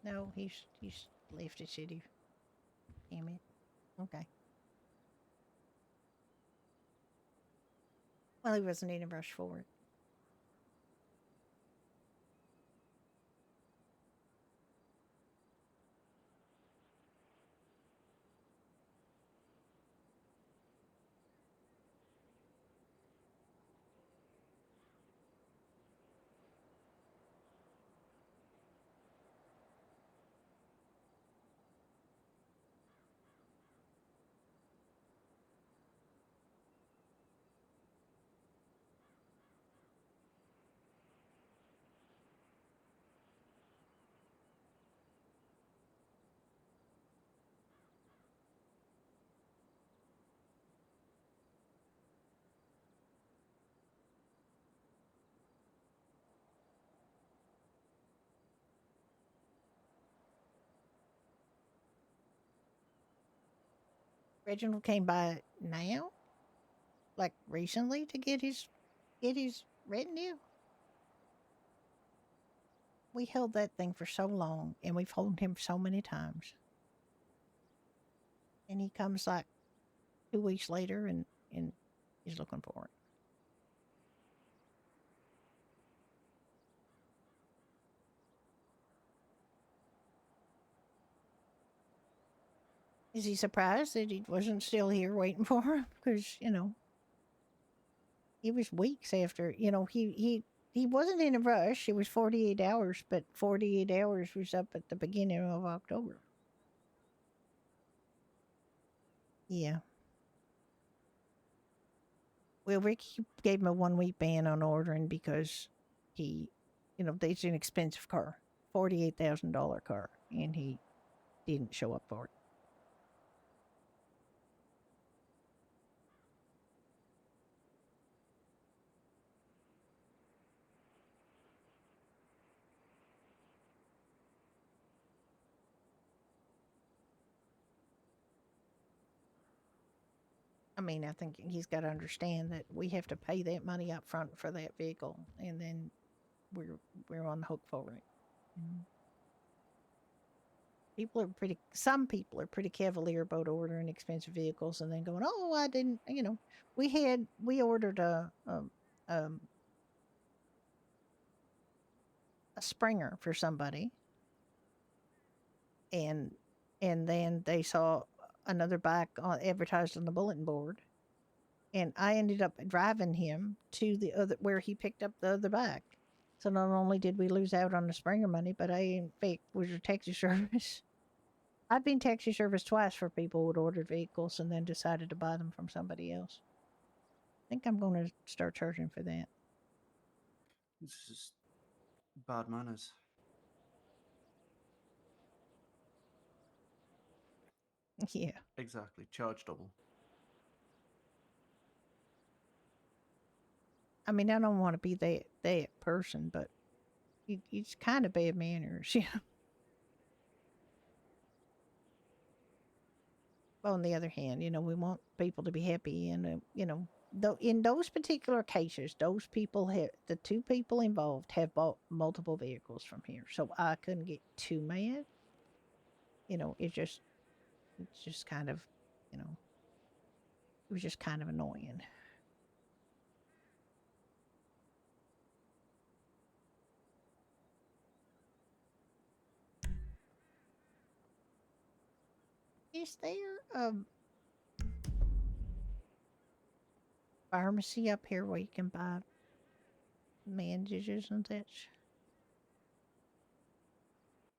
No, he's left the city. Damn it. Okay. Well, he wasn't in a rush for it. Reginald came by now, like recently, to get his retinue. We held that thing for so long, and we've held him so many times. And he comes like 2 weeks later, and he's looking for it. Is he surprised that he wasn't still here waiting for him? Because, it was weeks after, he wasn't in a rush. It was 48 hours, but 48 hours was up at the beginning of October. Yeah. Well, Rick gave him a 1-week ban on ordering because he, it's an expensive car, $48,000 car, and he didn't show up for it. I mean, I think he's got to understand that we have to pay that money up front for that vehicle, and then we're on the hook for it. Some people are pretty cavalier about ordering expensive vehicles and then going, "Oh, I didn't," we ordered a Springer for somebody, and then they saw another bike advertised on the bulletin board, and I ended up driving him to the other where he picked up the other bike. So not only did we lose out on the Springer money, but I in fact was a taxi service. I've been taxi service twice for people who had ordered vehicles and then decided to buy them from somebody else. I think I'm going to start charging for that. It's just bad manners. Yeah. Exactly. Charge double. I mean, I don't want to be that person, but it's kind of bad manners, yeah. on the other hand, we want people to be happy, and though in those particular cases, those people have the two people involved have bought multiple vehicles from here, so I couldn't get too mad. It's just kind of, it was just kind of annoying. Is there a pharmacy up here where you can buy bandages and such?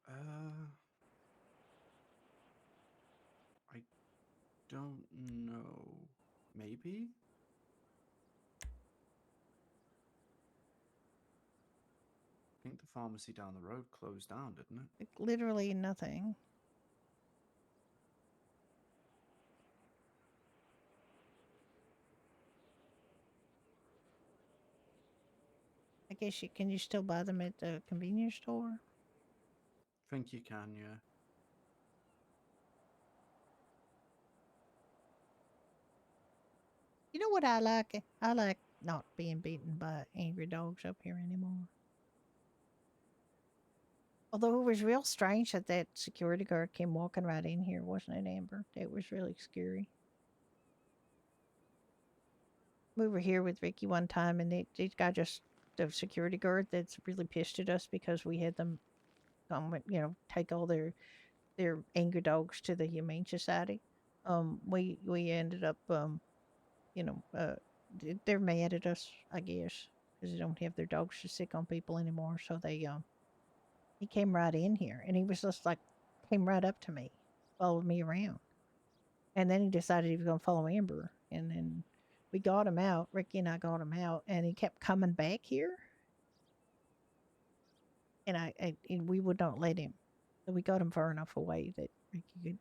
I don't know. Maybe? I think the pharmacy down the road closed down, didn't it? Like, literally nothing. I guess can you still buy them at the convenience store? Think you can, yeah. You know what I like? I like not being beaten by angry dogs up here anymore. Although it was real strange that security guard came walking right in here, wasn't it, Amber? It was really scary. We were here with Ricky one time, and the security guard that's really pissed at us because we had them come, take all their angry dogs to the Humane Society. We ended up, they're mad at us, I guess, because they don't have their dogs to sick on people anymore. So he came right in here, and he was just like, came right up to me, followed me around. And then he decided he was going to follow Amber. And then we got him out. Ricky and I got him out, and he kept coming back here. And and we would not let him. So we got him far enough away that Ricky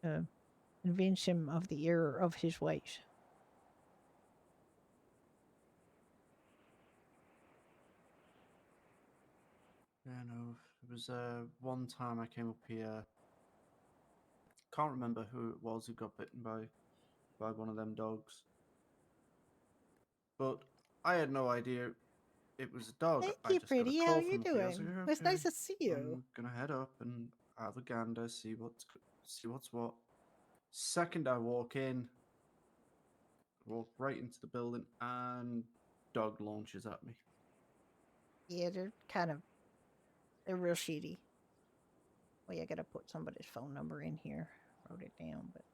could convince him of the error of his ways. Yeah, no. It was one time I came up here. Can't remember who it was who got bitten by one of them dogs. But I had no idea it was a dog. Thank I you, just got a pretty. call How are from you up here. I was doing? like, It's okay, nice to see you. I'm gonna head up and have a gander, see what's what. Second I walk right into the building, and dog launches at me. Yeah, they're real shitty. Wait, I gotta put somebody's phone number in here. Wrote it down, but.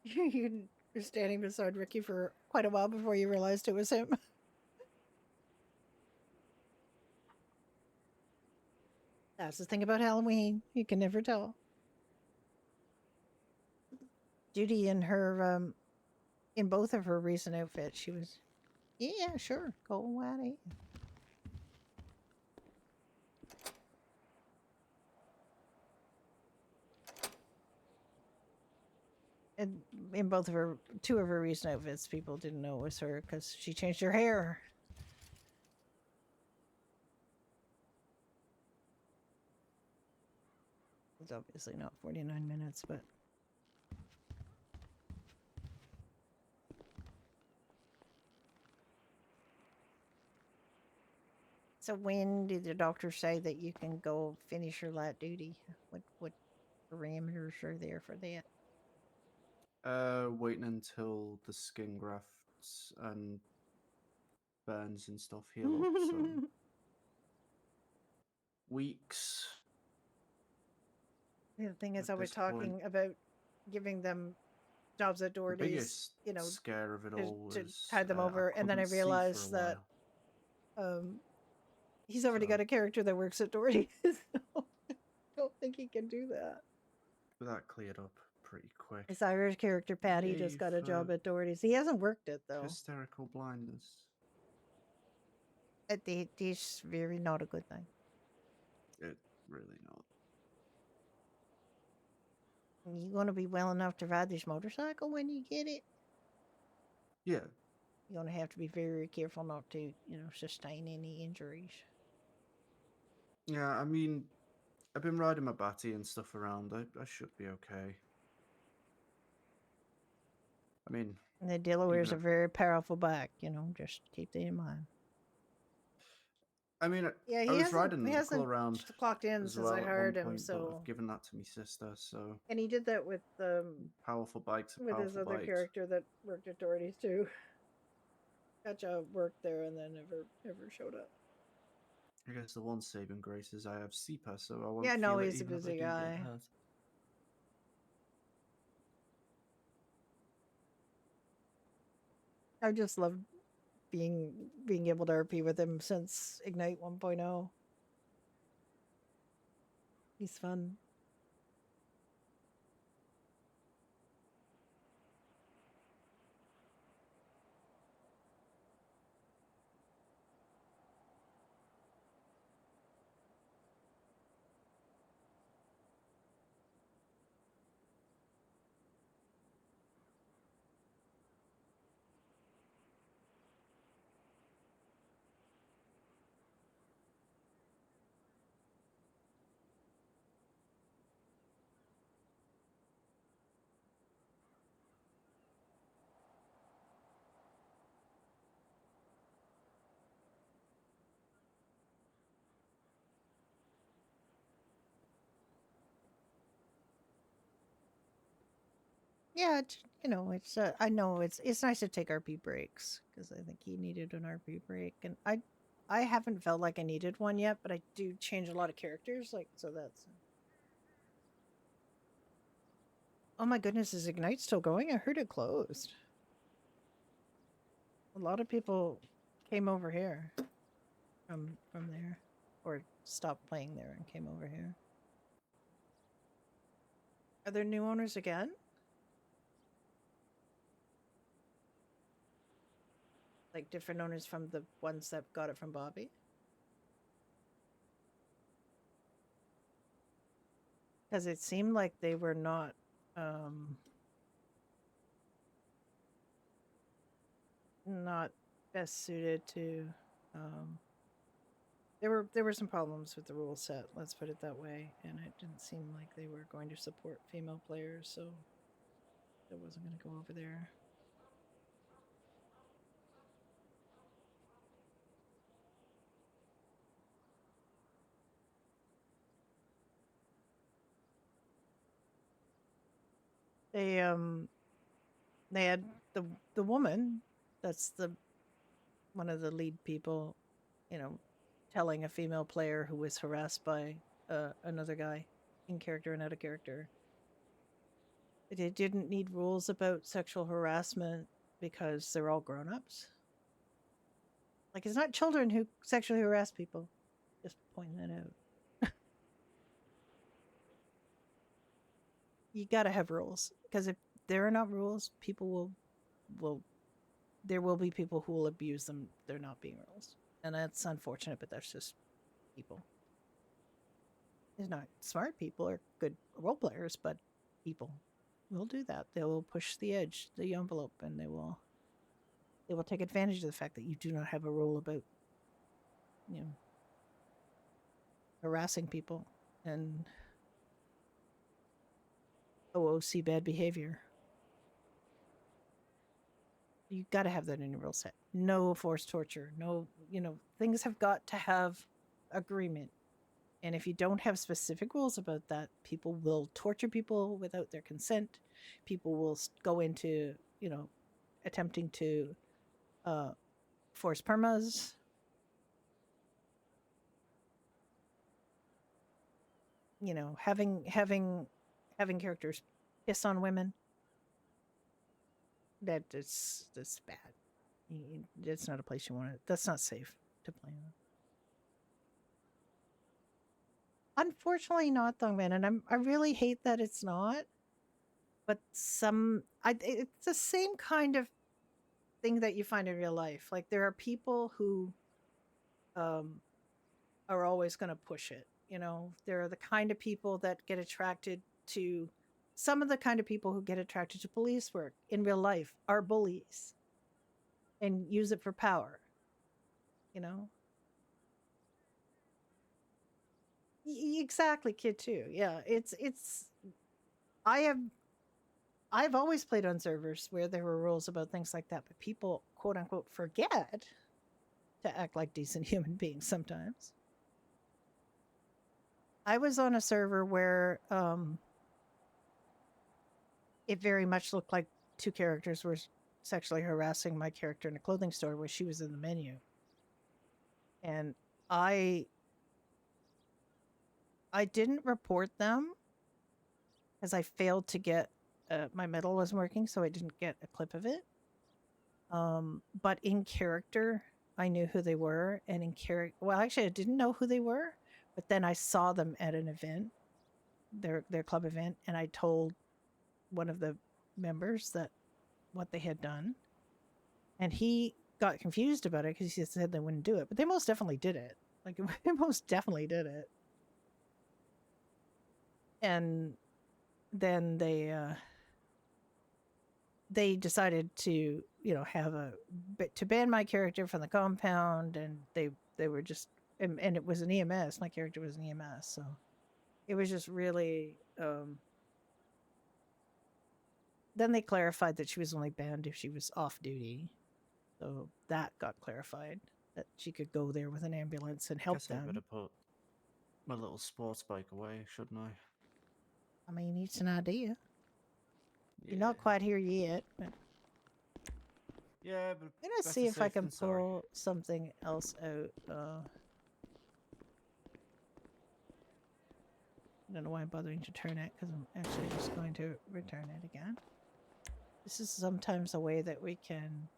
You were standing beside Ricky for quite a while before you realized it was him. That's the thing about Halloween. You can never tell. Judy in in both of her recent outfits, she was, yeah, sure, go right ahead. And in two of her recent outfits, people didn't know it was her because she changed her hair. It's obviously not 49 minutes, but. So when did the doctor say that you can go finish your light duty? What parameters are there for that? Waiting until the skin grafts and burns and stuff heal up. So weeks. The thing is, at I was this point. talking about giving them jobs at The Doherty's, biggest you know, scare of it all to was tide them over, and then I couldn't see for a realized that while. he's already So- got a character that works at Doherty's. So I don't think he can do that. But that cleared up pretty quick. His Irish character Patty Yay just got a job for at Doherty's. He hasn't worked it though. hysterical blindness. It's very not a good thing. It really not. You going to be well enough to ride this motorcycle when you get it? Yeah. You're going to have to be very careful not to, sustain any injuries. Yeah, I mean, I've been riding my batty and stuff around. I should be okay. I mean, And the Delaware's a if- very powerful bike, just keep that in mind. I mean, Yeah, I was riding he Knuckle hasn't around clocked in as since well I at one heard him, point, but so. I've given that to my sister, so And he did that with powerful bikes are with his powerful other bikes. character that worked at Doherty's too. Gotcha worked there and then never showed up. I guess the one saving grace is I have CPA, so I won't Yeah, no, feel it he's a even if I busy do guy. get hurt. I just love being able to RP with him since Ignite 1.0. He's fun. Yeah, it's I know it's nice to take RP breaks because I think he needed an RP break, and I haven't felt like I needed one yet, but I do change a lot of characters, like so that's. Oh my goodness, is Ignite still going? I heard it closed. A lot of people came over here from there, or stopped playing there and came over here. Are there new owners again? Like different owners from the ones that got it from Bobby? Because it seemed like they were not not best suited to there were some problems with the rule set, let's put it that way, and it didn't seem like they were going to support female players, so I wasn't going to go over there. They had the woman that's one of the lead people, telling a female player who was harassed by another guy in character and out of character. It didn't need rules about sexual harassment because they're all grown-ups. Like, it's not children who sexually harass people. Just pointing that out. You gotta have rules, because if there are not rules, people there will be people who will abuse them. There not being rules, and that's unfortunate. But that's just people. There's not smart people or good role players, but people will do that. They will push the edge, the envelope, and they will take advantage of the fact that you do not have a rule about harassing people and OOC bad behavior. You got to have that in your rule set. No forced torture. No, things have got to have agreement. And if you don't have specific rules about that, people will torture people without their consent. People will go into, attempting to force permas. Having characters piss on women. That's bad. That's not a place you want to. That's not safe to play in. Unfortunately, not though, man. And I really hate that it's not. But it's the same kind of thing that you find in real life. Like there are people who are always going to push it. You know, there are the kind of people that get attracted to some of the kind of people who get attracted to police work in real life are bullies and use it for power. You know, exactly, kid too. Yeah, it's. I've always played on servers where there were rules about things like that, but people quote unquote forget to act like decent human beings sometimes. I was on a server where it very much looked like two characters were sexually harassing my character in a clothing store where she was in the menu. And I didn't report them because I failed to get my medal wasn't working, so I didn't get a clip of it. But in character, I knew who they were, and in character, well, actually, I didn't know who they were, but then I saw them at an event, their club event, and I told one of the members that what they had done, and he got confused about it because he said they wouldn't do it, but they most definitely did it. Like they most definitely did it, and then they decided to have to ban my character from the compound, and they were just and it was an EMS. My character was an EMS, so it was just really then they clarified that she was only banned if she was off duty, so that got clarified that she could go there with an ambulance and help Guess I them. better put my little sports bike away, shouldn't I? I mean, it's an idea. You're not quite here yet, but yeah, but I'm gonna see if I can pull something else out. I don't know why I'm bothering to turn it, because I'm actually just going to return it again. This is sometimes a way that we can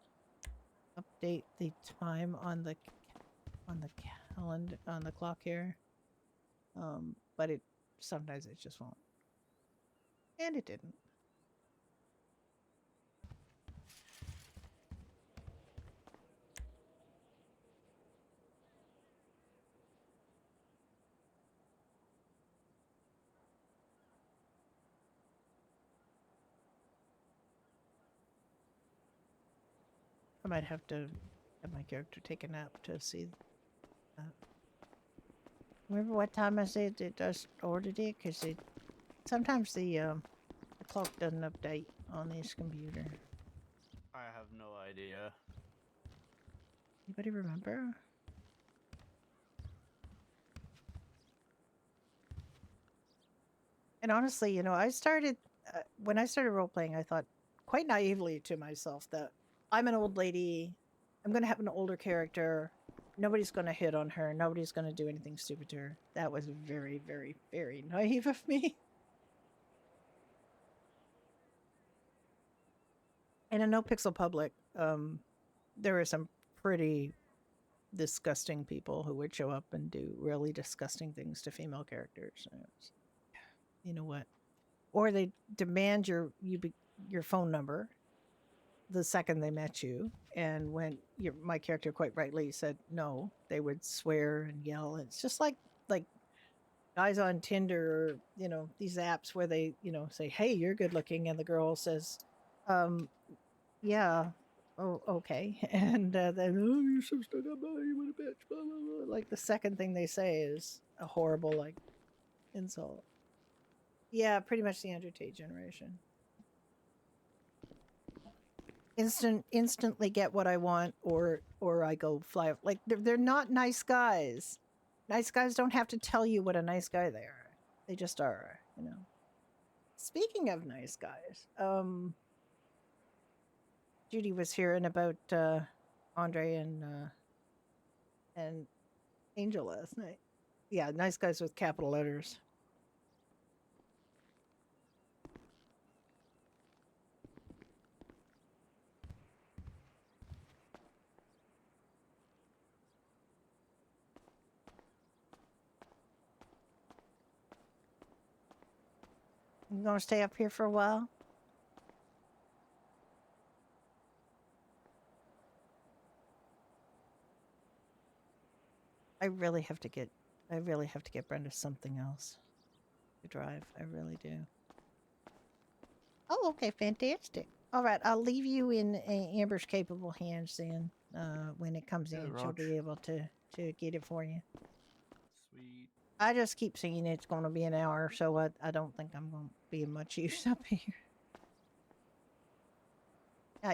update the time on the calendar, on the clock here. But sometimes it just won't. And it didn't. I might have to have my character take a nap to see that. Remember what time I said it just ordered it? Because sometimes the clock doesn't update on this computer. I have no idea. Anybody remember? And honestly, I started when I started role playing, I thought quite naively to myself that I'm an old lady. I'm going to have an older character. Nobody's going to hit on her. Nobody's going to do anything stupid to her. That was very, very, very naive of me. And in No Pixel Public, there were some pretty disgusting people who would show up and do really disgusting things to female characters. You know what? Or they demand your phone number the second they met you, and when my character quite rightly said no, they would swear and yell. It's just like guys on Tinder, or these apps where they say, hey, you're good looking, and the girl says yeah, oh, okay. And then, oh, you're so stuck up, oh, you want a bitch, blah, blah, blah. Like the second thing they say is a horrible insult. Yeah, pretty much the Andrew Tate generation. Instantly get what I want, or I go fly. Like they're not nice guys. Nice guys don't have to tell you what a nice guy they are. They just are, Speaking of nice guys, Judy was hearing about Andre and Angel last night. Yeah, nice guys with capital letters. You gonna stay up here for a while? I really have to get Brenda something else to drive. I really do. Oh, okay, fantastic. All right, I'll leave you in Amber's capable hands then. When it comes Yeah, in, she'll Rog. be able to get it for you. Sweet. I just keep saying it's going to be an hour, so I don't think I'm going to be of much use up here.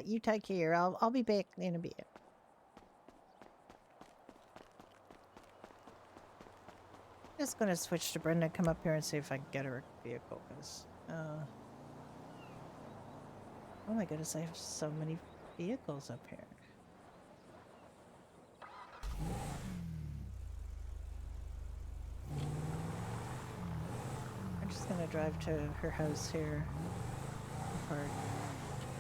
You take care. I'll be back in a bit. Just gonna switch to Brenda, come up here and see if I can get her a vehicle, because oh my goodness, I have so many vehicles up here. I'm just gonna drive to her house here.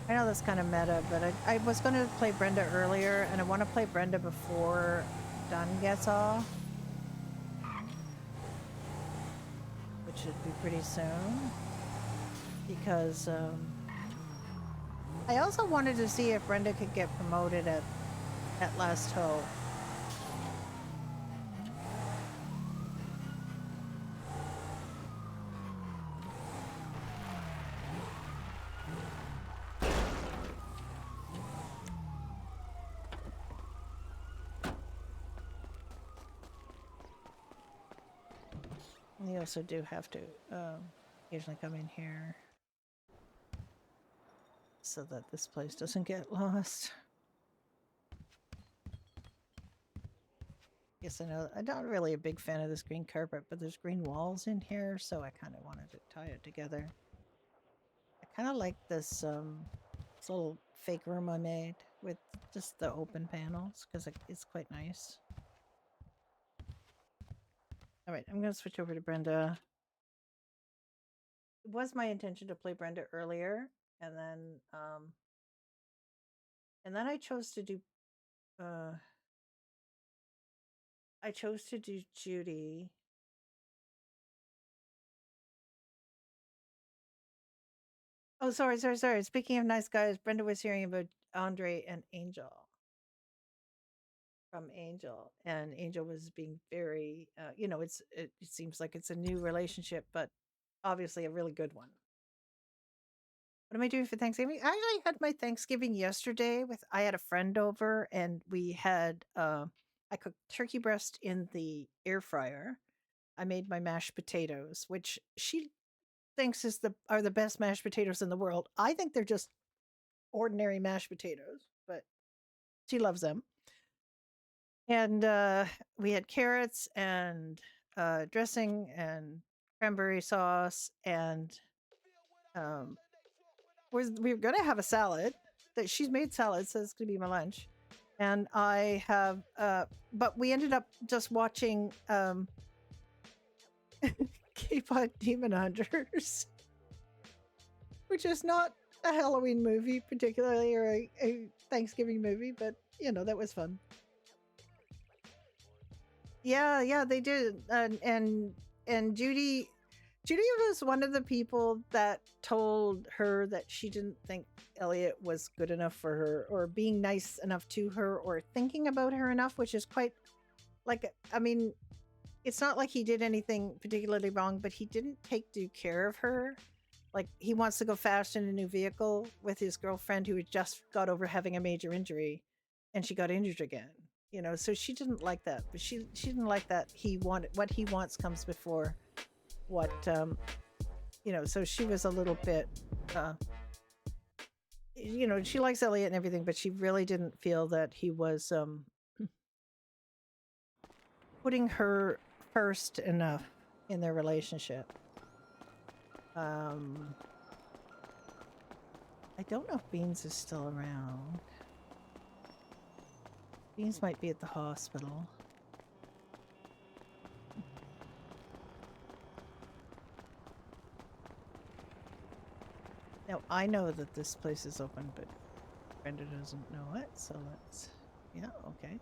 I know that's kind of meta, but I was gonna play Brenda earlier, and I want to play Brenda before Dunn gets off, which should be pretty soon. Because I also wanted to see if Brenda could get promoted at Last Hope. You also do have to occasionally come in here so that this place doesn't get lost. Yes, I know. I'm not really a big fan of this green carpet, but there's green walls in here, so I kind of wanted to tie it together. I kind of like this little fake room I made with just the open panels, because it's quite nice. All right, I'm going to switch over to Brenda. It was my intention to play Brenda earlier, and then I chose to do Judy. Oh, sorry. Speaking of nice guys, Brenda was hearing about Andre and Angel from Angel, and Angel was being very, it seems like it's a new relationship, but obviously a really good one. What am I doing for Thanksgiving? I actually had my Thanksgiving yesterday I had a friend over, and we had, I cooked turkey breast in the air fryer. I made my mashed potatoes, which she thinks are the best mashed potatoes in the world. I think they're just ordinary mashed potatoes, but she loves them. And we had carrots and dressing and cranberry sauce, and we were gonna have a salad. That she's made salad, so it's gonna be my lunch. And I have, but we ended up just watching K-pop Demon Hunters, which is not a Halloween movie particularly, or a Thanksgiving movie, but that was fun. Yeah, they did. And Judy was one of the people that told her that she didn't think Elliot was good enough for her, or being nice enough to her, or thinking about her enough, which is quite, I mean, it's not like he did anything particularly wrong, but he didn't take due care of her. Like, he wants to go fast in a new vehicle with his girlfriend who had just got over having a major injury, and she got injured again. So she didn't like that. But she didn't like that what he wants comes before what, so she was a little bit, she likes Elliot and everything, but she really didn't feel that he was putting her first enough in their relationship. I don't know if Beans is still around. Beans might be at the hospital. Now, I know that this place is open, but Brenda doesn't know it, so let's... Yeah, okay.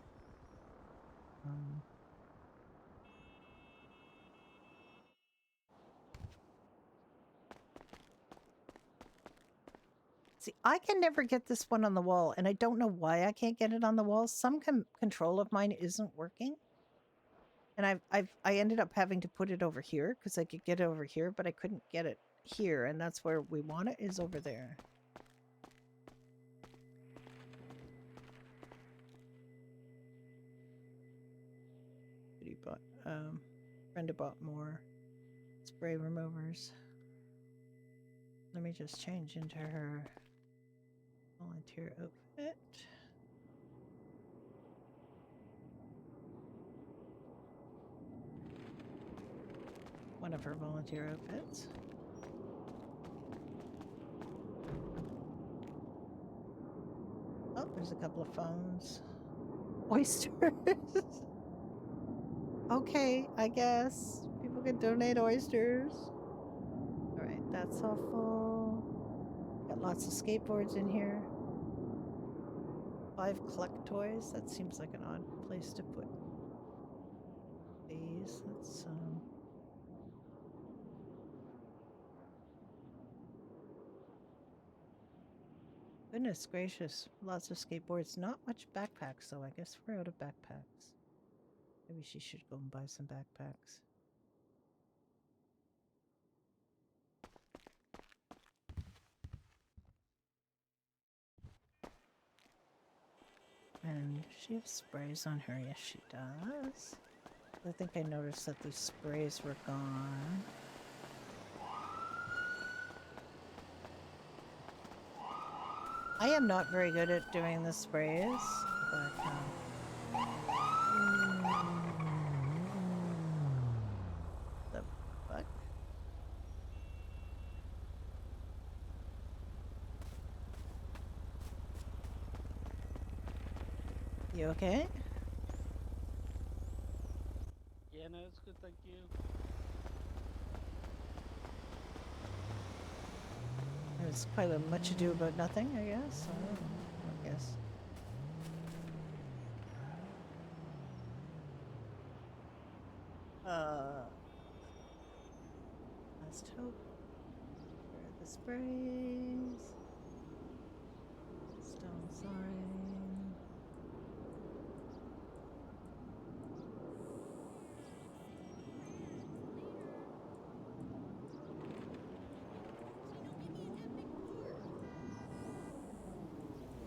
See, I can never get this one on the wall, and I don't know why I can't get it on the wall. Some control of mine isn't working. And I ended up having to put it over here because I could get it over here, but I couldn't get it here, and that's where we want it, is over there. He bought Brenda bought more spray removers. Let me just change into her volunteer outfit. One of her volunteer outfits. Oh, there's a couple of phones. Oysters. Okay, I guess. People can donate oysters. Alright, that's all full. Got lots of skateboards in here. 5 collect toys. That seems like an odd place to put these. Let's Goodness gracious, lots of skateboards. Not much backpacks though. I guess we're out of backpacks. Maybe she should go and buy some backpacks. And does she have sprays on her? Yes, she does. I think I noticed that these sprays were gone. I am not very good at doing the sprays, but the fuck? You okay? Yeah, no, it's good, thank you. There's quite a much ado about nothing, I guess. I guess. Last hope. Where are the sprays? Stone sign.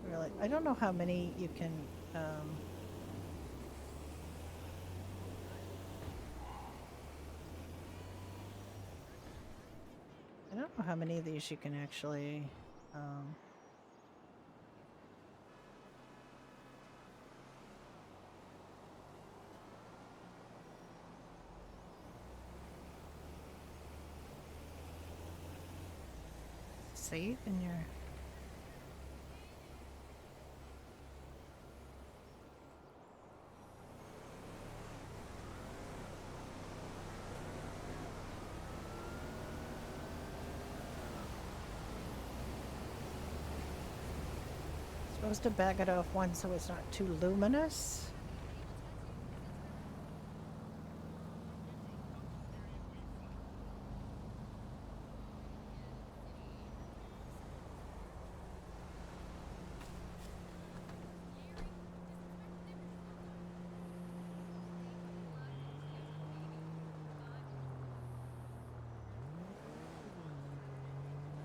Really, I don't know how many you can. I don't know how many of these you can actually. Save in your. Supposed to back it off one so it's not too luminous.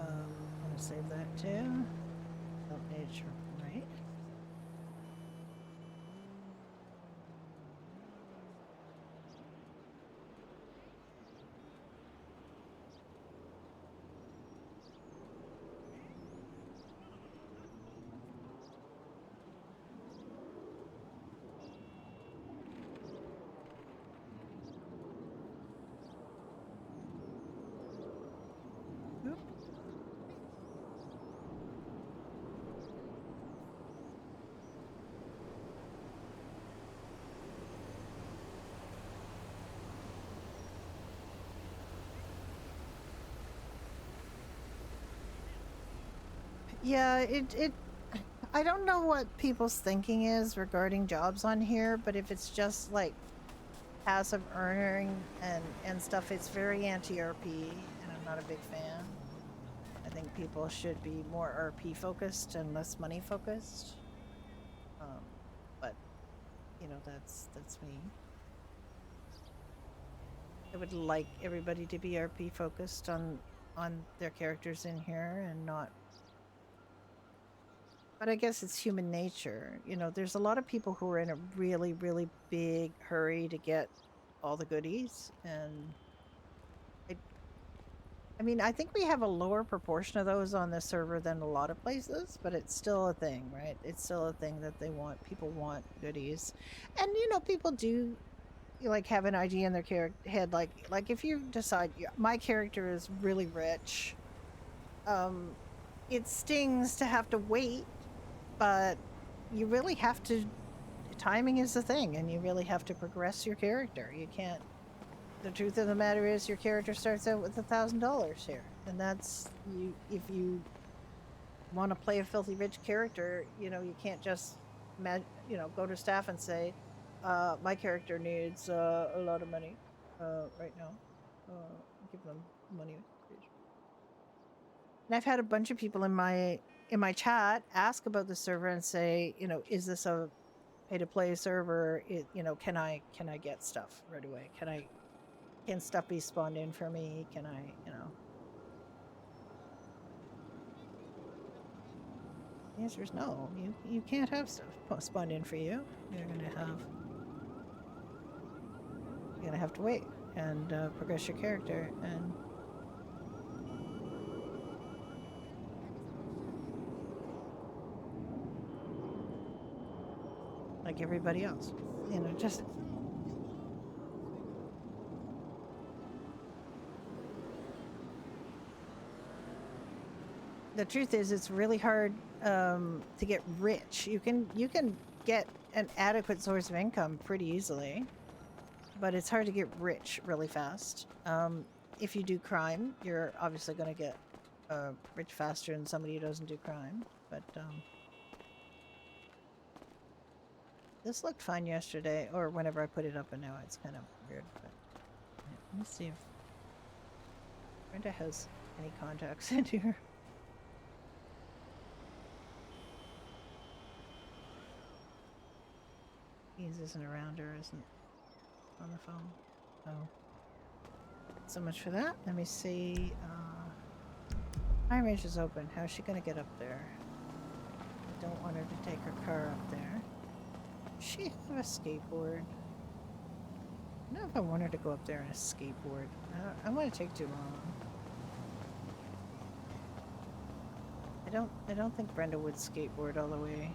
I'm gonna save that too. Page right. Yeah, I don't know what people's thinking is regarding jobs on here, but if it's just like passive earning and stuff, it's very anti-RP, and I'm not a big fan. I think people should be more RP focused and less money focused. But you know, that's me. I would like everybody to be RP focused on their characters in here and not. But I guess it's human nature. You know, there's a lot of people who are in a really, really big hurry to get all the goodies. And I mean, I think we have a lower proportion of those on the server than a lot of places, but it's still a thing, right? It's still a thing that they want. People want goodies. And, you know, people do like have an idea in their head. Like if you decide my character is really rich, it stings to have to wait, but you really have to, timing is the thing, and you really have to progress your character. You can't, the truth of the matter is your character starts out with $1,000 here, and that's you. If you want to play a filthy rich character, you know, you can't just go to staff and say, my character needs a lot of money right now. Give them money. And I've had a bunch of people in my chat ask about the server and say, you know, is this a pay to play server? You know, can I get stuff right away? Can stuff be spawned in for me? Can I, you know? The answer is no. You can't have stuff spawned in for you. You're gonna have to wait and progress your character and. Like everybody else, you know, just the truth is it's really hard to get rich. You can get an adequate source of income pretty easily, but it's hard to get rich really fast. If you do crime, you're obviously going to get rich faster than somebody who doesn't do crime, but this looked fine yesterday, or whenever I put it up, and now it's kind of weird. But yeah, let me see if Brenda has any contacts in here. He's isn't around or isn't on the phone. Oh, so much for that. Let me see. High range is open. How's she gonna get up there? I don't want her to take her car up there. She have a skateboard. I don't know if I want her to go up there on a skateboard. I want to take too long. I don't think Brenda would skateboard all the way.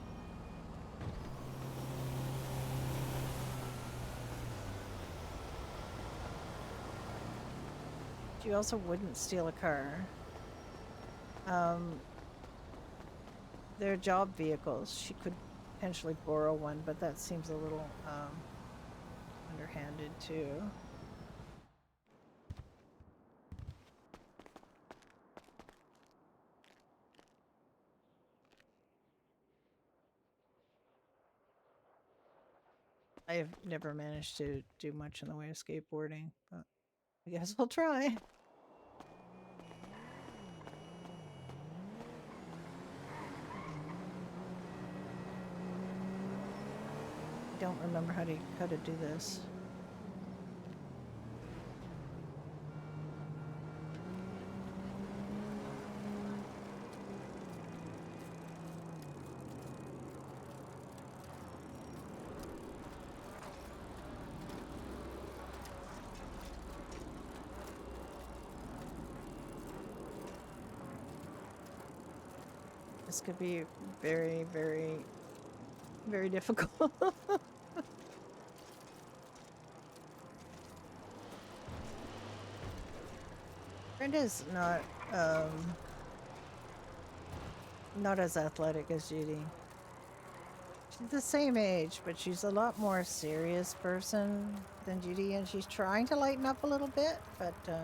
She also wouldn't steal a car. They're job vehicles. She could potentially borrow one, but that seems a little underhanded too. I've never managed to do much in the way of skateboarding, but I guess I'll try. I don't remember how to do this. This could be very, very, very difficult. Brenda's not as athletic as Judy. She's the same age, but she's a lot more serious person than Judy, and she's trying to lighten up a little bit, but oh.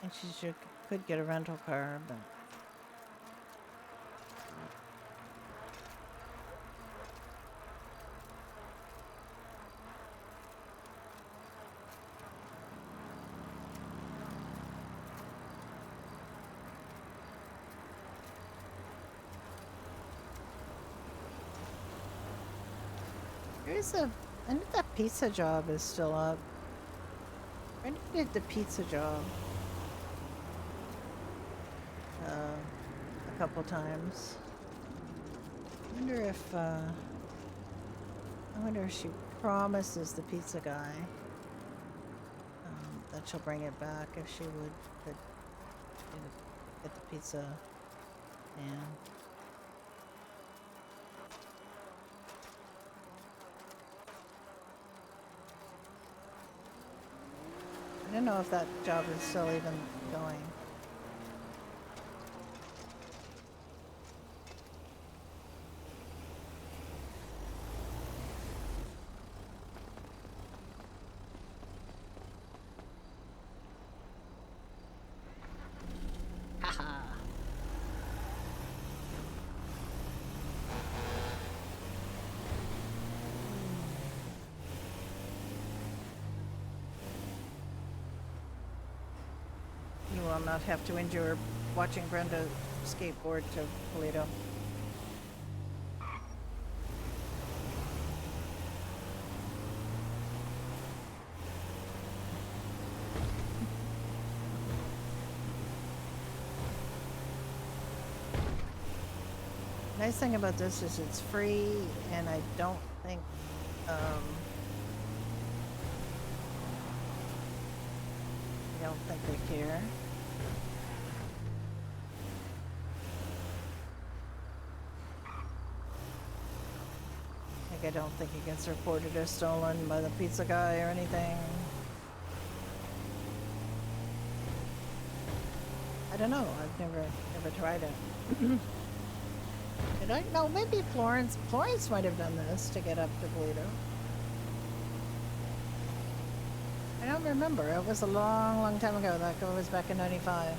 And could get a rental car, but I think that pizza job is still up. I did the pizza job a couple times. I wonder if she promises the pizza guy that she'll bring it back if she would get the pizza man. I don't know if that job is still even going. Haha. You will not have to endure watching Brenda skateboard to Toledo. Nice thing about this is it's free, and I don't think they care. Like, I don't think it gets reported as stolen by the pizza guy or anything. I don't know. I've never tried it. Did I? No, maybe Florence might have done this to get up to Toledo. I don't remember. It was a long time ago. That was back in '95.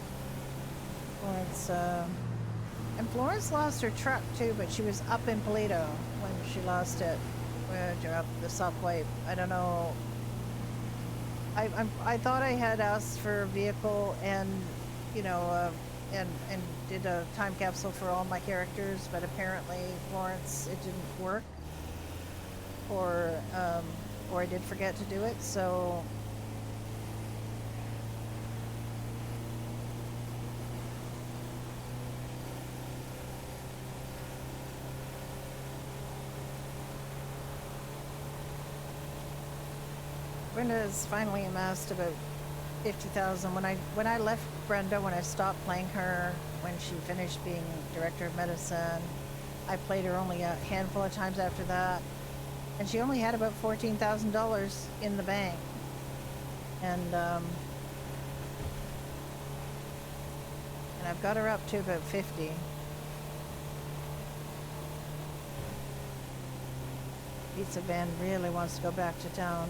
Florence, and Florence lost her truck too, but she was up in Toledo when she lost it. When she dropped the soft wipe. I don't know. I thought I had asked for a vehicle and, you know, and did a time capsule for all my characters, but apparently Florence, it didn't work, or I did forget to do it, so Brenda's finally amassed about 50,000. When I left Brenda, when I stopped playing her, when she finished being director of medicine, I played her only a handful of times after that, and she only had about $14,000 in the bank. And I've got her up to about 50. Pizza van really wants to go back to town.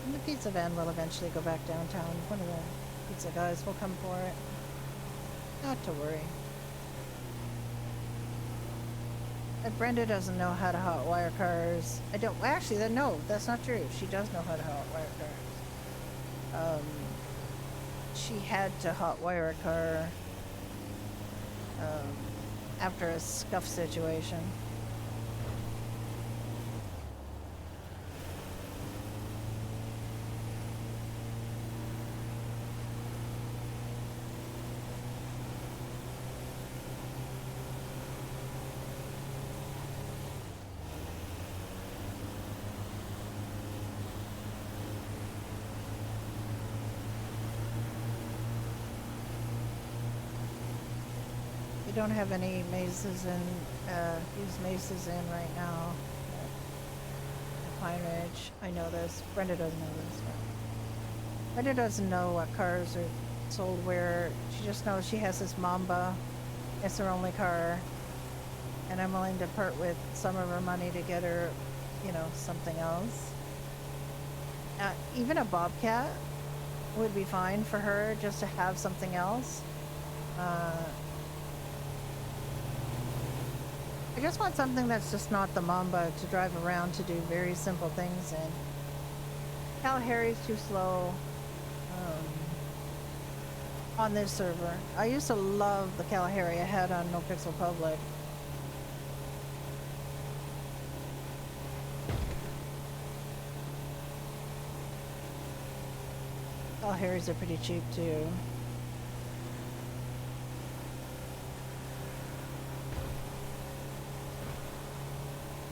And the pizza van will eventually go back downtown. One of the pizza guys will come for it. Not to worry. And Brenda doesn't know how to hotwire cars. I don't. Actually, no, that's not true. She does know how to hotwire cars. She had to hotwire a car after a scuff situation. Don't have any mazes in, use mazes in right now at Pine Ridge. I know this. Brenda doesn't know this. Brenda doesn't know what cars are sold where. She just knows she has this Mamba. It's her only car. And I'm willing to part with some of her money to get her you know, something else. Even a bobcat would be fine for her, just to have something else. I just want something that's just not the Mamba to drive around to do very simple things in. Kalahari's too slow on this server. I used to love the Kalahari I had on No Pixel Public. Kalaharis are pretty cheap too.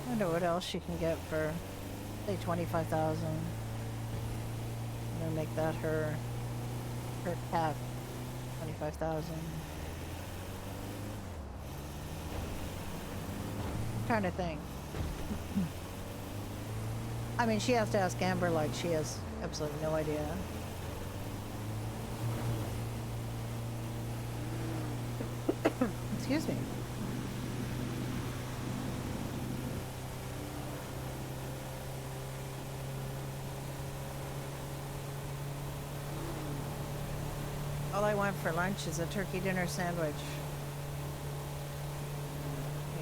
I wonder what else she can get for, say, 25,000. I'm gonna make that her cap, 25,000. Trying to think. I mean, she has to ask Amber, like she has absolutely no idea. Excuse me. All I want for lunch is a turkey dinner sandwich.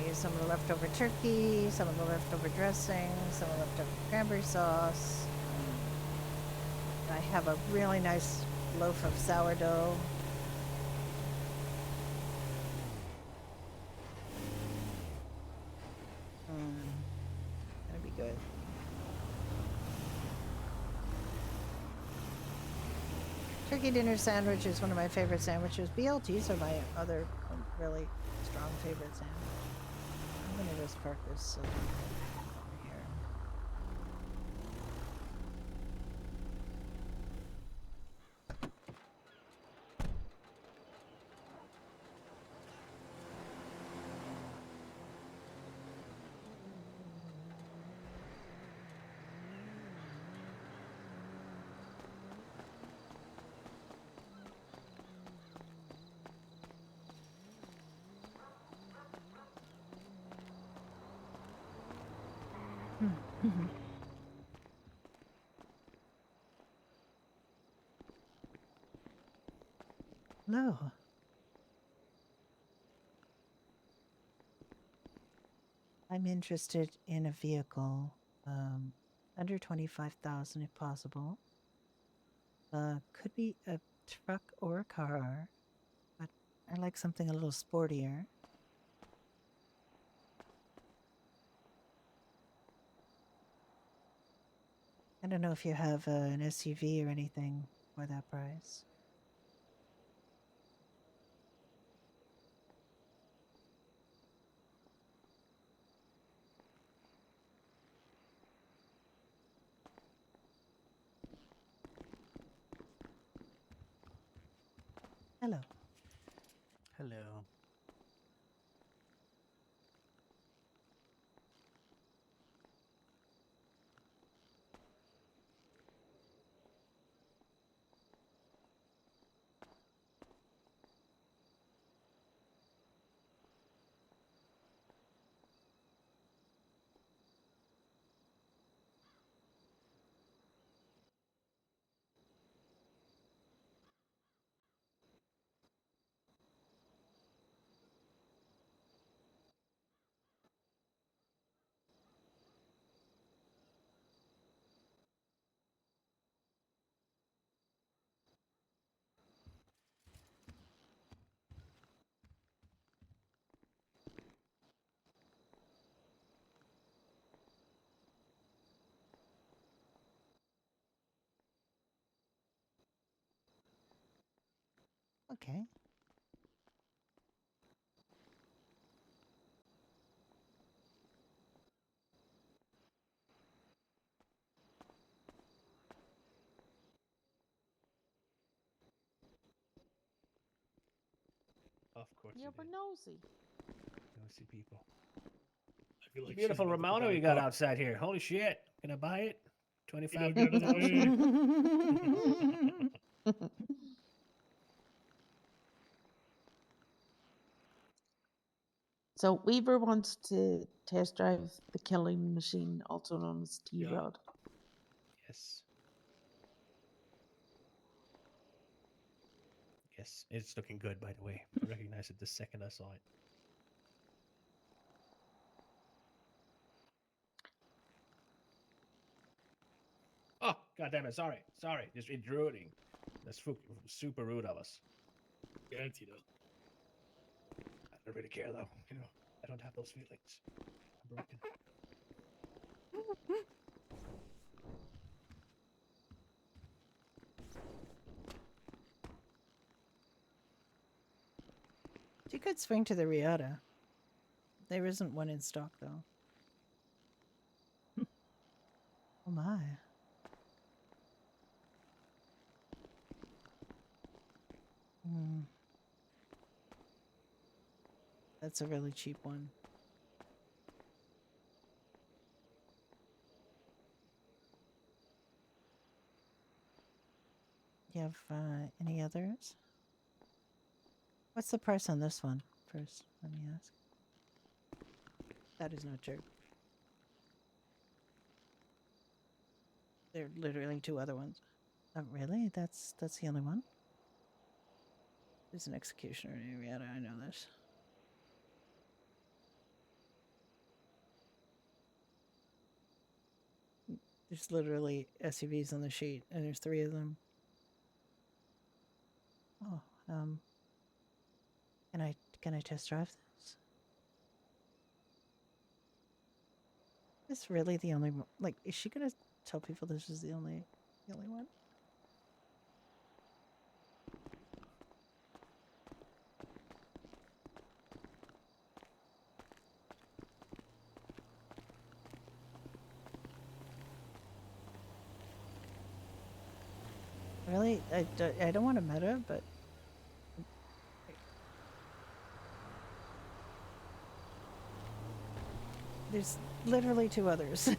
I use some of the leftover turkey, some of the leftover dressing, some of the leftover cranberry sauce. And I have a really nice loaf of sourdough. That'd be good. Turkey dinner sandwich is one of my favorite sandwiches. BLTs are my other really strong favorite sandwich. I'm gonna just park this over here. Hello. I'm interested in a vehicle under 25,000 if possible. Could be a truck or a car, but I like something a little sportier. I don't know if you have an SUV or anything for that price. Hello. Hello. Okay. Of course Yeah, you but did. nosy. Nosy people. I feel like Beautiful she's about to Romano buy a you got car. outside here. Holy shit. Can I buy it? You know, 25 get out of the way. So Weaver wants to test drive the killing machine, also known as T-Rod. Yes. Yes, it's looking good, by the way. I recognized it the second I saw it. Oh, goddammit, sorry. Just intruding. That's super rude of us. Guaranteed, though. I don't really care, though. You know, I don't have those feelings. I'm broken. You could swing to the Riata. There isn't one in stock, though. Oh my. Hmm. That's a really cheap one. You have any others? What's the price on this one first? Let me ask. That is not true. There are literally two other ones. Oh, really? That's the only one? There's an executioner in Arietta, I know this. There's literally SUVs on the sheet, and there's 3 of them. Oh, can I test drive this? Is really the only one? Like, is she gonna tell people this is the only one? Really? I don't want to meta, but there's literally 2 others.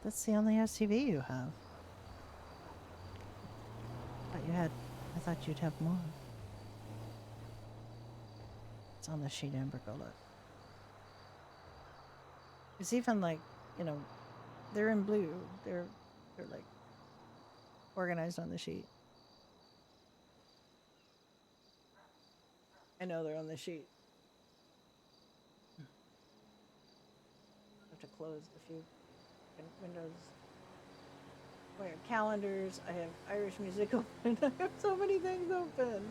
That's the only SUV you have. I thought you'd have more. It's on the sheet, Amber, go look. It's even like, you know, they're in blue. They're like organized on the sheet. I know they're on the sheet. I have to close a few windows. Where calendars, I have Irish music open. I have so many things open.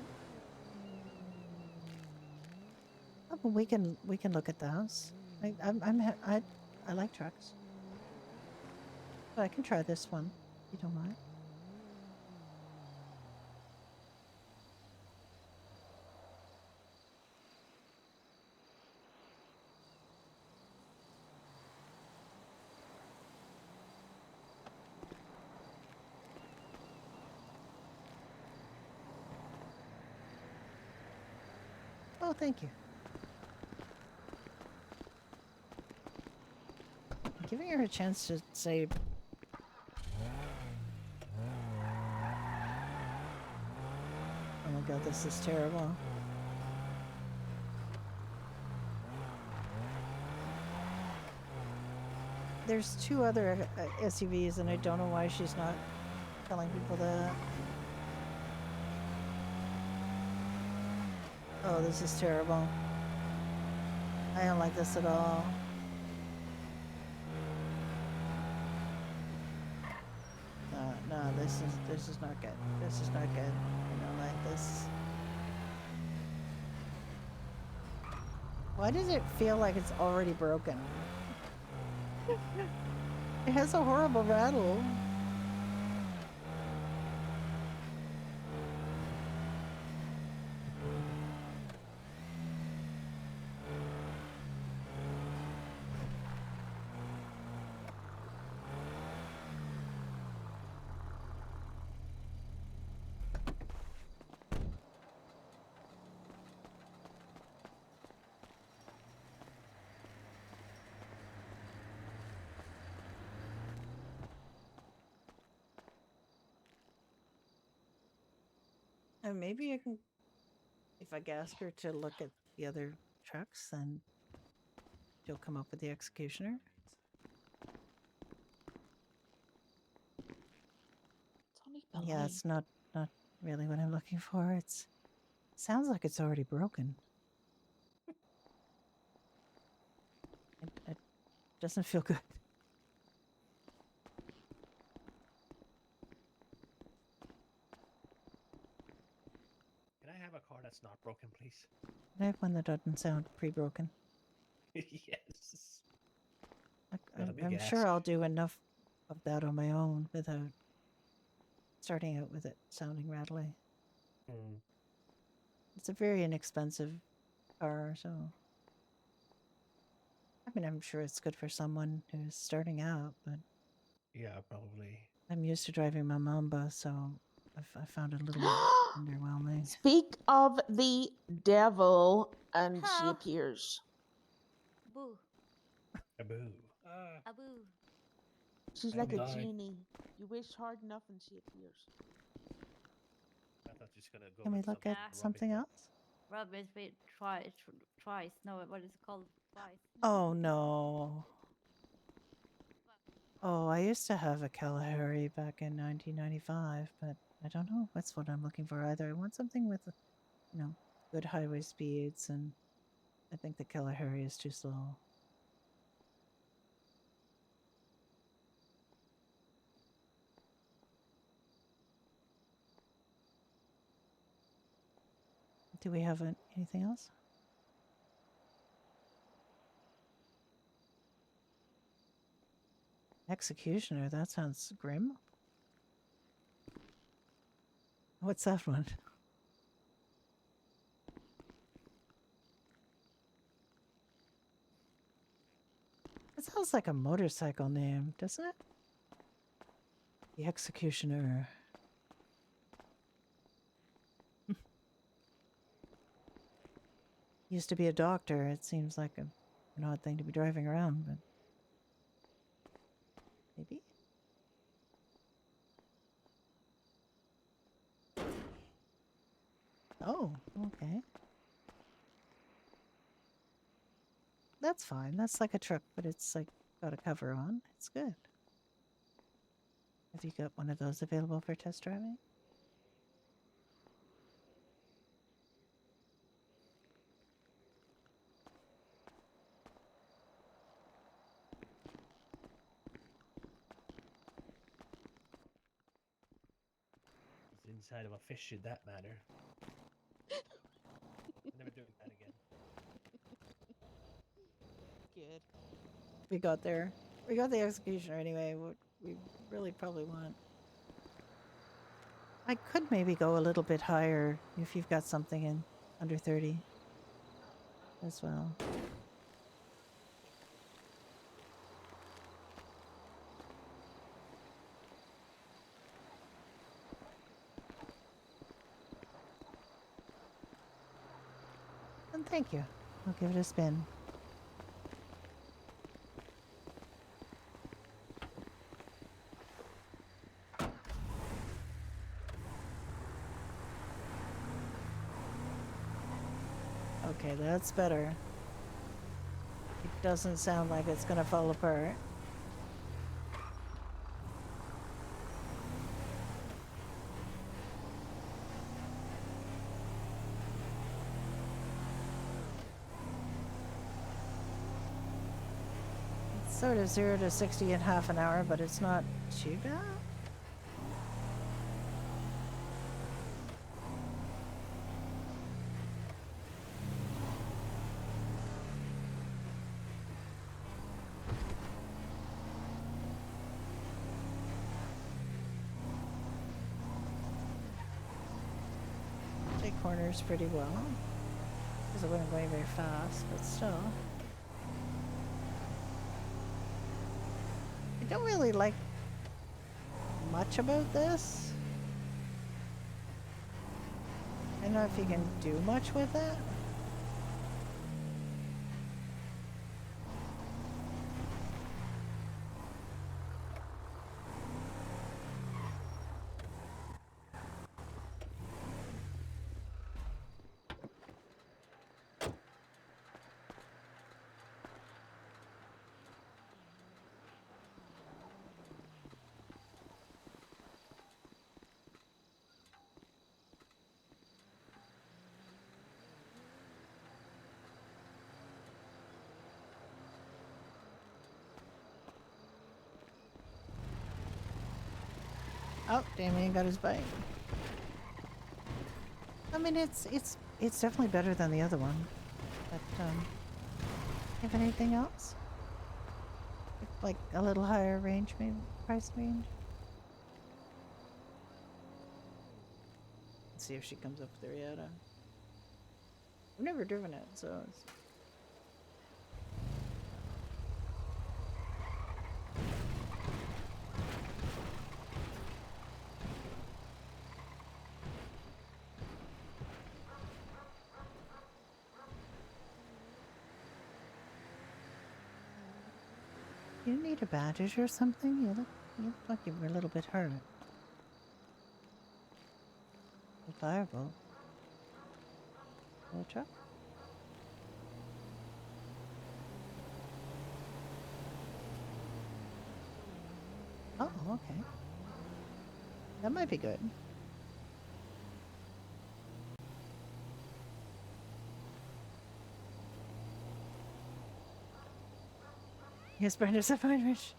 Oh, but we can look at the house. I like trucks. But I can try this one. You don't mind? Oh, thank you. I'm giving her a chance to say. Oh my god, this is terrible. There's 2 other SUVs, and I don't know why she's not telling people that. Oh, this is terrible. I don't like this at all. No, this is not good. This is not good. I don't like this. Why does it feel like it's already broken? It has a horrible rattle. And maybe I can, if I ask her to look at the other trucks, then she'll come up with the executioner. Yeah, it's not really what I'm looking for. Sounds like it's already broken. It doesn't feel good. Can I have a car that's not broken, please? I have one that doesn't sound pre-broken. Yes. I- Not a big I'm sure ask. I'll do enough of that on my own without starting out with it sounding rattly. Mm. It's a very inexpensive car, so I mean, I'm sure it's good for someone who's starting out, but Yeah, probably. I'm used to driving my Mamba, so I found it a little underwhelming. Speak of the devil, and she Huh. appears. Boo. Aboo. Aboo. She's I'm like a dying. genie. You wish hard enough and she appears. I thought she's gonna go Can we with look at something else? Rub it with twice. No, what is it called? Twice. Oh no. Oh, I used to have a Kalahari back in 1995, but I don't know if that's what I'm looking for either. I want something with, good highway speeds, and I think the Kalahari is too slow. Do we have anything else? Executioner, that sounds grim. What's that one? It sounds like a motorcycle name, doesn't it? The Executioner. Used to be a doctor. It seems like an odd thing to be driving around, but maybe? Oh, okay. That's fine. That's like a truck, but it's like got a cover on. It's good. Have you got one of those available for test driving? It's inside of a fish, should that matter? I'm never doing that again. Good. We got there. We got the Executioner anyway. What we really probably want. I could maybe go a little bit higher if you've got something in under 30 as well. And thank you. I'll give it a spin. Okay, that's better. It doesn't sound like it's gonna fall apart. It's sort of 0 to 60 in half an hour, but it's not too bad. Take corners pretty well. Because I wasn't going very fast, but still. I don't really like much about this. I don't know if you can do much with it. Oh, Damien got his bite. I mean, it's definitely better than the other one. But have anything else? Like a little higher range, maybe price range. Let's see if she comes up there yet. I've never driven it, so it's... You need a bandage or something? You look like you were a little bit hurt. A firebolt. Little truck? Oh, okay. That might be good. Yes, Brenda's a fine rich.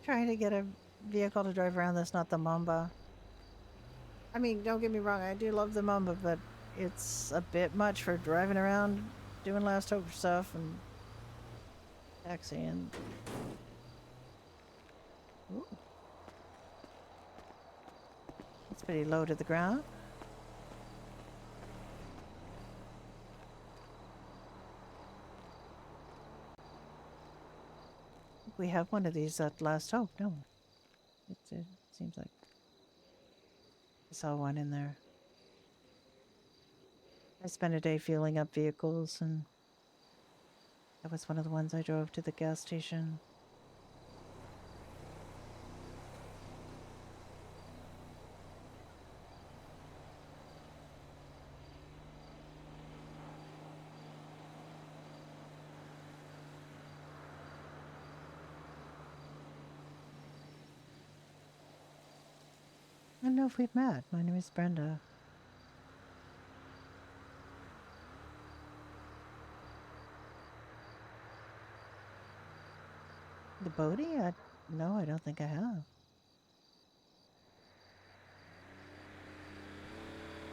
Trying to get a vehicle to drive around that's not the Mamba. I mean, don't get me wrong, I do love the Mamba, but it's a bit much for driving around doing Last Hope stuff and taxiing. Ooh. It's pretty low to the ground. We have one of these at Last Hope, no? It seems like I saw one in there. I spent a day fueling up vehicles, and that was one of the ones I drove to the gas station. I don't know if we've met. My name is Brenda. The Bodhi? No, I don't think I have.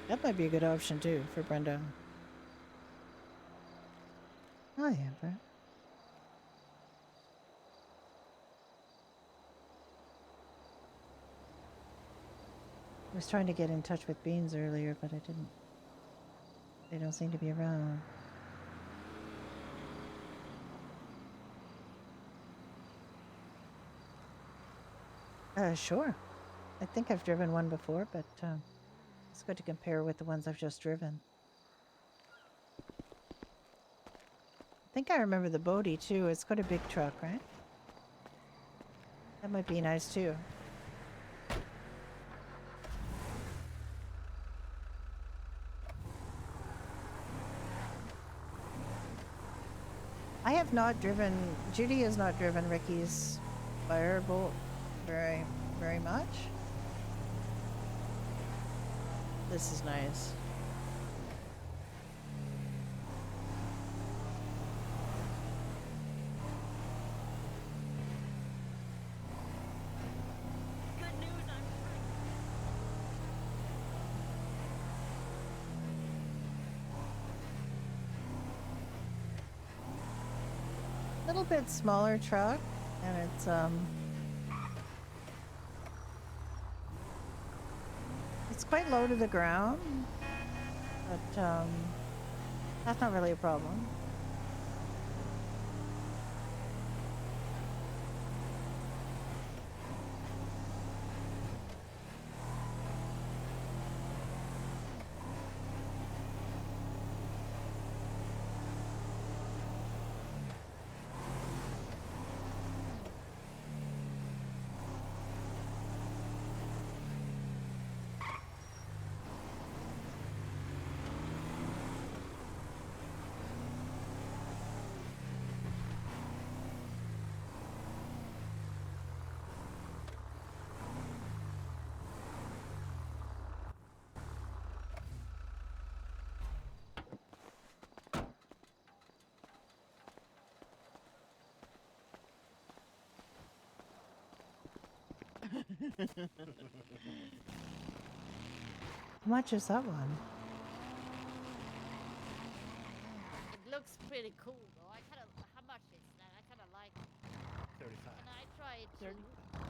That might be a good option too for Brenda. Hi, Amber. I was trying to get in touch with Beans earlier, but I didn't. They don't seem to be around. Sure. I think I've driven one before, but it's good to compare with the ones I've just driven. I think I remember the Bodhi too. It's got a big truck, right? That might be nice too. I have not driven, Judy has not driven Ricky's Firebolt very much. This is nice. Good news, I'm Little bit smaller truck, and it's quite low to the ground, but that's not really a problem. How much is that one? It looks pretty cool though. I kind of. How much is that? I kind of like it. 35. Can I try it too? 35.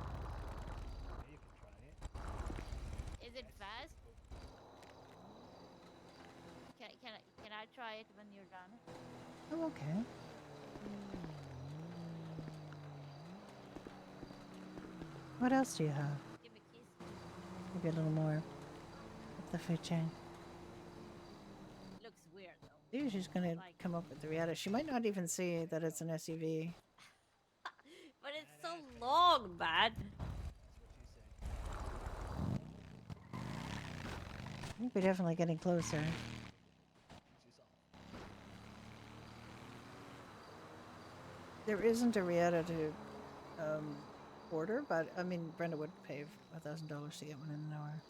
Yeah, you can try it. Is it fast? Can I try it when you're done? Oh, okay. What else do you have? Give me a kiss. Maybe a little more up the food chain. Looks weird though. Maybe she's gonna Like- come up with the Riata. She might not even see that it's an SUV. But it's so long, man. I think we're definitely getting closer. There isn't a Riata to order, but I mean, Brenda would pay $1,000 to get one in an hour.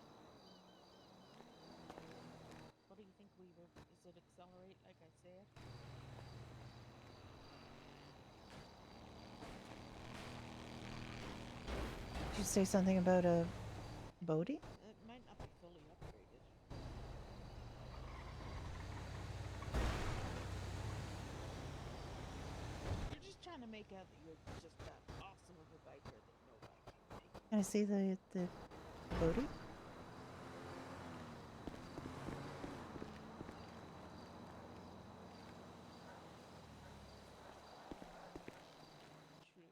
What do you think, Weaver? Is it accelerate like I said? Did you say something about a Bodhi? It might not be fully upgraded. You're just trying to make out that you're just that awesome of a biker that nobody can make. Can I see the Bodhi?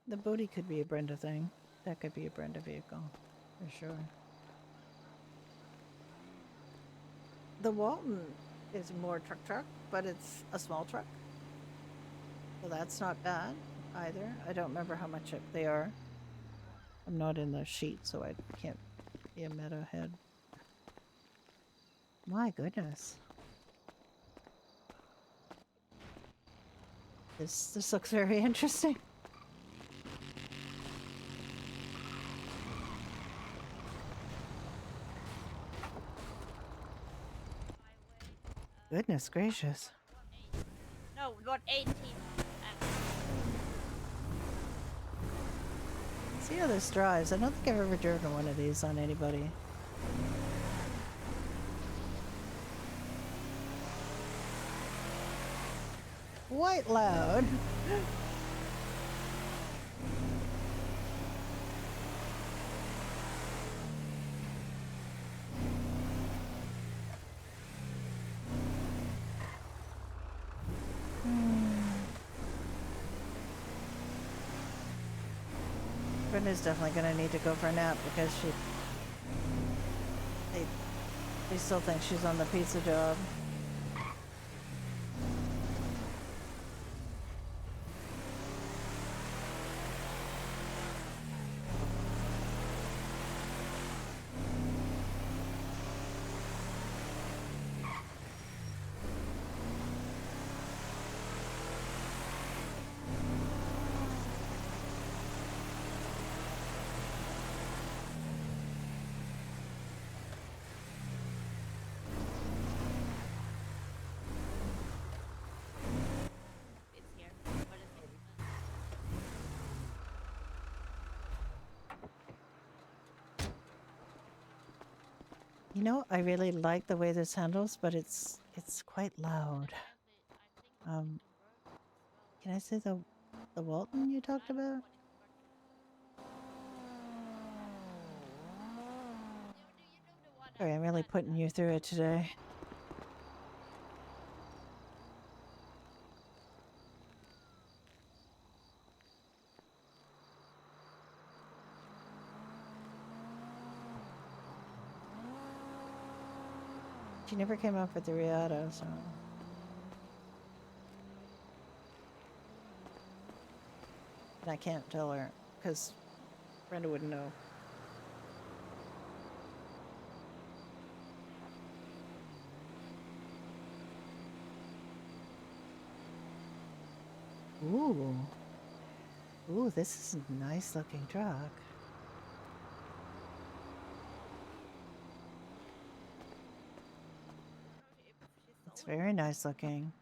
The Bodhi could be a Brenda thing. That could be a Brenda vehicle, for sure. The Walton is more truck, but it's a small truck. So that's not bad either. I don't remember how much they are. I'm not in the sheet, so I can't be a meta head. My goodness. This looks very interesting. Goodness gracious. No, not 18. See how this drives. I don't think I've ever driven one of these on anybody. Quite loud. Brenda's definitely gonna need to go for a nap because they still think she's on the pizza job. It's here. What is it? You know, I really like the way this handles, but it's quite loud. Can I say the Walton you talked about? Sorry, I'm really putting you through it today. She never came up with the Riata, so. And I can't tell her, because Brenda wouldn't know. Ooh. Ooh, this is a nice looking truck. It's very nice looking.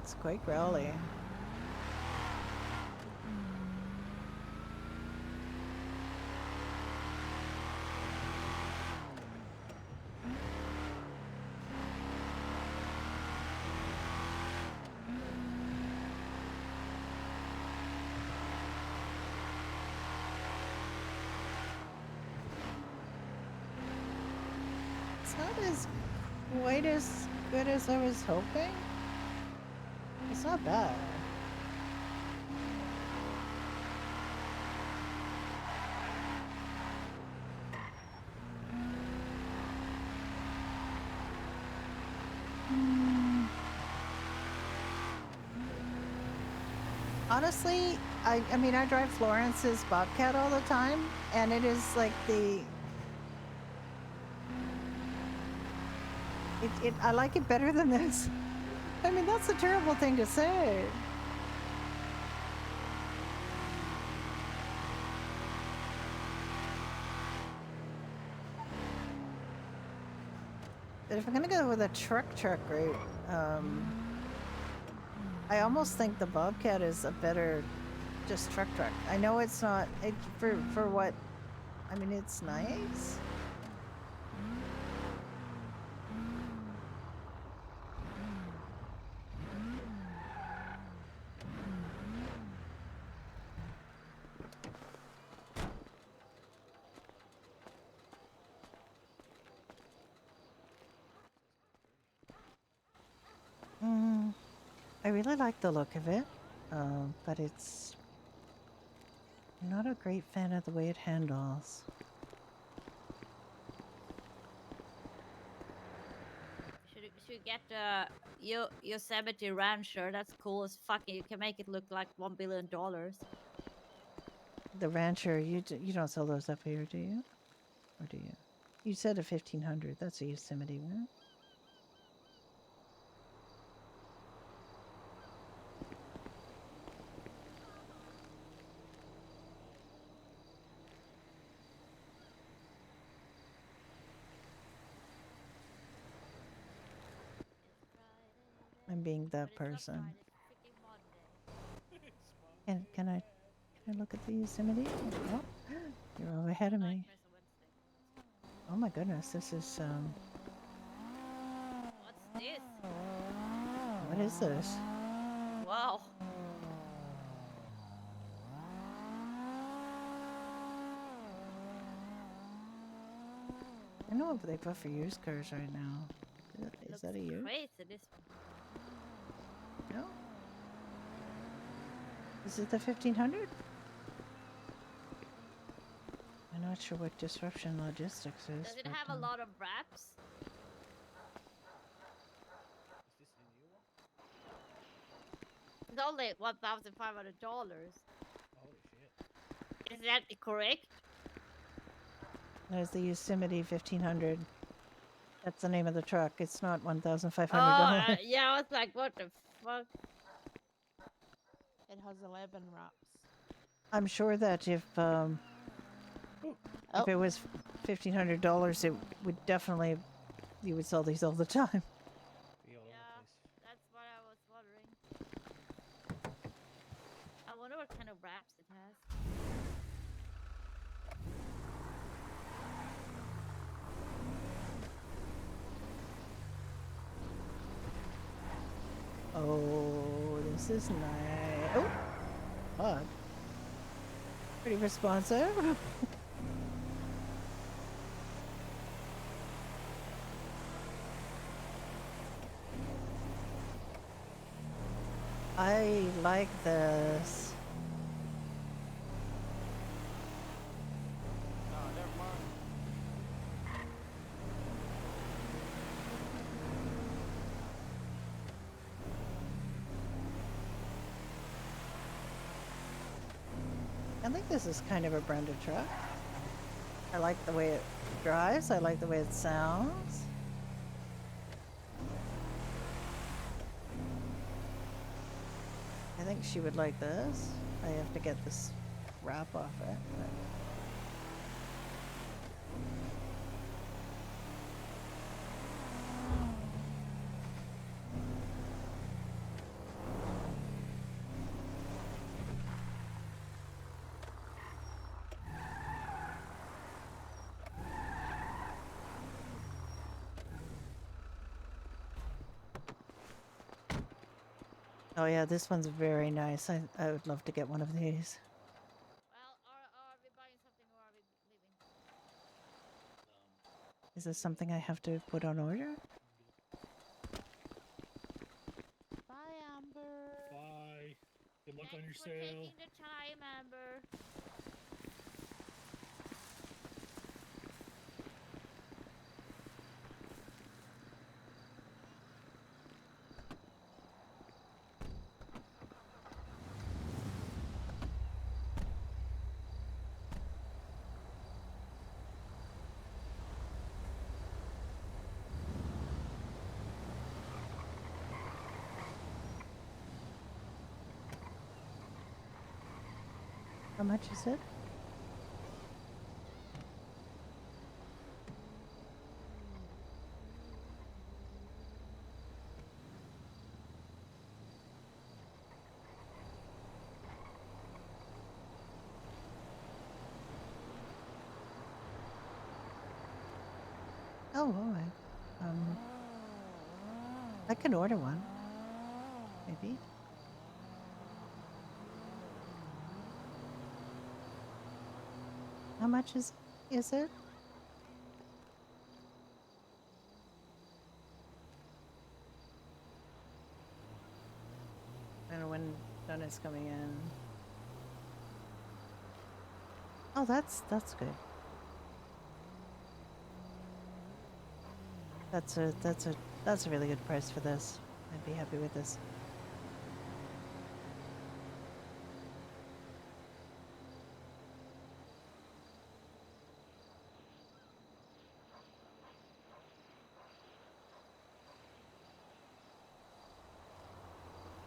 It's quite growly. It's not as quite as good as I was hoping. It's not bad. Honestly, I mean, I drive Florence's Bobcat all the time, and it is like I like it better than this. I mean, that's a terrible thing to say. But if I'm gonna go with a truck route, I almost think the Bobcat is a better just truck. I know it's not for what. I mean, it's nice. I really like the look of it, but I'm not a great fan of the way it handles. Should get the Yosemite Rancher. That's cool as fuck. You can make it look like $1 billion. The Rancher, you don't sell those up here, do you? Or do you? You said a 1500. That's a Yosemite one. I'm being that person. Can I look at the Yosemite? Oh, you're all ahead of me. Oh my goodness, this is What's this? what is this? Wow. I don't know if they put for used cars right now. Is that a used? Crazy, this one. No. Is it the 1500? I'm not sure what Disruption Logistics is. Does it but, have a lot of wraps? It's only $1,500. Holy shit. Is that correct? There's the Yosemite 1500. That's the name of the truck. It's not $1,500. Yeah, I was like, what the fuck? It has 11 wraps. I'm sure that if it was $1,500, it would definitely you would sell these all the time. That's what I was wondering. I wonder what kind of wraps it has. Oh, this is nice. Oh, fuck. Pretty responsive. I like this. I think this is kind of a branded truck. I like the way it drives. I like the way it sounds. I think she would like this. I have to get this wrap off it. But... Oh yeah, this one's very nice. I would love to get one of these. Well, are we buying something or are we leaving? Is this something I have to put on order? Bye, Amber. Bye. Good luck on your Thanks for sale. taking the time, Amber. How much is it? Oh, all right. I can order one. Maybe. How much is it? I don't know when Donna's coming in. Oh, that's good. That's a really good price for this. I'd be happy with this.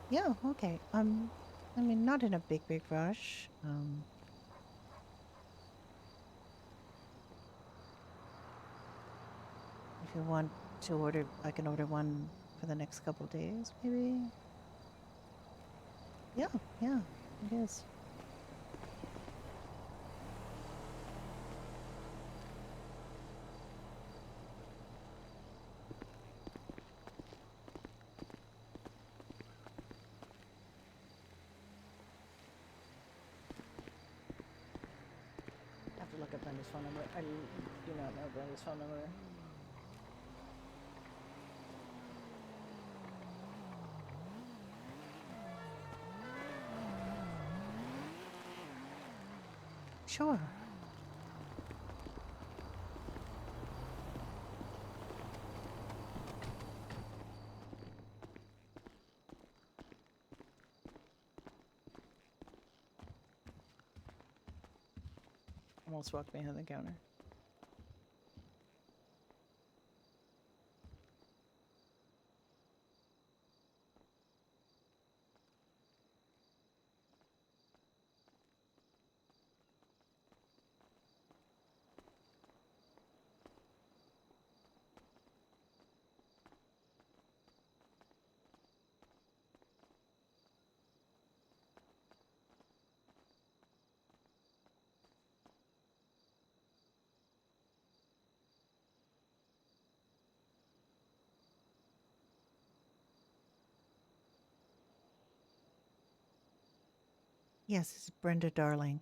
Yeah, okay. I mean, not in a big rush. If you want to order, I can order one for the next couple days, maybe. Yeah, it is. I have to look at Brenda's phone number. I do not know Brenda's phone number. Sure. Almost walked behind the counter. Yes, it's Brenda Darling.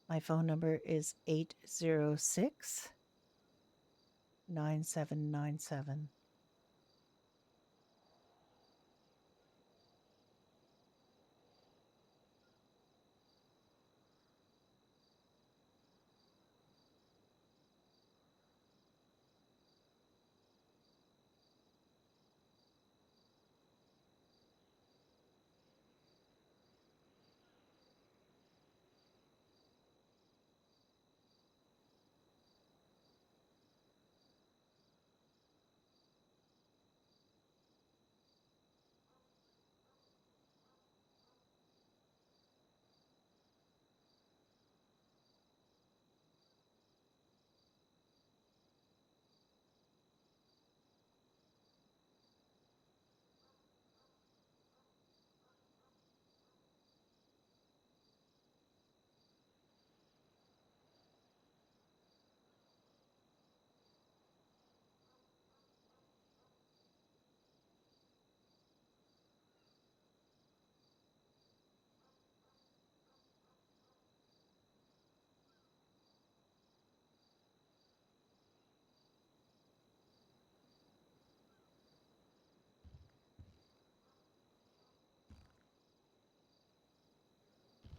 My phone number is 806 9797.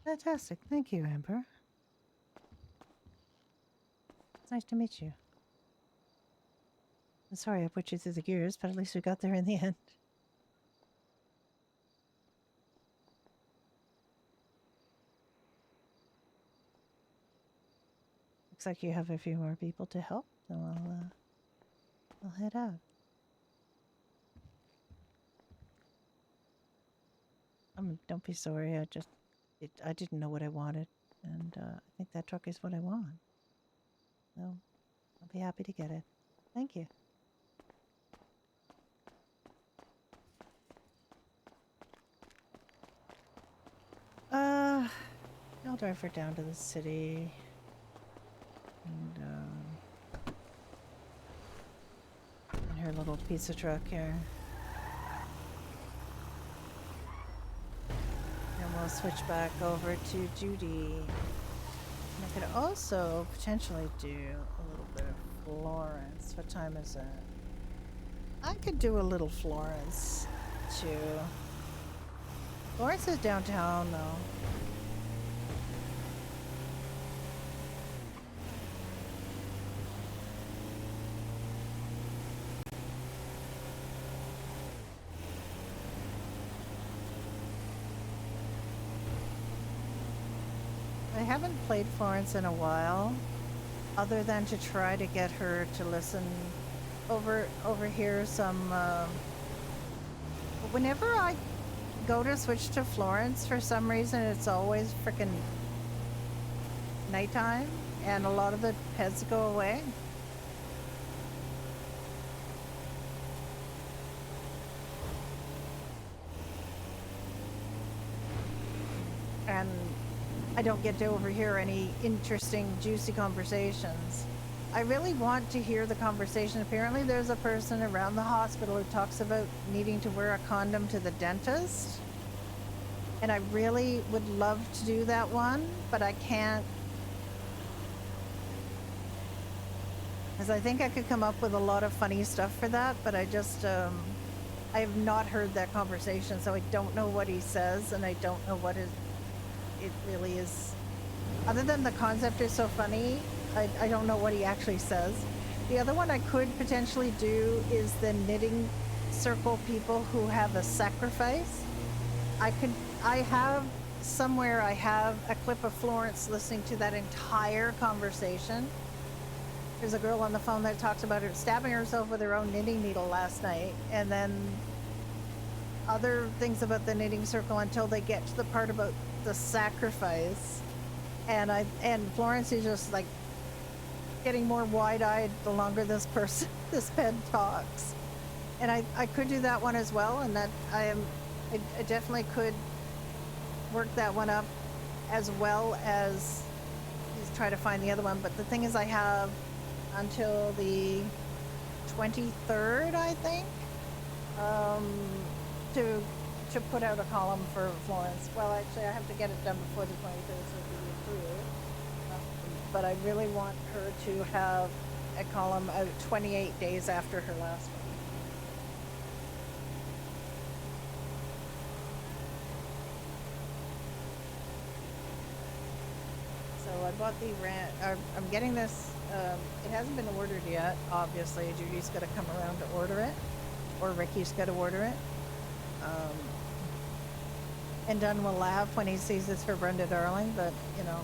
Fantastic. Thank you, Amber. It's nice to meet you. I'm sorry I put you through the gears, but at least we got there in the end. Looks like you have a few more people to help, so I'll head out. Don't be sorry. I didn't know what I wanted, and I think that truck is what I want. So I'll be happy to get it. Thank you. I'll drive her down to the city, and in her little pizza truck here. And we'll switch back over to Judy. And I could also potentially do a little bit of Florence. What time is it? I could do a little Florence too. Florence is downtown though. I haven't played Florence in a while, other than to try to get her to listen overhear some. Whenever I go to switch to Florence, for some reason, it's always frickin' nighttime, and a lot of the pets go away. And I don't get to overhear any interesting, juicy conversations. I really want to hear the conversation. Apparently there's a person around the hospital who talks about needing to wear a condom to the dentist. And I really would love to do that one, but I can't. Because I think I could come up with a lot of funny stuff for that, but I just, I have not heard that conversation, so I don't know what he says, and I don't know what it really is. Other than the concept is so funny, I don't know what he actually says. The other one I could potentially do is the knitting circle people who have a sacrifice. I have somewhere I have a clip of Florence listening to that entire conversation. There's a girl on the phone that talks about her stabbing herself with her own knitting needle last night, and then other things about the knitting circle until they get to the part about the sacrifice. And Florence is just like getting more wide-eyed the longer this pet talks. And I could do that one as well, and that I definitely could work that one up as well as try to find the other one. But the thing is, I have until the 23rd, I think, to put out a column for Florence. Well, actually, I have to get it done before the 23rd, so it can be approved. But I really want her to have a column out 28 days after her last one. So I bought the I'm getting this. It hasn't been ordered yet. Obviously, Judy's got to come around to order it, or Ricky's got to order it. And Dunn will laugh when he sees this for Brenda Darling, but you know.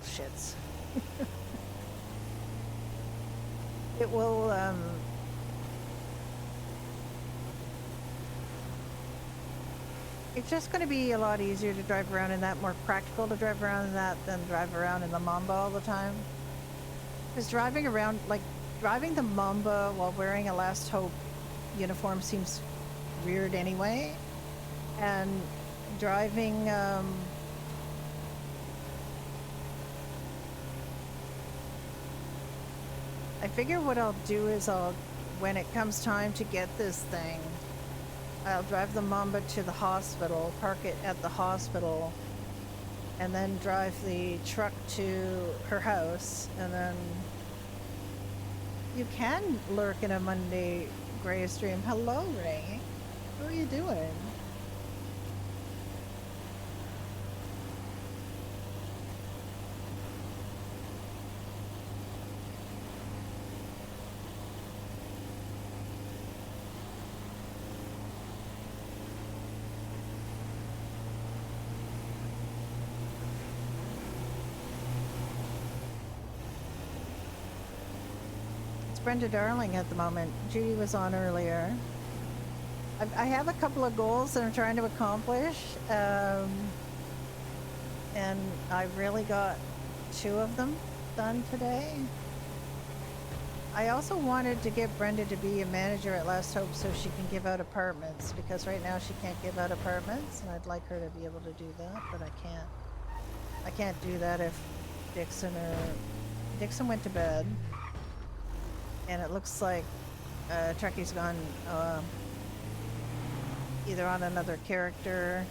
Shits. It will, it's just going to be a lot easier to drive around in that, more practical to drive around in that than drive around in the Mamba all the time. Because driving around, like, driving the Mamba while wearing a Last Hope uniform seems weird anyway. And driving, I figure what I'll do is when it comes time to get this thing, I'll drive the Mamba to the hospital, park it at the hospital, and then drive the truck to her house, and then you can lurk in a Monday gray stream. Hello, Ray. How are you doing? Brenda Darling at the moment. Judy was on earlier. I have a couple of goals that I'm trying to accomplish, and I really got 2 of them done today. I also wanted to get Brenda to be a manager at Last Hope so she can give out apartments, because right now she can't give out apartments, and I'd like her to be able to do that, but I can't. I can't do that if Dixon went to bed. And it looks like Trekky's gone either on another character.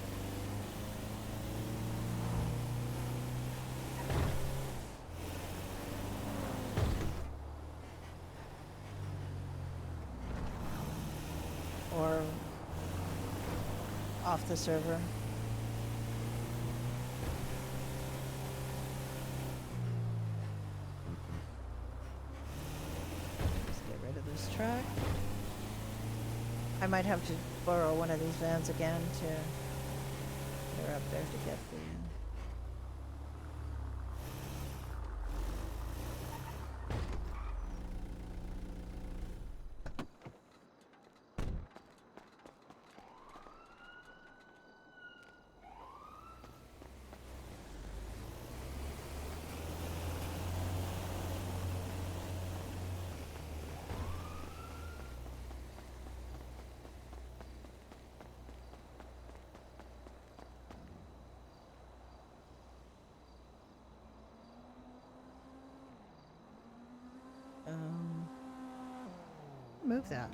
Or off the server. This truck. I might have to borrow one of these vans again to get her up there to get the move that.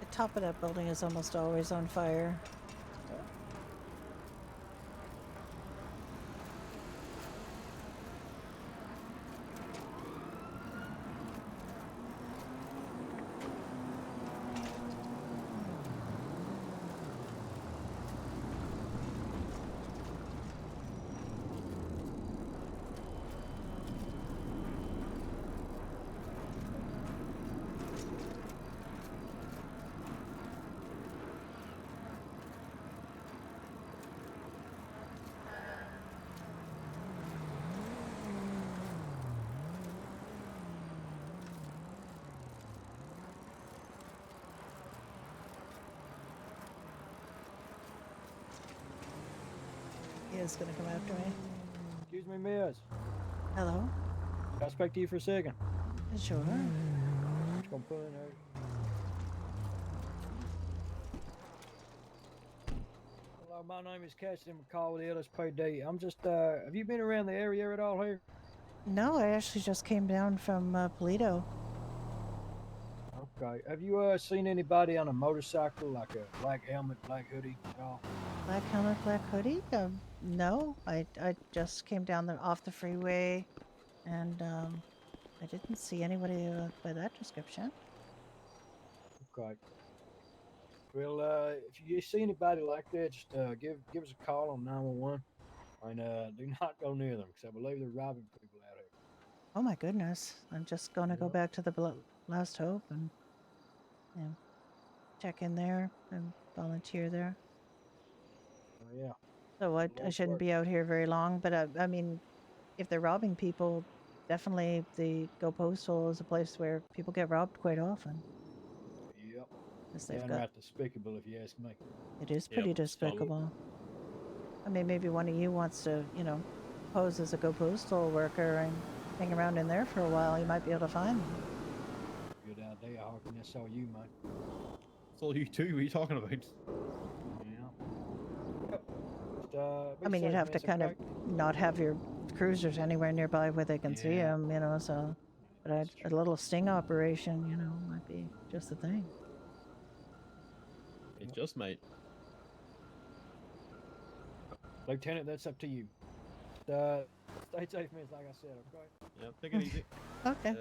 The top of that building is almost always on fire. He is gonna come after me. Excuse me, miss. Hello? Can I speak to you for a second? Sure. I'm just gonna pull in there. Hello, my name is Cassidy McCall with the LSPD. I'm just, have you been around the area at all here? No, I actually just came down from Polito. Okay. Have you, seen anybody on a motorcycle, like a black helmet, black hoodie at all? Black helmet, black hoodie? No, I just came down off the freeway, and I didn't see anybody by that description. Okay. Well, if you see anybody like that, just give us a call on 911, and do not go near them, because I believe they're robbing people out here. Oh my goodness! I'm just gonna go back to the Last Hope and check in there and volunteer there. Oh yeah. So I shouldn't be out here very long, but I mean, if they're robbing people, definitely the Go Postal is a place where people get robbed quite often. Yep. They've got, Downright despicable, if you ask me. it is pretty despicable. I mean, maybe one of you wants to, pose as a Go Postal worker and hang around in there for a while. You might be able to find them. Good idea, Hawking. That's all you, mate. It's all you too. What are you talking about? Yeah. Just be I mean, you'd safe, have to miss, kind okay? of not have your cruisers anywhere nearby where they can see Yeah. them, you know, so. But a little sting operation, you know, might be just the thing. It just might. Lieutenant, that's up to you. Stay safe, miss, like I said, okay? Yeah, take it easy. Okay.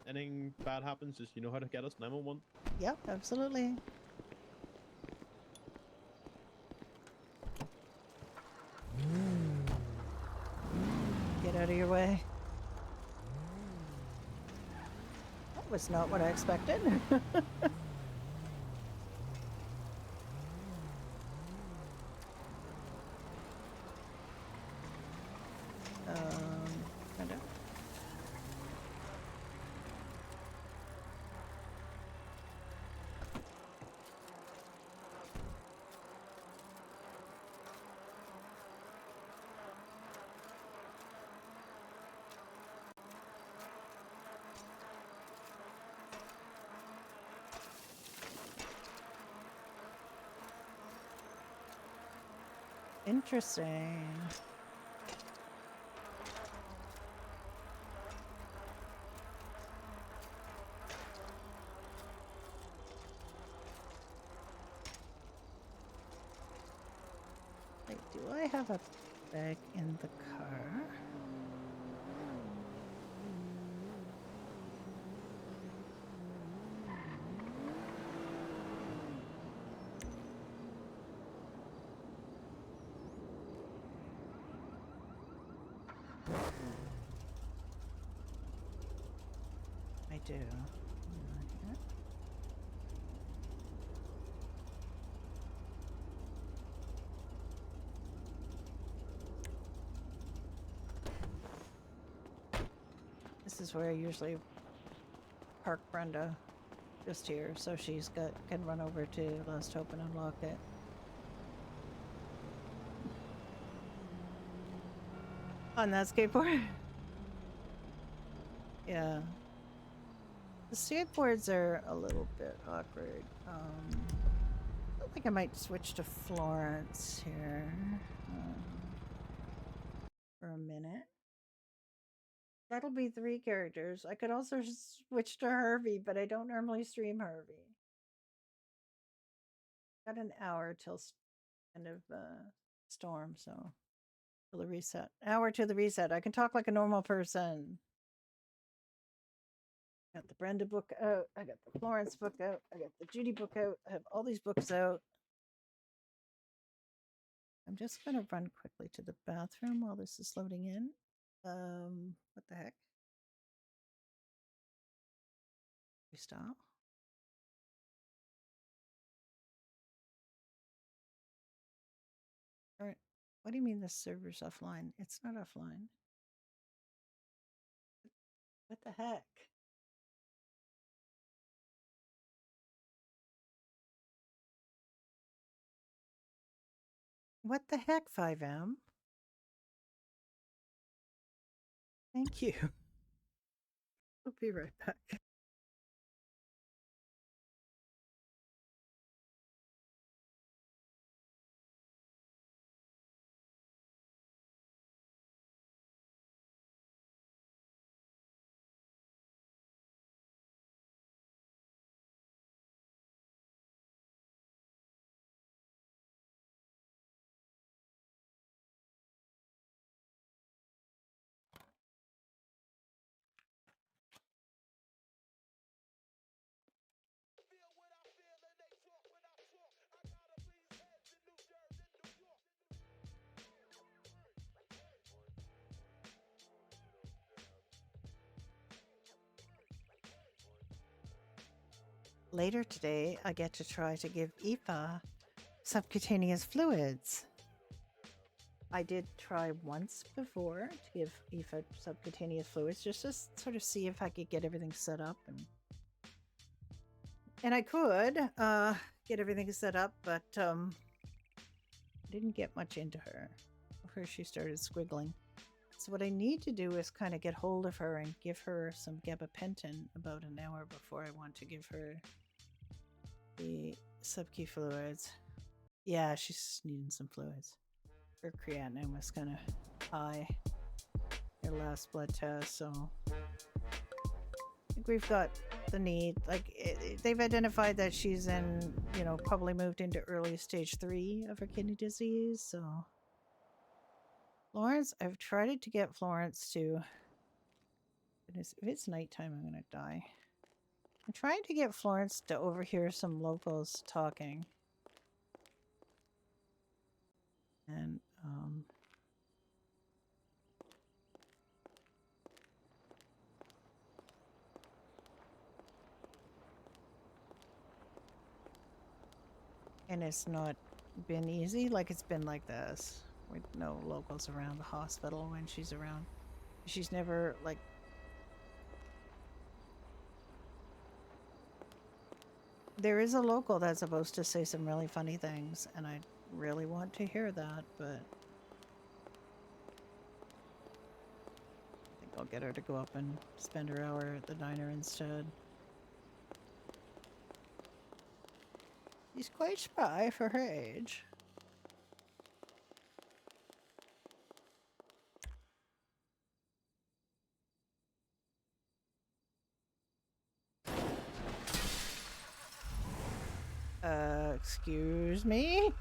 Anything bad happens, just you know how to get us. 911. Yep, absolutely. Get out of your way. That was not what I expected. Kind of. Interesting. Wait, do I have a bag in the car? I do. This is where I usually park Brenda, just here, so she's can run over to Last Hope and unlock it. On that skateboard? Yeah. The skateboards are a little bit awkward. I think I might switch to Florence here for a minute. That'll be 3 characters. I could also switch to Harvey, but I don't normally stream Harvey. Got an hour till end of storm, so till the reset. Hour to the reset. I can talk like a normal person. Got the Brenda book out. I got the Florence book out. I got the Judy book out. I have all these books out. I'm just gonna run quickly to the bathroom while this is loading in. What the heck? Restyle. All right. What do you mean the server's offline? It's not offline. What the heck? What the heck, 5M? Thank you. I'll be right back. Later today, I get to try to give Aoife subcutaneous fluids. I did try once before to give Aoife subcutaneous fluids, just to sort of see if I could get everything set up, and I could get everything set up, but I didn't get much into her before she started squiggling. So what I need to do is kind of get hold of her and give her some gabapentin about an hour before I want to give her the sub-Q fluids. Yeah, she's needing some fluids. Her creatinine was kind of high. Her last blood test, so I think we've got the need. Like they've identified that she's in, you know, probably moved into early stage 3 of her kidney disease. So Florence, I've tried to get Florence to. Goodness, if it's nighttime, I'm gonna die. I'm trying to get Florence to overhear some locals talking, and it's not been easy. Like it's been like this with no locals around the hospital when she's around. She's never like. There is a local that's supposed to say some really funny things, and I really want to hear that, but I think I'll get her to go up and spend her hour at the diner instead. She's quite spry for her age. Excuse me?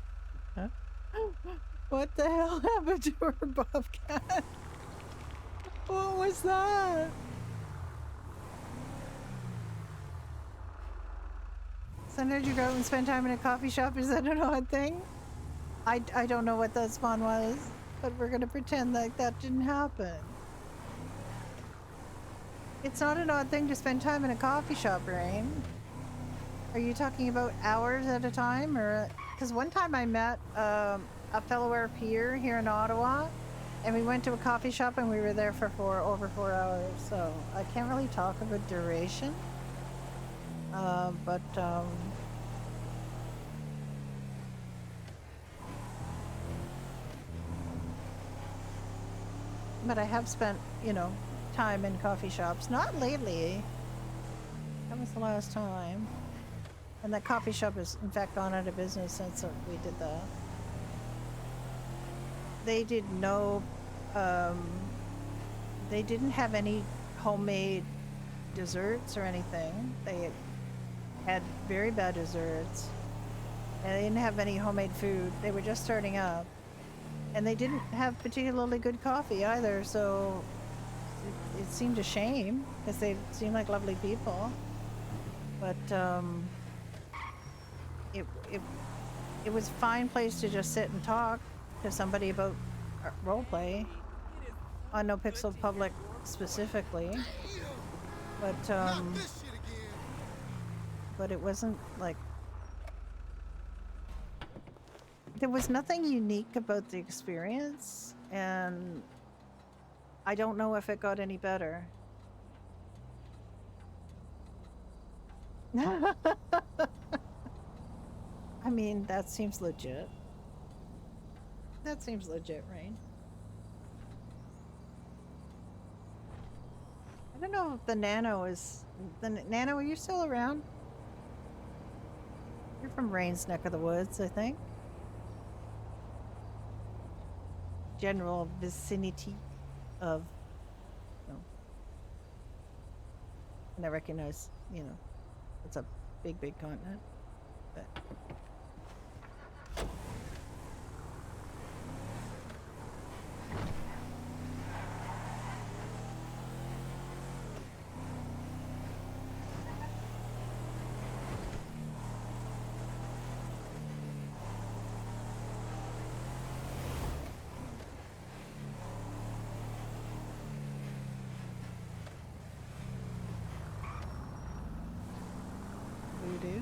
Huh? What the hell happened to her bobcat? What was that? Sometimes you go out and spend time in a coffee shop. Is that an odd thing? I don't know what that spawn was, but we're gonna pretend like that didn't happen. It's not an odd thing to spend time in a coffee shop, Rain. Are you talking about hours at a time, or because one time I met a fellow RPer here in Ottawa, and we went to a coffee shop and we were there for over 4 hours. So I can't really talk about duration, but I have spent, you know, time in coffee shops. Not lately. That was the last time. And that coffee shop has, in fact, gone out of business since we did that. They did no, they didn't have any homemade desserts or anything. They had very bad desserts. And they didn't have any homemade food. They were just starting up. And they didn't have particularly good coffee either, so it seemed a shame, because they seemed like lovely people. But, it was a fine place to just sit and talk to somebody about roleplay on No Pixel Public specifically, but it wasn't like there was nothing unique about the experience, and I don't know if it got any better. I mean, that seems legit. That seems legit, right? I don't know if the Nano is... Nano, are you still around? You're from Rain's neck of the woods, I think. General vicinity of... You know, and I recognize, you know, it's a big, big continent, but... Voodoo.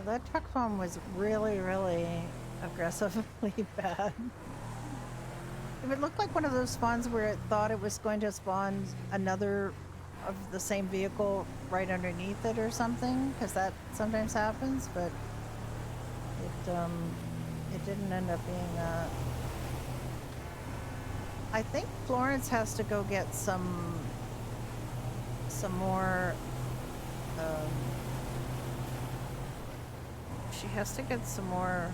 That truck farm was really, really aggressively bad. It looked like one of those spawns where it thought it was going to spawn another of the same vehicle right underneath it or something, because that sometimes happens, but it didn't end up being that. I think Florence has to go get some more she has to get some more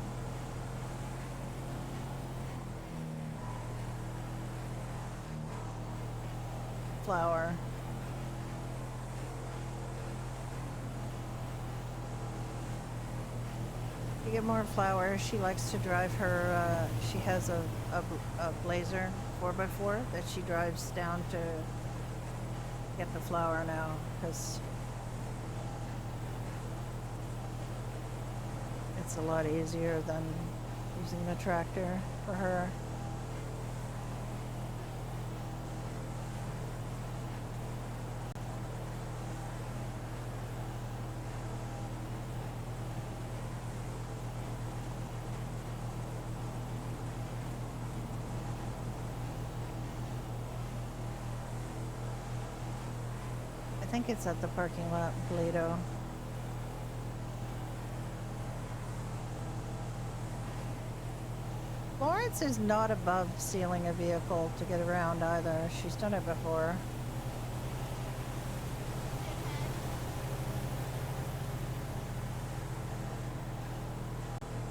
flour. To get more flour, she likes to drive her, she has a Blazer 4x4 that she drives down to get the flour now, because it's a lot easier than using the tractor for her. I think it's at the parking lot in Toledo. Florence is not above stealing a vehicle to get around either. She's done it before.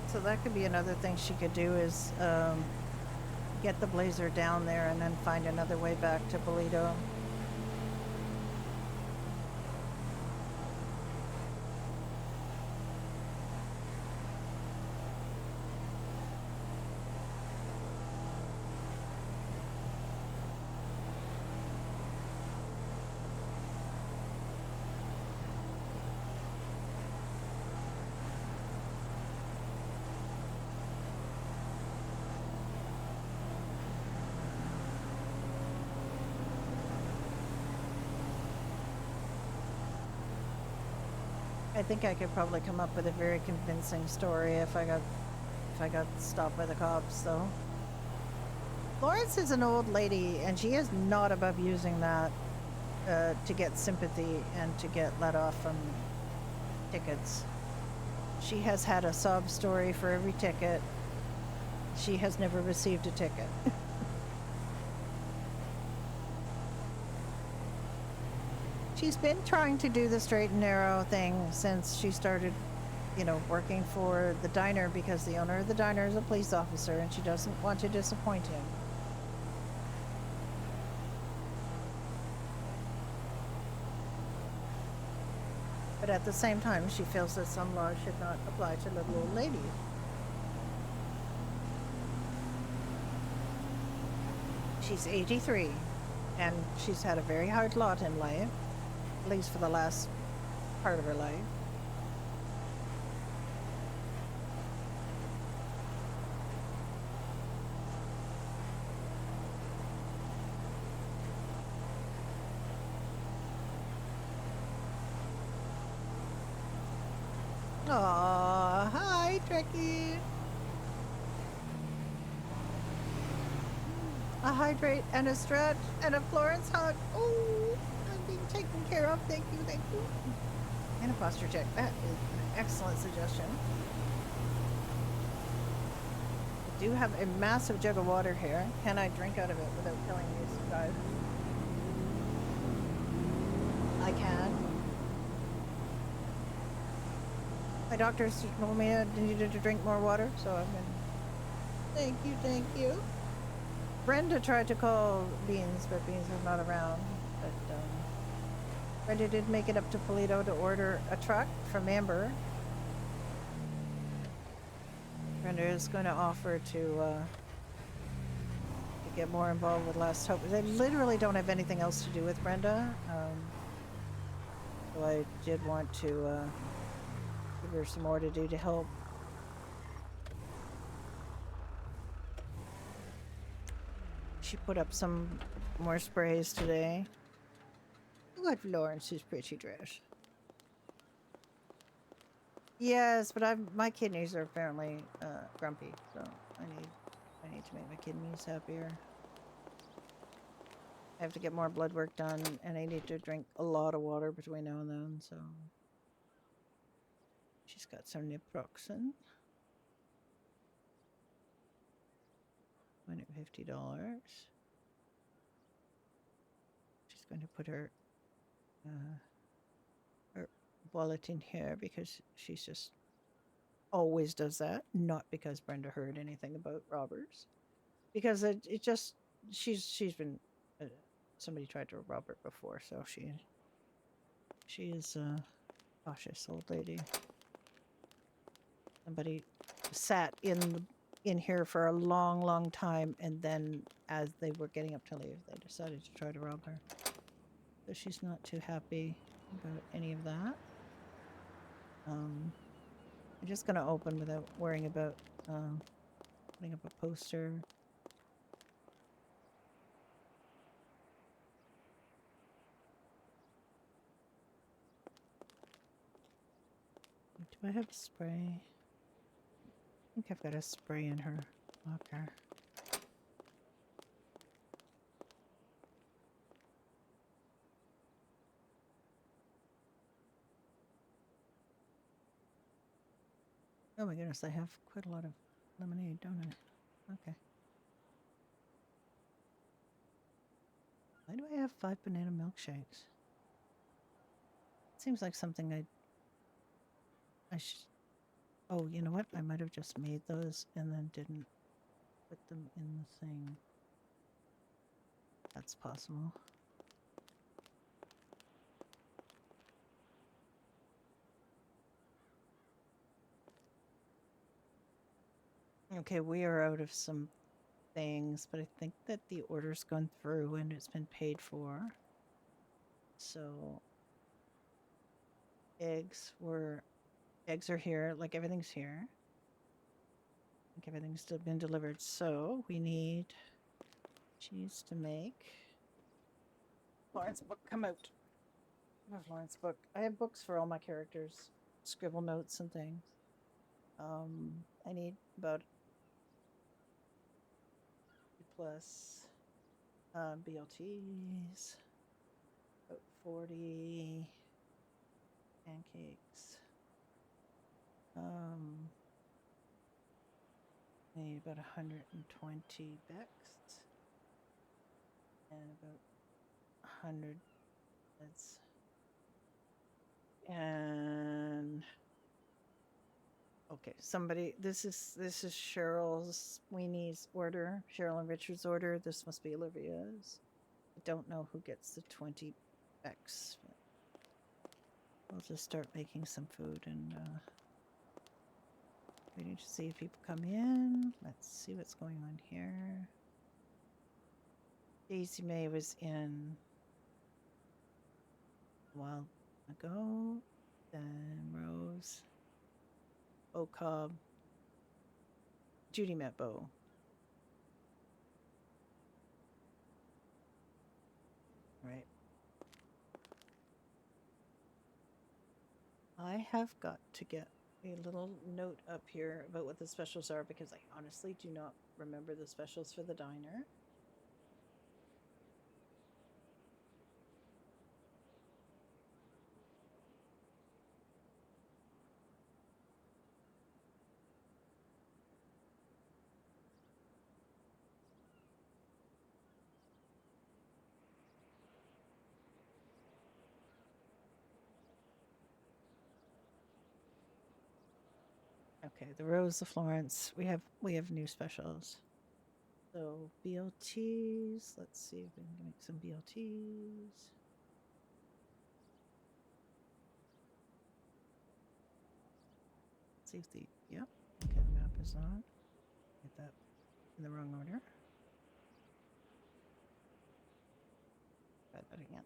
So that could be another thing she could do is get the Blazer down there and then find another way back to Toledo. I think I could probably come up with a very convincing story if I got stopped by the cops, though. Florence is an old lady, and she is not above using that to get sympathy and to get let off from tickets. She has had a sob story for every ticket. She has never received a ticket. She's been trying to do the straight and narrow thing since she started, you know, working for the diner, because the owner of the diner is a police officer and she doesn't want to disappoint him. But at the same time, she feels that some laws should not apply to little old ladies. She's 83, and she's had a very hard lot in life, at least for the last part of her life. Aw, hi, Trekkie. A hydrate and a stretch and a Florence hug. Oh, I'm being taken care of. Thank you, thank you. And a posture check. That is an excellent suggestion. I do have a massive jug of water here. Can I drink out of it without killing these guys? I can. My doctor's told me I needed to drink more water, so I've been... Thank you, thank you. Brenda tried to call Beans, but Beans is not around. But Brenda did make it up to Toledo to order a truck from Amber. Brenda is going to offer to get more involved with Last Hope. They literally don't have anything else to do with Brenda. So I did want to give her some more to do to help. She put up some more sprays today. Look at Florence's pretty dress. Yes, but my kidneys are apparently grumpy, so I need to make my kidneys happier. I have to get more blood work done, and I need to drink a lot of water between now and then, so... She's got some naproxen. $250. She's going to put her wallet in here because she's just always does that, not because Brenda heard anything about robbers, because it just she's been somebody tried to rob her before, so she is a cautious old lady. Somebody sat in here for a long time, and then as they were getting up to leave, they decided to try to rob her. So she's not too happy about any of that. I'm just gonna open without worrying about putting up a poster. Do I have spray? I think I've got a spray in her locker. Oh my goodness, I have quite a lot of lemonade, don't I? Okay. Why do I have 5 banana milkshakes? Seems like something I should... Oh, you know what? I might have just made those and then didn't put them in the thing. That's possible. Okay, we are out of some things, but I think that the order's gone through and it's been paid for. So eggs are here, like everything's here. I think everything's still been delivered. So we need cheese to make. Florence book, come out. My Florence book. I have books for all my characters, scribble notes and things. I need about plus BLTs, about 40 pancakes. I need about 120 Bex and about 100 heads. And okay, somebody, this is Cheryl's Weenie's order, Cheryl and Richard's order. This must be Olivia's. I don't know who gets the 20 Bex. I'll just start making some food and waiting to see if people come in. Let's see what's going on here. Daisy May was in a while ago. Then Rose. Bo Cobb. Judy met Bo. Right. I have got to get a little note up here about what the specials are because I honestly do not remember the specials for the diner. Okay, the Rose, the Florence. We have new specials. So BLTs. Let's see if we can make some BLTs. Let's see if the yep. Okay, the map is on. Get that in the wrong order. Try that again.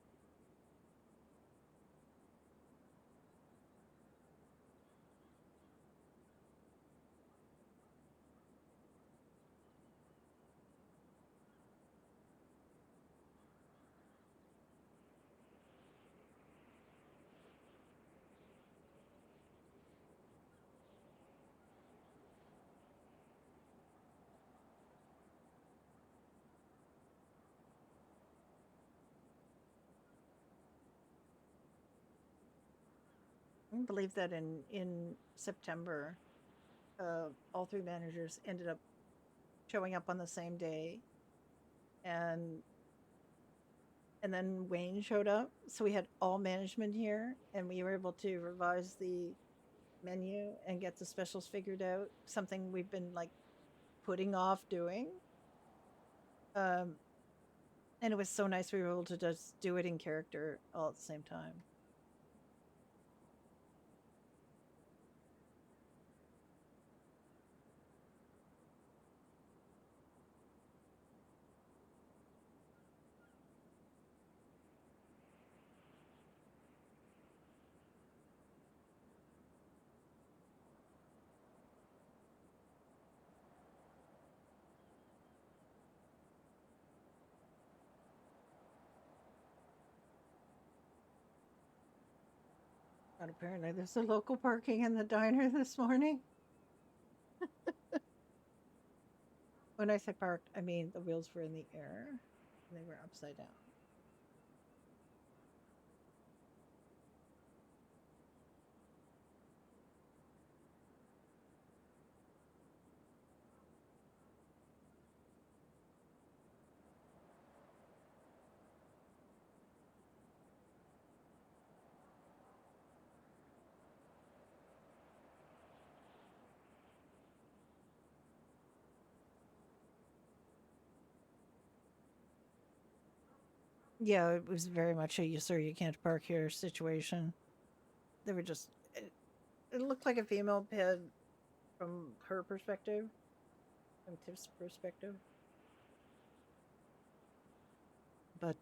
I believe that in September, all 3 managers ended up showing up on the same day, and then Wayne showed up, so we had all management here, and we were able to revise the menu and get the specials figured out. Something we've been like putting off doing. And it was so nice we were able to just do it in character all at the same time. But apparently there's a local parking in the diner this morning. When I say parked, I mean the wheels were in the air and they were upside down. Yeah, it was very much a "you sir, you can't park here" situation. They were just it looked like a female ped from her perspective, from Tiff's perspective. But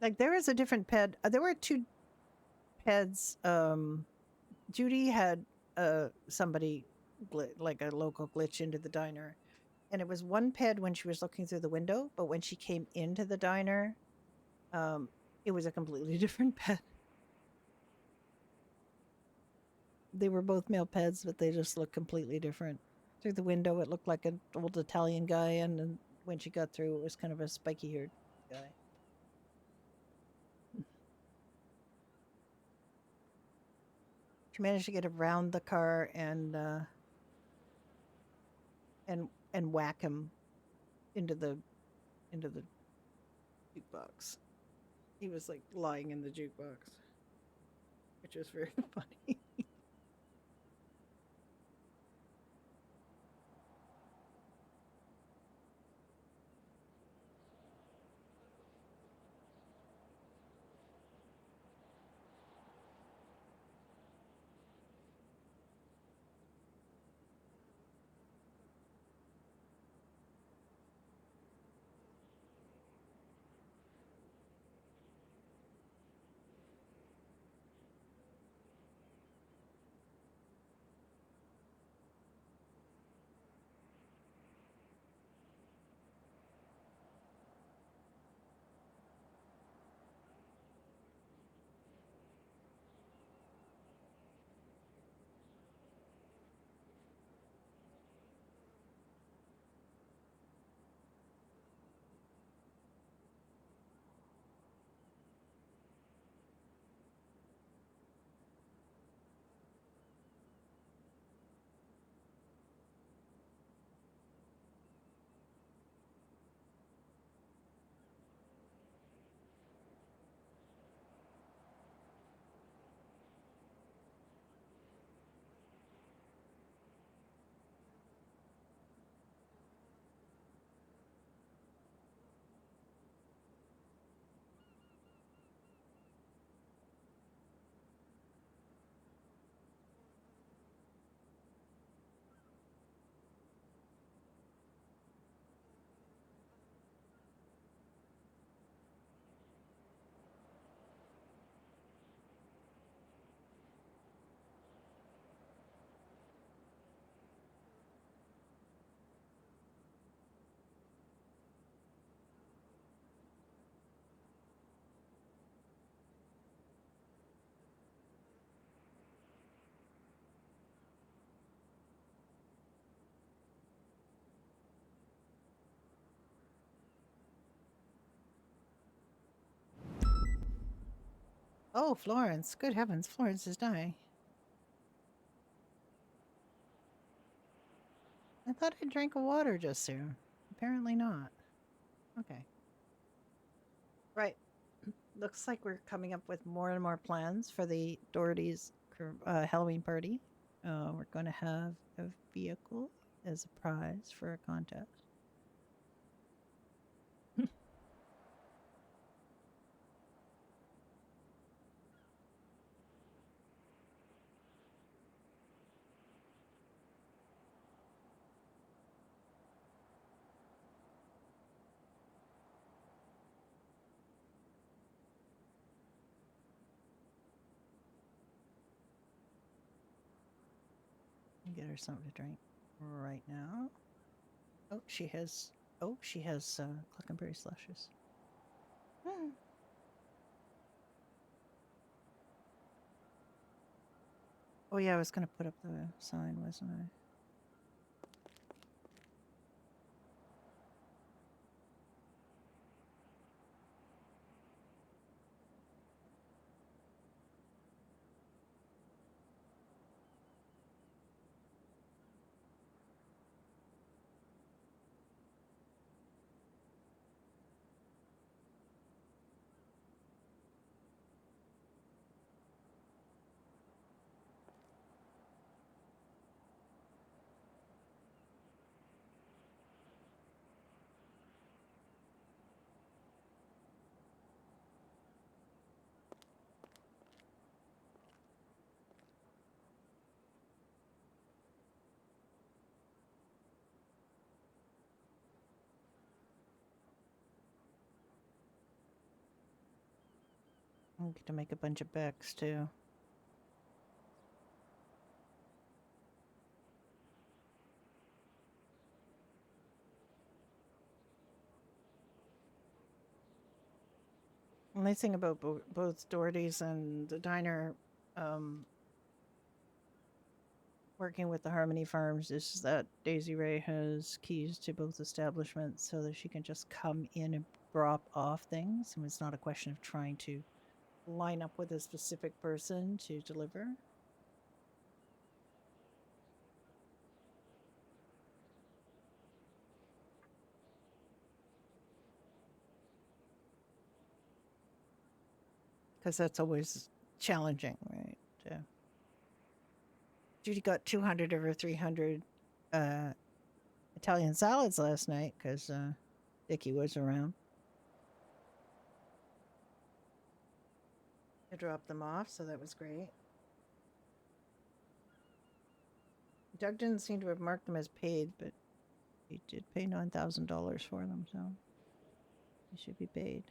like there is a different ped. There were two peds. Judy had somebody like a local glitch into the diner, and it was one ped when she was looking through the window, but when she came into the diner, it was a completely different ped. They were both male peds, but they just looked completely different. Through the window, it looked like an old Italian guy, and then when she got through, it was kind of a spiky-haired guy. She managed to get around the car and whack him into the jukebox. He was like lying in the jukebox, which was very funny. Oh, Florence. Good heavens, Florence is dying. I thought I drank water just soon. Apparently not. Okay. Right. looks like we're coming up with more and more plans for the Doherty's Halloween party. We're going to have a vehicle as a prize for a contest. Get her something to drink right now. Oh, she has. Oh, she has cluckenberry slushes. Oh yeah, I was gonna put up the sign, wasn't I? I get to make a bunch of becks too. The nice thing about both Doherty's and the diner working with the Harmony Farms is that Daisy Ray has keys to both establishments so that she can just come in and drop off things. And it's not a question of trying to line up with a specific person to deliver. Because that's always challenging, right? Yeah. Judy got 200 of her 300 Italian salads last night because Dickie was around. I dropped them off, so that was great. Doug didn't seem to have marked them as paid, but he did pay $9,000 for them, so he should be paid.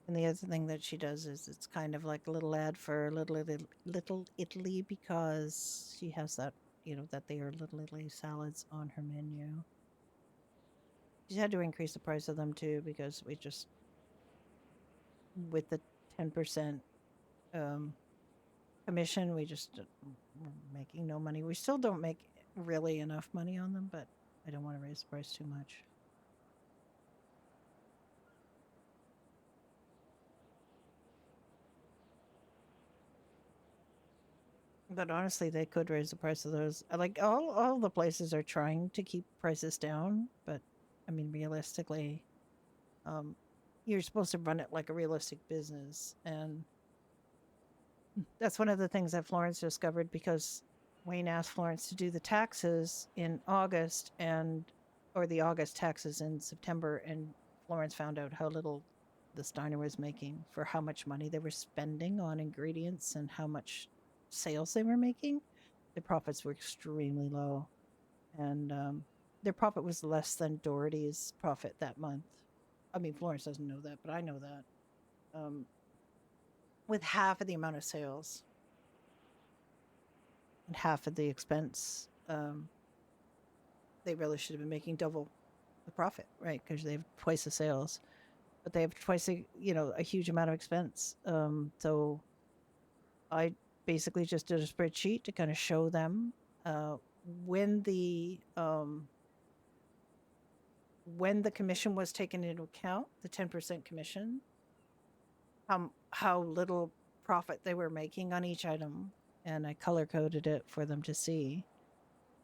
And the other thing that she does is it's kind of like a little ad for Little Italy because she has that, you know, that they are Little Italy salads on her menu. She's had to increase the price of them too because we just, with the 10% commission, we just we're making no money. We still don't make really enough money on them, but I don't want to raise the price too much. But honestly, they could raise the price of those. Like all the places are trying to keep prices down, but I mean, realistically, you're supposed to run it like a realistic business, and that's one of the things that Florence discovered because Wayne asked Florence to do the taxes in August or the August taxes in September, and Florence found out how little this diner was making for how much money they were spending on ingredients and how much sales they were making. Their profits were extremely low, and their profit was less than Doherty's profit that month. I mean, Florence doesn't know that, but I know that. With half of the amount of sales and half of the expense, they really should have been making double the profit, right? Because they have twice the sales, but they have twice a huge amount of expense. So I basically just did a spreadsheet to kind of show them when the commission was taken into account, the 10% commission, how little profit they were making on each item, and I color coded it for them to see.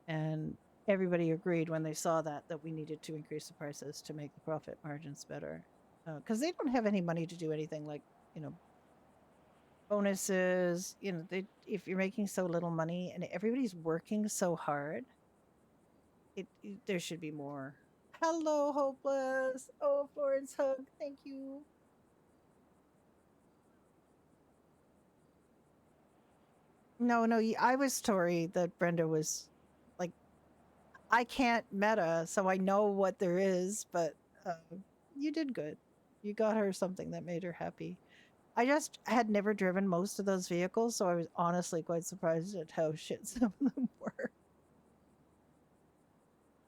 And everybody agreed when they saw that we needed to increase the prices to make the profit margins better, because they don't have any money to do anything like, you know, bonuses. You know, if you're making so little money and everybody's working so hard, there should be more. Hello, Hopeless. Oh, Florence hug. Thank you. No, I was Tori that Brenda was like, I can't meta, so I know what there is, but you did good. You got her something that made her happy. I just had never driven most of those vehicles, so I was honestly quite surprised at how shit some of them were.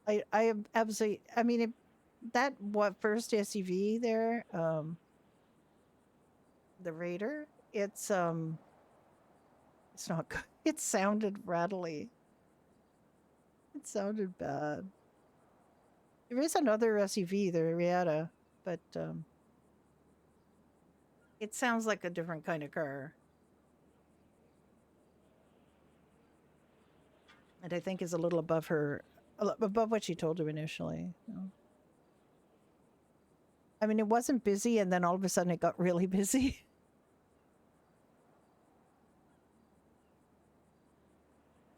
I am absolutely. I mean, what first SUV there, the Raider. It's not good. It sounded rattly. It sounded bad. There is another SUV, the Riata, but it sounds like a different kind of car. And I think is a little above what she told her initially. I mean, it wasn't busy, and then all of a sudden it got really busy.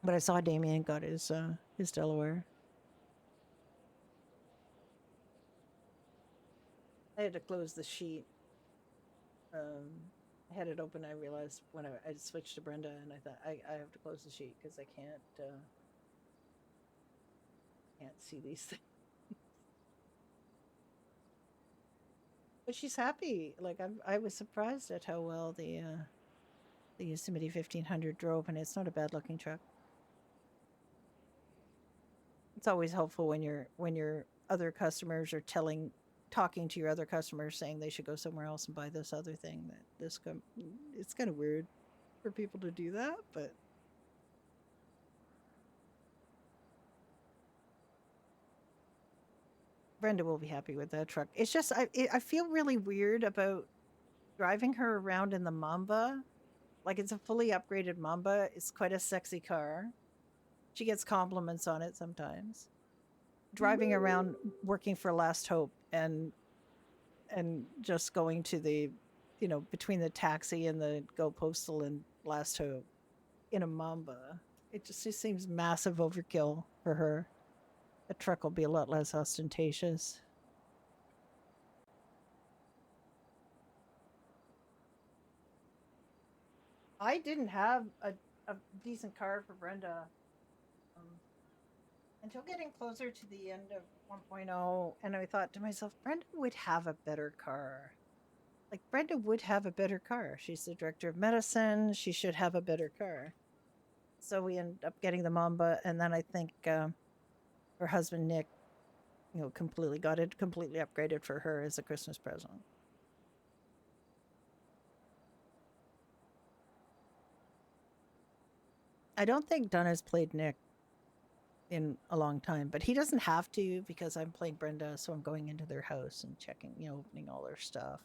But I saw Damien got his Delaware. I had to close the sheet. I had it open. I realized when I switched to Brenda, and I thought I have to close the sheet because I can't see these things. But she's happy. Like I was surprised at how well the Yosemite 1500 drove, and it's not a bad looking truck. It's always helpful when your other customers are talking to your other customers saying they should go somewhere else and buy this other thing. It's kind of weird for people to do that, but Brenda will be happy with that truck. It's just I feel really weird about driving her around in the Mamba. Like, it's a fully upgraded Mamba. It's quite a sexy car. She gets compliments on it sometimes. Driving around working for Last Hope and just going to the, between the taxi and the Go Postal and Last Hope in a Mamba. It just seems massive overkill for her. A truck will be a lot less ostentatious. I didn't have a decent car for Brenda until getting closer to the end of 1.0, and I thought to myself, Brenda would have a better car. Like, Brenda would have a better car. She's the director of medicine. She should have a better car. So we ended up getting the Mamba, and then I think her husband Nick, completely upgraded for her as a Christmas present. I don't think Donna's played Nick in a long time, but he doesn't have to because I'm playing Brenda, so I'm going into their house and checking, opening all their stuff.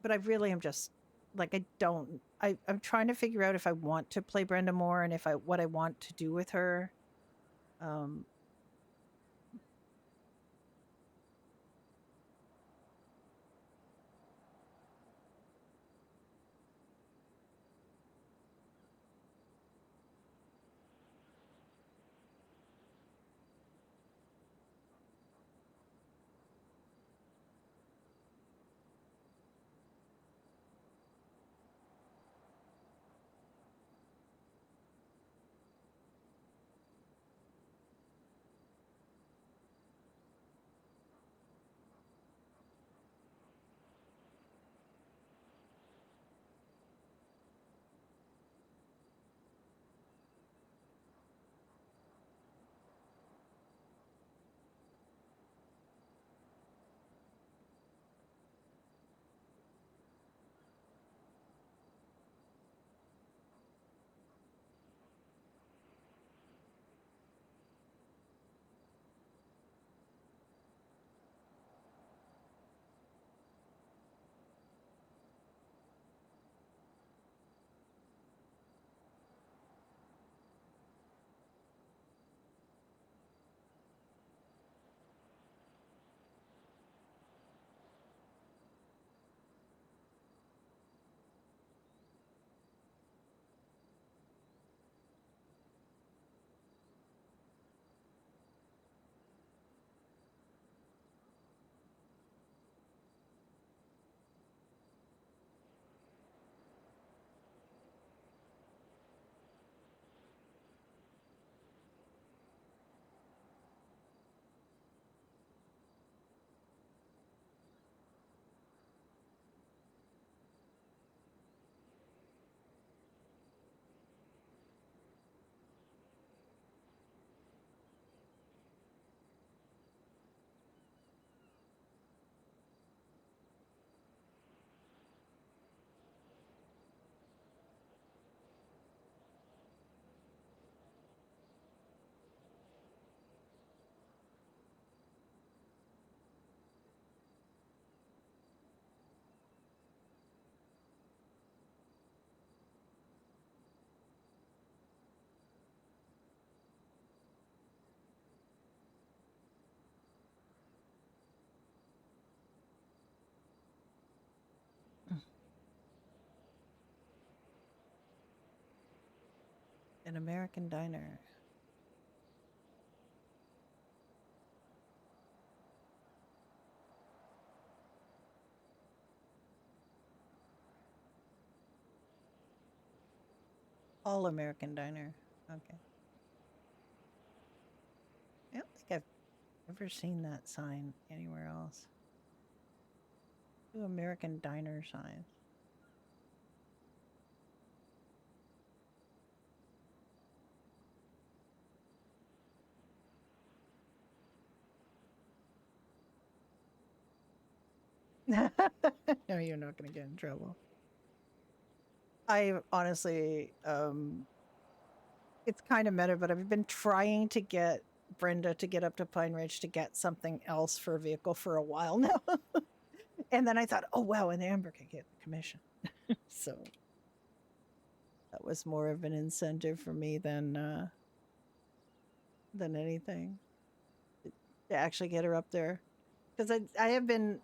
But I really am just like, I'm trying to figure out if I want to play Brenda more and what I want to do with her. An American diner. All American diner. Okay. I don't think I've ever seen that sign anywhere else. Two American diner signs. No, you're not going to get in trouble. I honestly, it's kind of meta, but I've been trying to get Brenda to get up to Pine Ridge to get something else for a vehicle for a while now. And then I thought, oh wow, and Amber can get the commission. So that was more of an incentive for me than anything to actually get her up there. Because I have been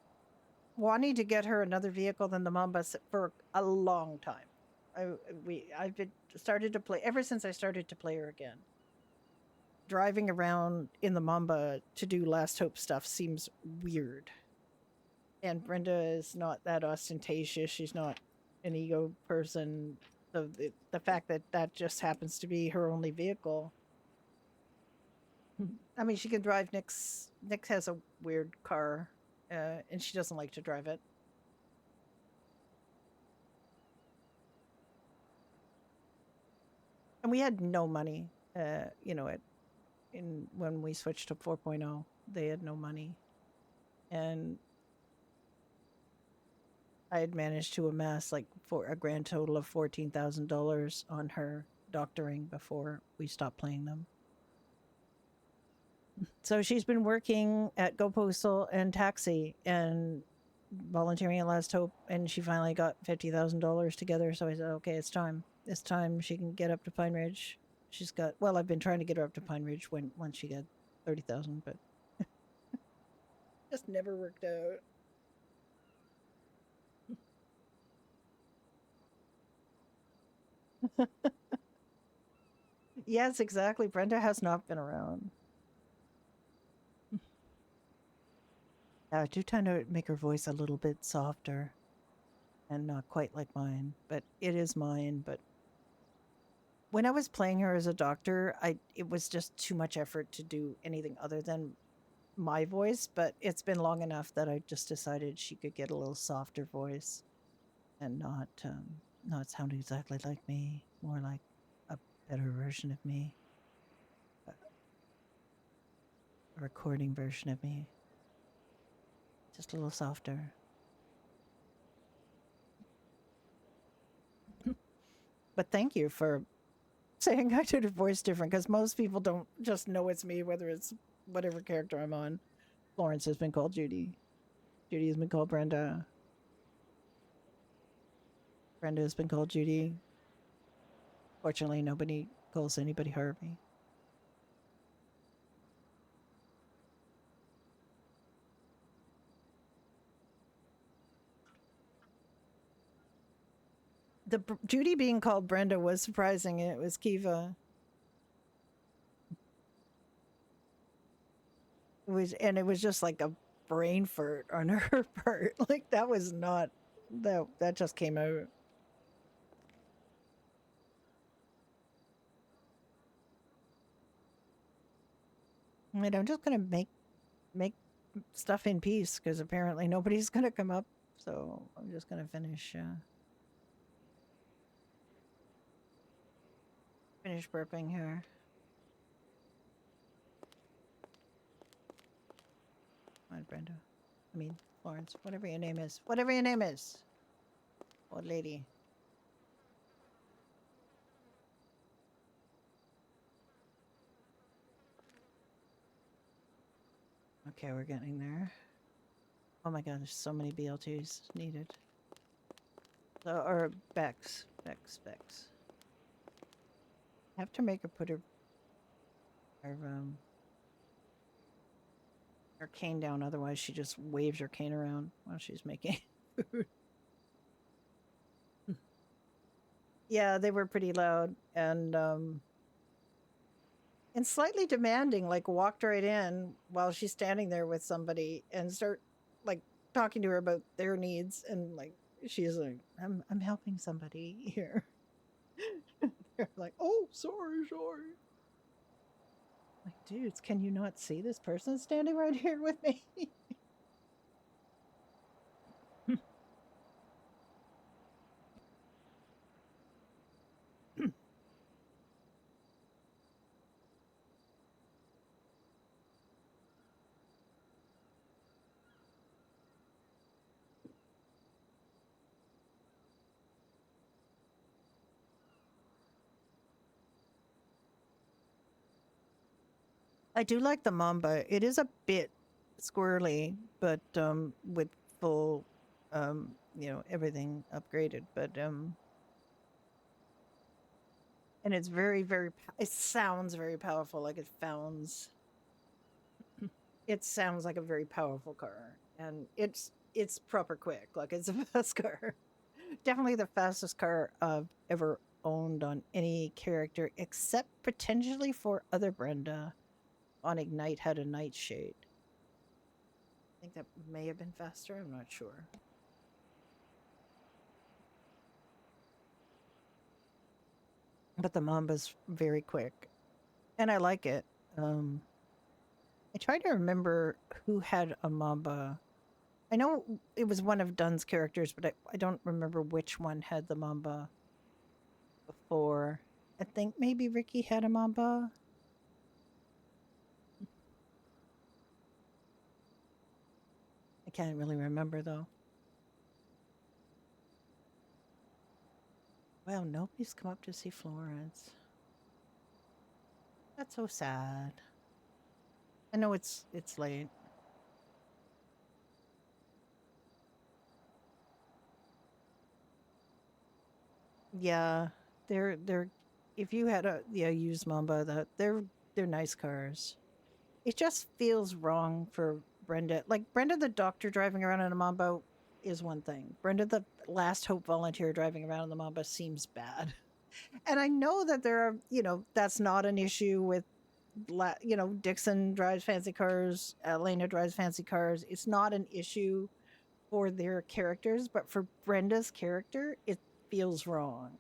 wanting to get her another vehicle than the Mamba for a long time. I've been started to play ever since I started to play her again. Driving around in the Mamba to do Last Hope stuff seems weird. And Brenda is not that ostentatious. She's not an ego person. So the fact that that just happens to be her only vehicle. I mean, she can drive Nick's. Nick has a weird car, and she doesn't like to drive it. And we had no money, you know, when we switched to 4.0, they had no money. And I had managed to amass like for a grand total of $14,000 on her doctoring before we stopped playing them. So she's been working at Go Postal and Taxi and volunteering at Last Hope, and she finally got $50,000 together. So I said, okay, it's time. It's time she can get up to Pine Ridge. She's got, well, I've been trying to get her up to Pine Ridge once she got 30,000, but just never worked out. Yes, exactly. Brenda has not been around. I do tend to make her voice a little bit softer and not quite like mine, but it is mine. But when I was playing her as a doctor, it was just too much effort to do anything other than my voice, but it's been long enough that I just decided she could get a little softer voice and not sound exactly like me, more like a better version of me. A recording version of me. Just a little softer. But thank you for saying I did a voice different, because most people don't just know it's me, whether it's whatever character I'm on. Florence has been called Judy. Judy has been called Brenda. Brenda has been called Judy. Fortunately, nobody calls anybody Harvey. The Judy being called Brenda was surprising. It was Kiva. It was just like a brain fart on her part. Like that was not that just came out. And I'm just gonna make stuff in peace because apparently nobody's gonna come up. So I'm just gonna finish burping here. Come on, Brenda. I mean, Florence. Whatever your name is. Whatever your name is. Old lady. Okay, we're getting there. Oh my god, there's so many BLTs needed. So, or Bex. Have to make her put her cane down, otherwise she just waves her cane around while she's making food. Yeah, they were pretty loud, and and slightly demanding, like walked right in while she's standing there with somebody and start like talking to her about their needs, and like she's like, I'm helping somebody here. They're like, oh, sorry. Like, dudes, can you not see this person standing right here with me? I do like the Mamba. It is a bit squirrely, but with full everything upgraded, but and it's it sounds very powerful, like it sounds like a very powerful car, and it's proper quick, like it's a fast car. Definitely the fastest car I've ever owned on any character, except potentially for other Brenda on Ignite had a Nightshade. I think that may have been faster, I'm not sure. But the Mamba's very quick, and I like it. I try to remember who had a Mamba. I know it was one of Dunn's characters, but I don't remember which one had the Mamba before. I think maybe Ricky had a Mamba. I can't really remember though. Well, nobody's come up to see Florence. That's so sad. I know it's late. Yeah, they're if you had a used Mamba, that they're nice cars. It just feels wrong for Brenda. Like Brenda the doctor driving around in a Mamba is one thing. Brenda the last hope volunteer driving around in the Mamba seems bad. And I know that there are, that's not an issue with Dixon drives fancy cars, Elena drives fancy cars. It's not an issue for their characters, but for Brenda's character, it feels wrong.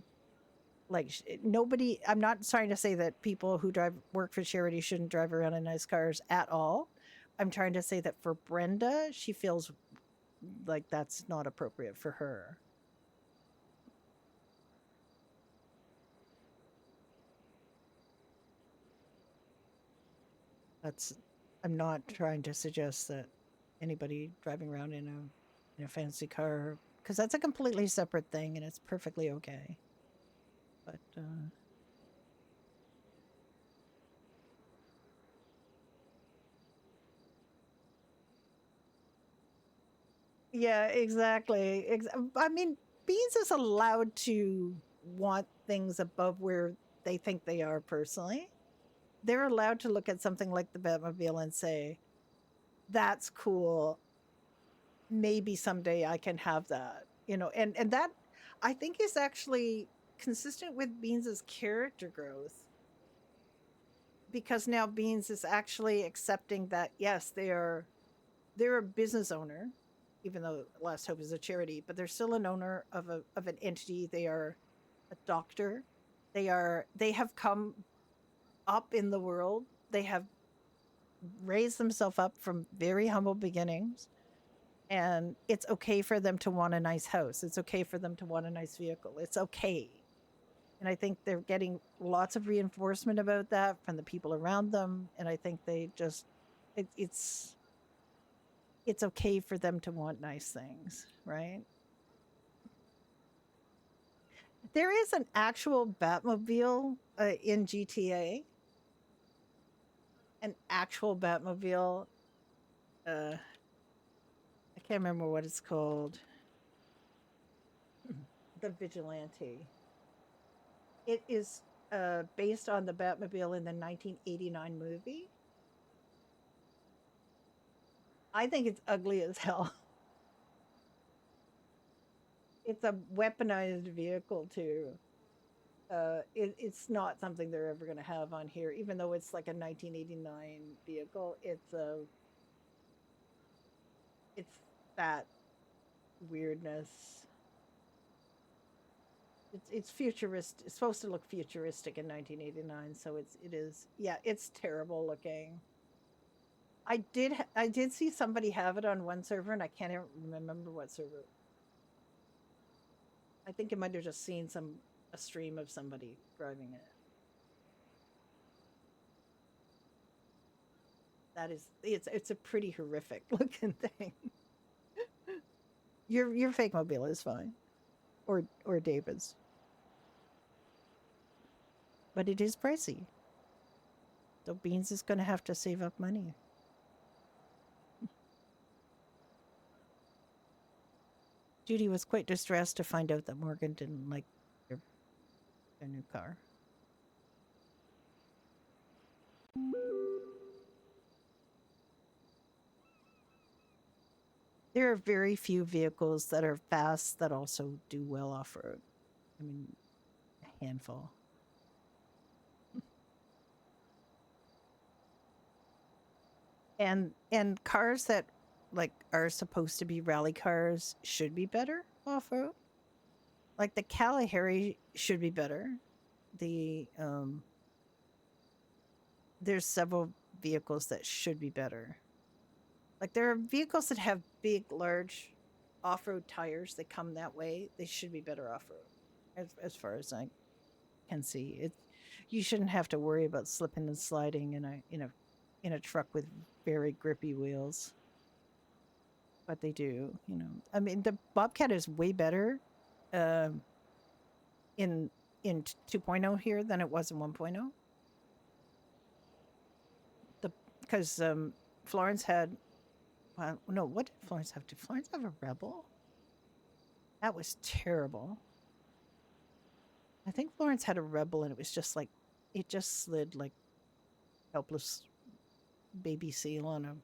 Like nobody, I'm not trying to say that people who work for charity shouldn't drive around in nice cars at all. I'm trying to say that for Brenda, she feels like that's not appropriate for her. I'm not trying to suggest that anybody driving around in a fancy car, because that's a completely separate thing and it's perfectly okay. But yeah, exactly. I mean, Beans is allowed to want things above where they think they are personally. They're allowed to look at something like the Batmobile and say, that's cool. Maybe someday I can have that. And that I think is actually consistent with Beans's character growth. Because now Beans is actually accepting that yes, they're a business owner, even though Last Hope is a charity, but they're still an owner of an entity. They are a doctor. They have come up in the world. They have raised themselves up from very humble beginnings. And it's okay for them to want a nice house. It's okay for them to want a nice vehicle. It's okay. And I think they're getting lots of reinforcement about that from the people around them. And I think they just, it's okay for them to want nice things, right? There is an actual Batmobile in GTA. An actual Batmobile. I can't remember what it's called. The Vigilante. It is based on the Batmobile in the 1989 movie. I think it's ugly as hell. It's a weaponized vehicle too. it's not something they're ever going to have on here, even though it's like a 1989 vehicle. It's that weirdness. It's futuristic. It's supposed to look futuristic in 1989, so it is. Yeah, it's terrible looking. I did see somebody have it on one server, and I can't even remember what server. I think it might have just seen a stream of somebody driving it. That is, it's a pretty horrific looking thing. Your fake mobile is fine, or David's, but it is pricey. So Beans is going to have to save up money. Judy was quite distressed to find out that Morgan didn't like their new car. There are very few vehicles that are fast that also do well off-road. I mean, a handful. And cars that like are supposed to be rally cars should be better off-road. Like the Kalahari should be better. There's several vehicles that should be better. Like there are vehicles that have big, large off-road tires that come that way. They should be better off-road, as far as I can see. You shouldn't have to worry about slipping and sliding in a truck with very grippy wheels. But they do, I mean, the Bobcat is way better in 2.0 here than it was in 1.0. Because Florence had, well, no, what did Florence have? Did Florence have a Rebel? That was terrible. I think Florence had a Rebel, and it was just like, it just slid like helpless baby seal on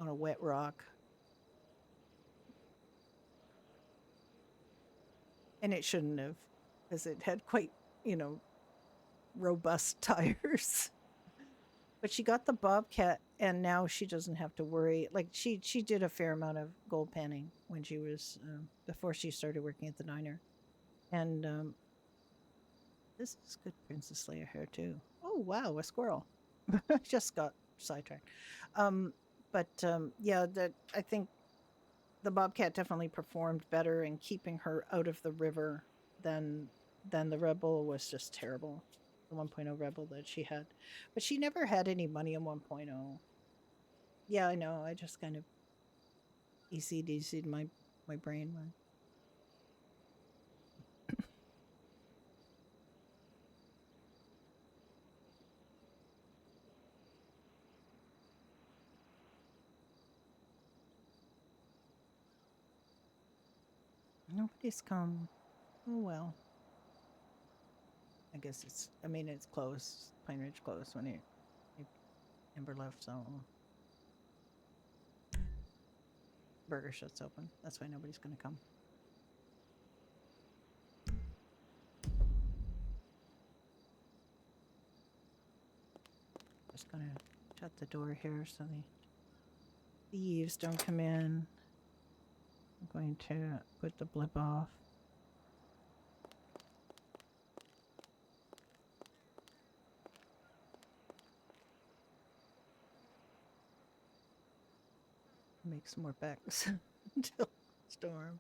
a wet rock. And it shouldn't have, because it had quite, robust tires. But she got the Bobcat, and now she doesn't have to worry. Like she did a fair amount of gold panning when she was before she started working at the diner, and this is good Princess Leia hair too. Oh wow, a squirrel! I just got sidetracked. Yeah, that I think the Bobcat definitely performed better in keeping her out of the river than the Rebel was just terrible. The 1.0 Rebel that she had. But she never had any money in 1.0. Yeah, I know. I just kind of ECDC'd my brain. Nobody's come. Oh well. I guess it's closed. Pine Ridge closed when Ember left, so Burger Shut's open. That's why nobody's gonna come. Just gonna shut the door here so the thieves don't come in. I'm going to put the blip off. Make some more packs until storm.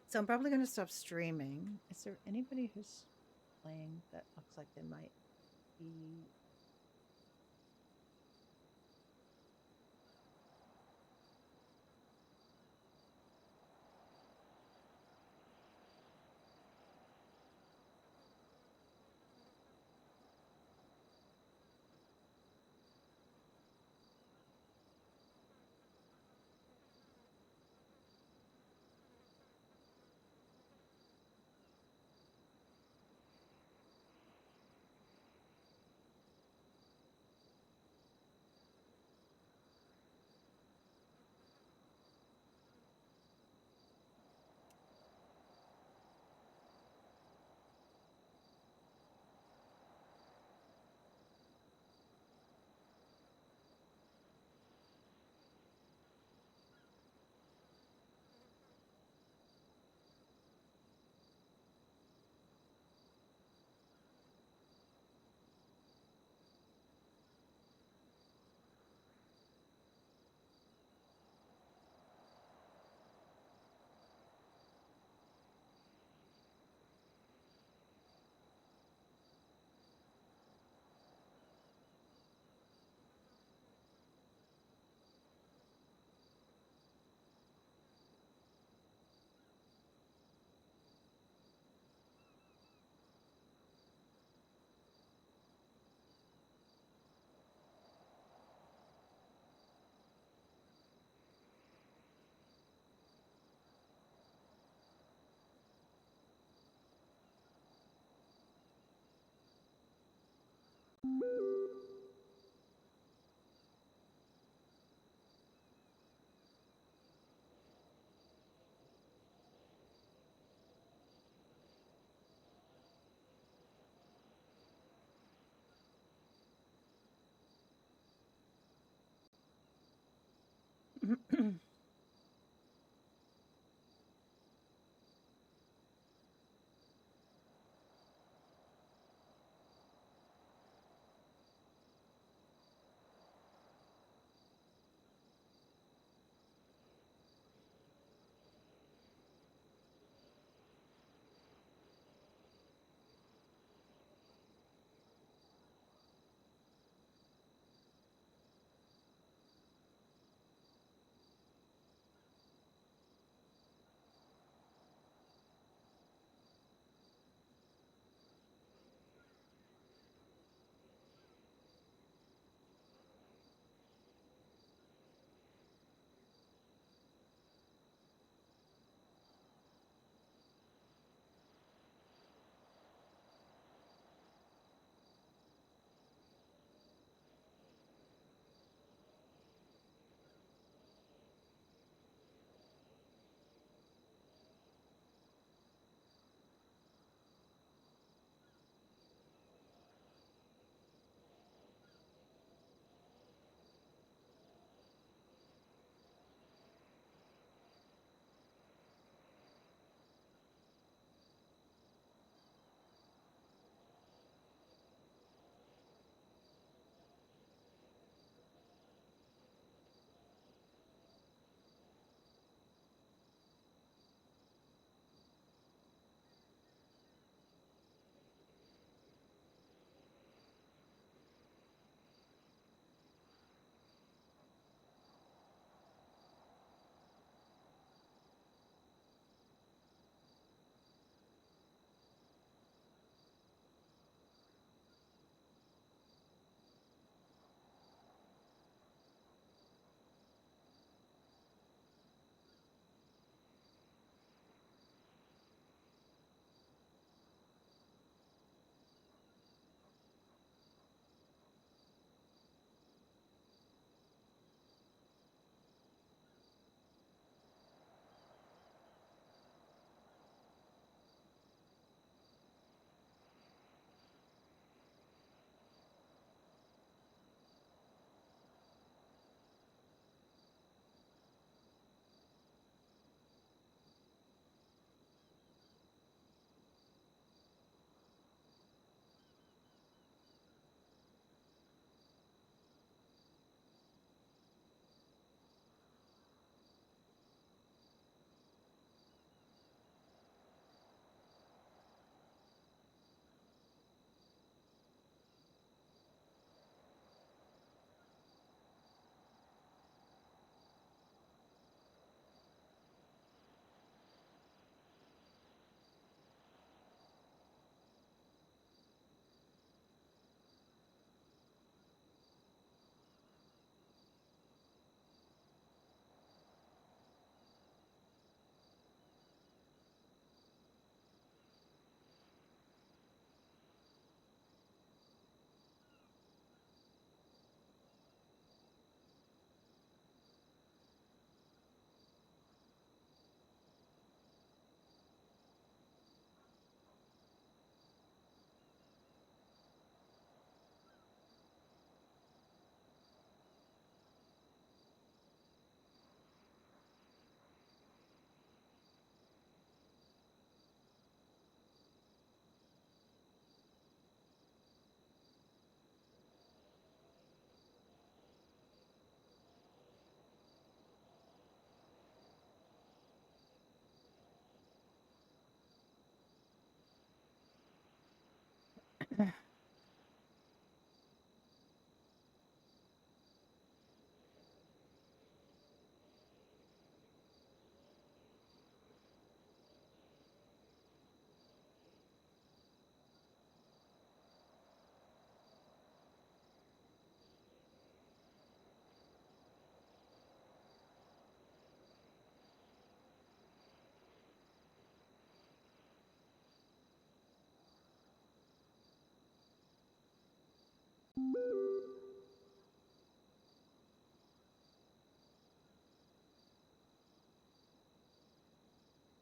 So I'm probably going to stop streaming. Is there anybody who's playing that looks like they might be?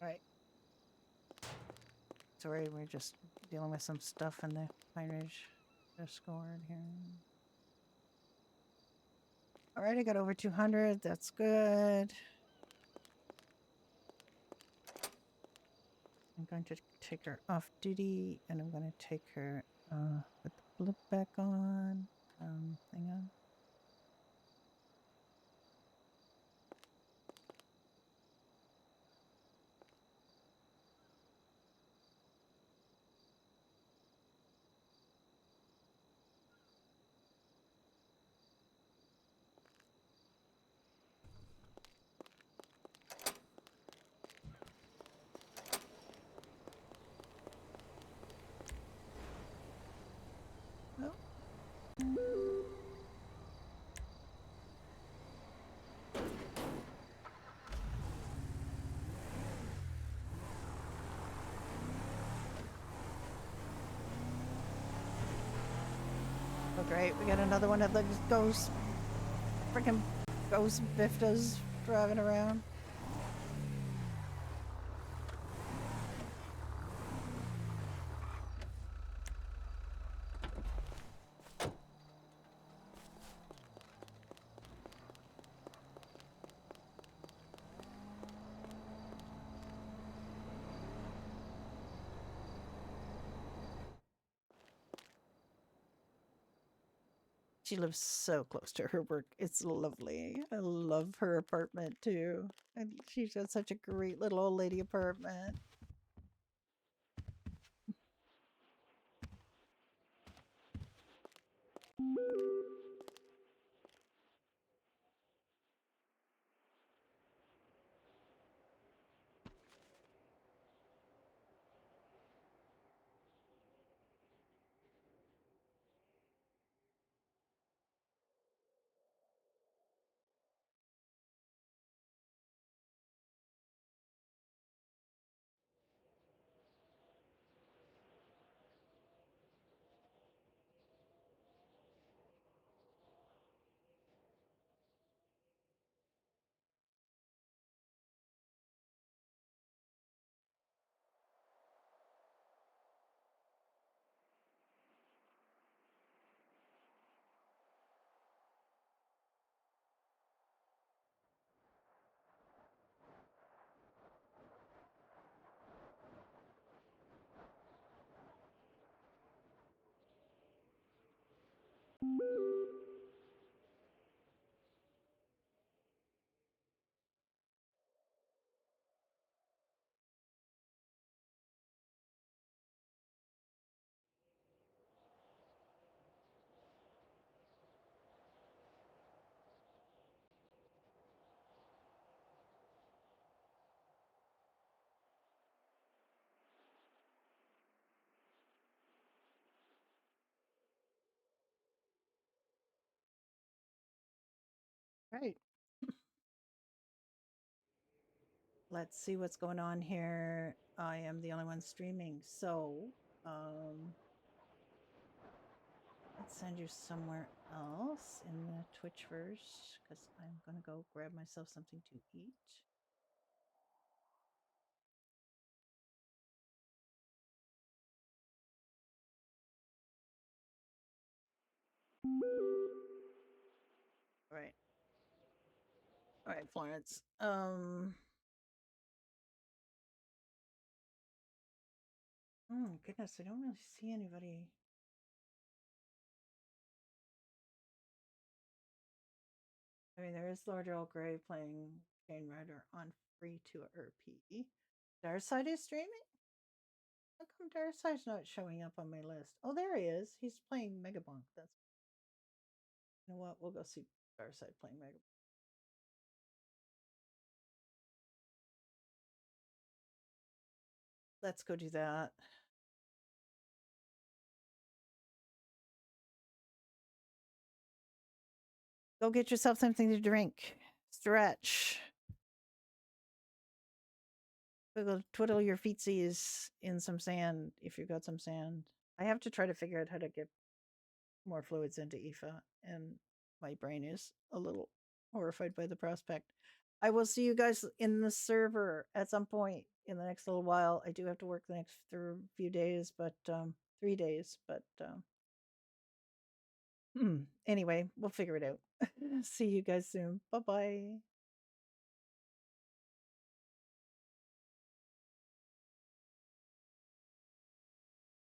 Right. Sorry, we're just dealing with some stuff in the Pine Ridge Discord here. All right, I got over 200. That's good. I'm going to take her off duty, and I'm going to take her with the blip back on. Hang on. Oh, great. We got another one of the ghost, freaking ghost Biftas driving around. She lives so close to her work. It's lovely. I love her apartment too. And she's got such a great little old lady apartment. Right. Let's see what's going on here. I am the only one streaming, so let's send you somewhere else in the Twitch first, because I'm gonna go grab myself something to eat. All right. All right, Florence. Oh goodness, I don't really see anybody. I mean, there is Lord Earl Grey playing Chain Rider on Free to RP. Darside is streaming? How come Darside's not showing up on my list? Oh, there he is. He's playing Megabonk. That's, you know what? We'll go see Darside playing Megabonk. Let's go do that. Go get yourself something to drink. Stretch. Go twiddle your feetsies in some sand if you've got some sand. I have to try to figure out how to get more fluids into Aoife, and my brain is a little horrified by the prospect. I will see you guys in the server at some point in the next little while. I do have to work the next few days, but 3 days, but anyway, we'll figure it out. See you guys soon. Bye-bye.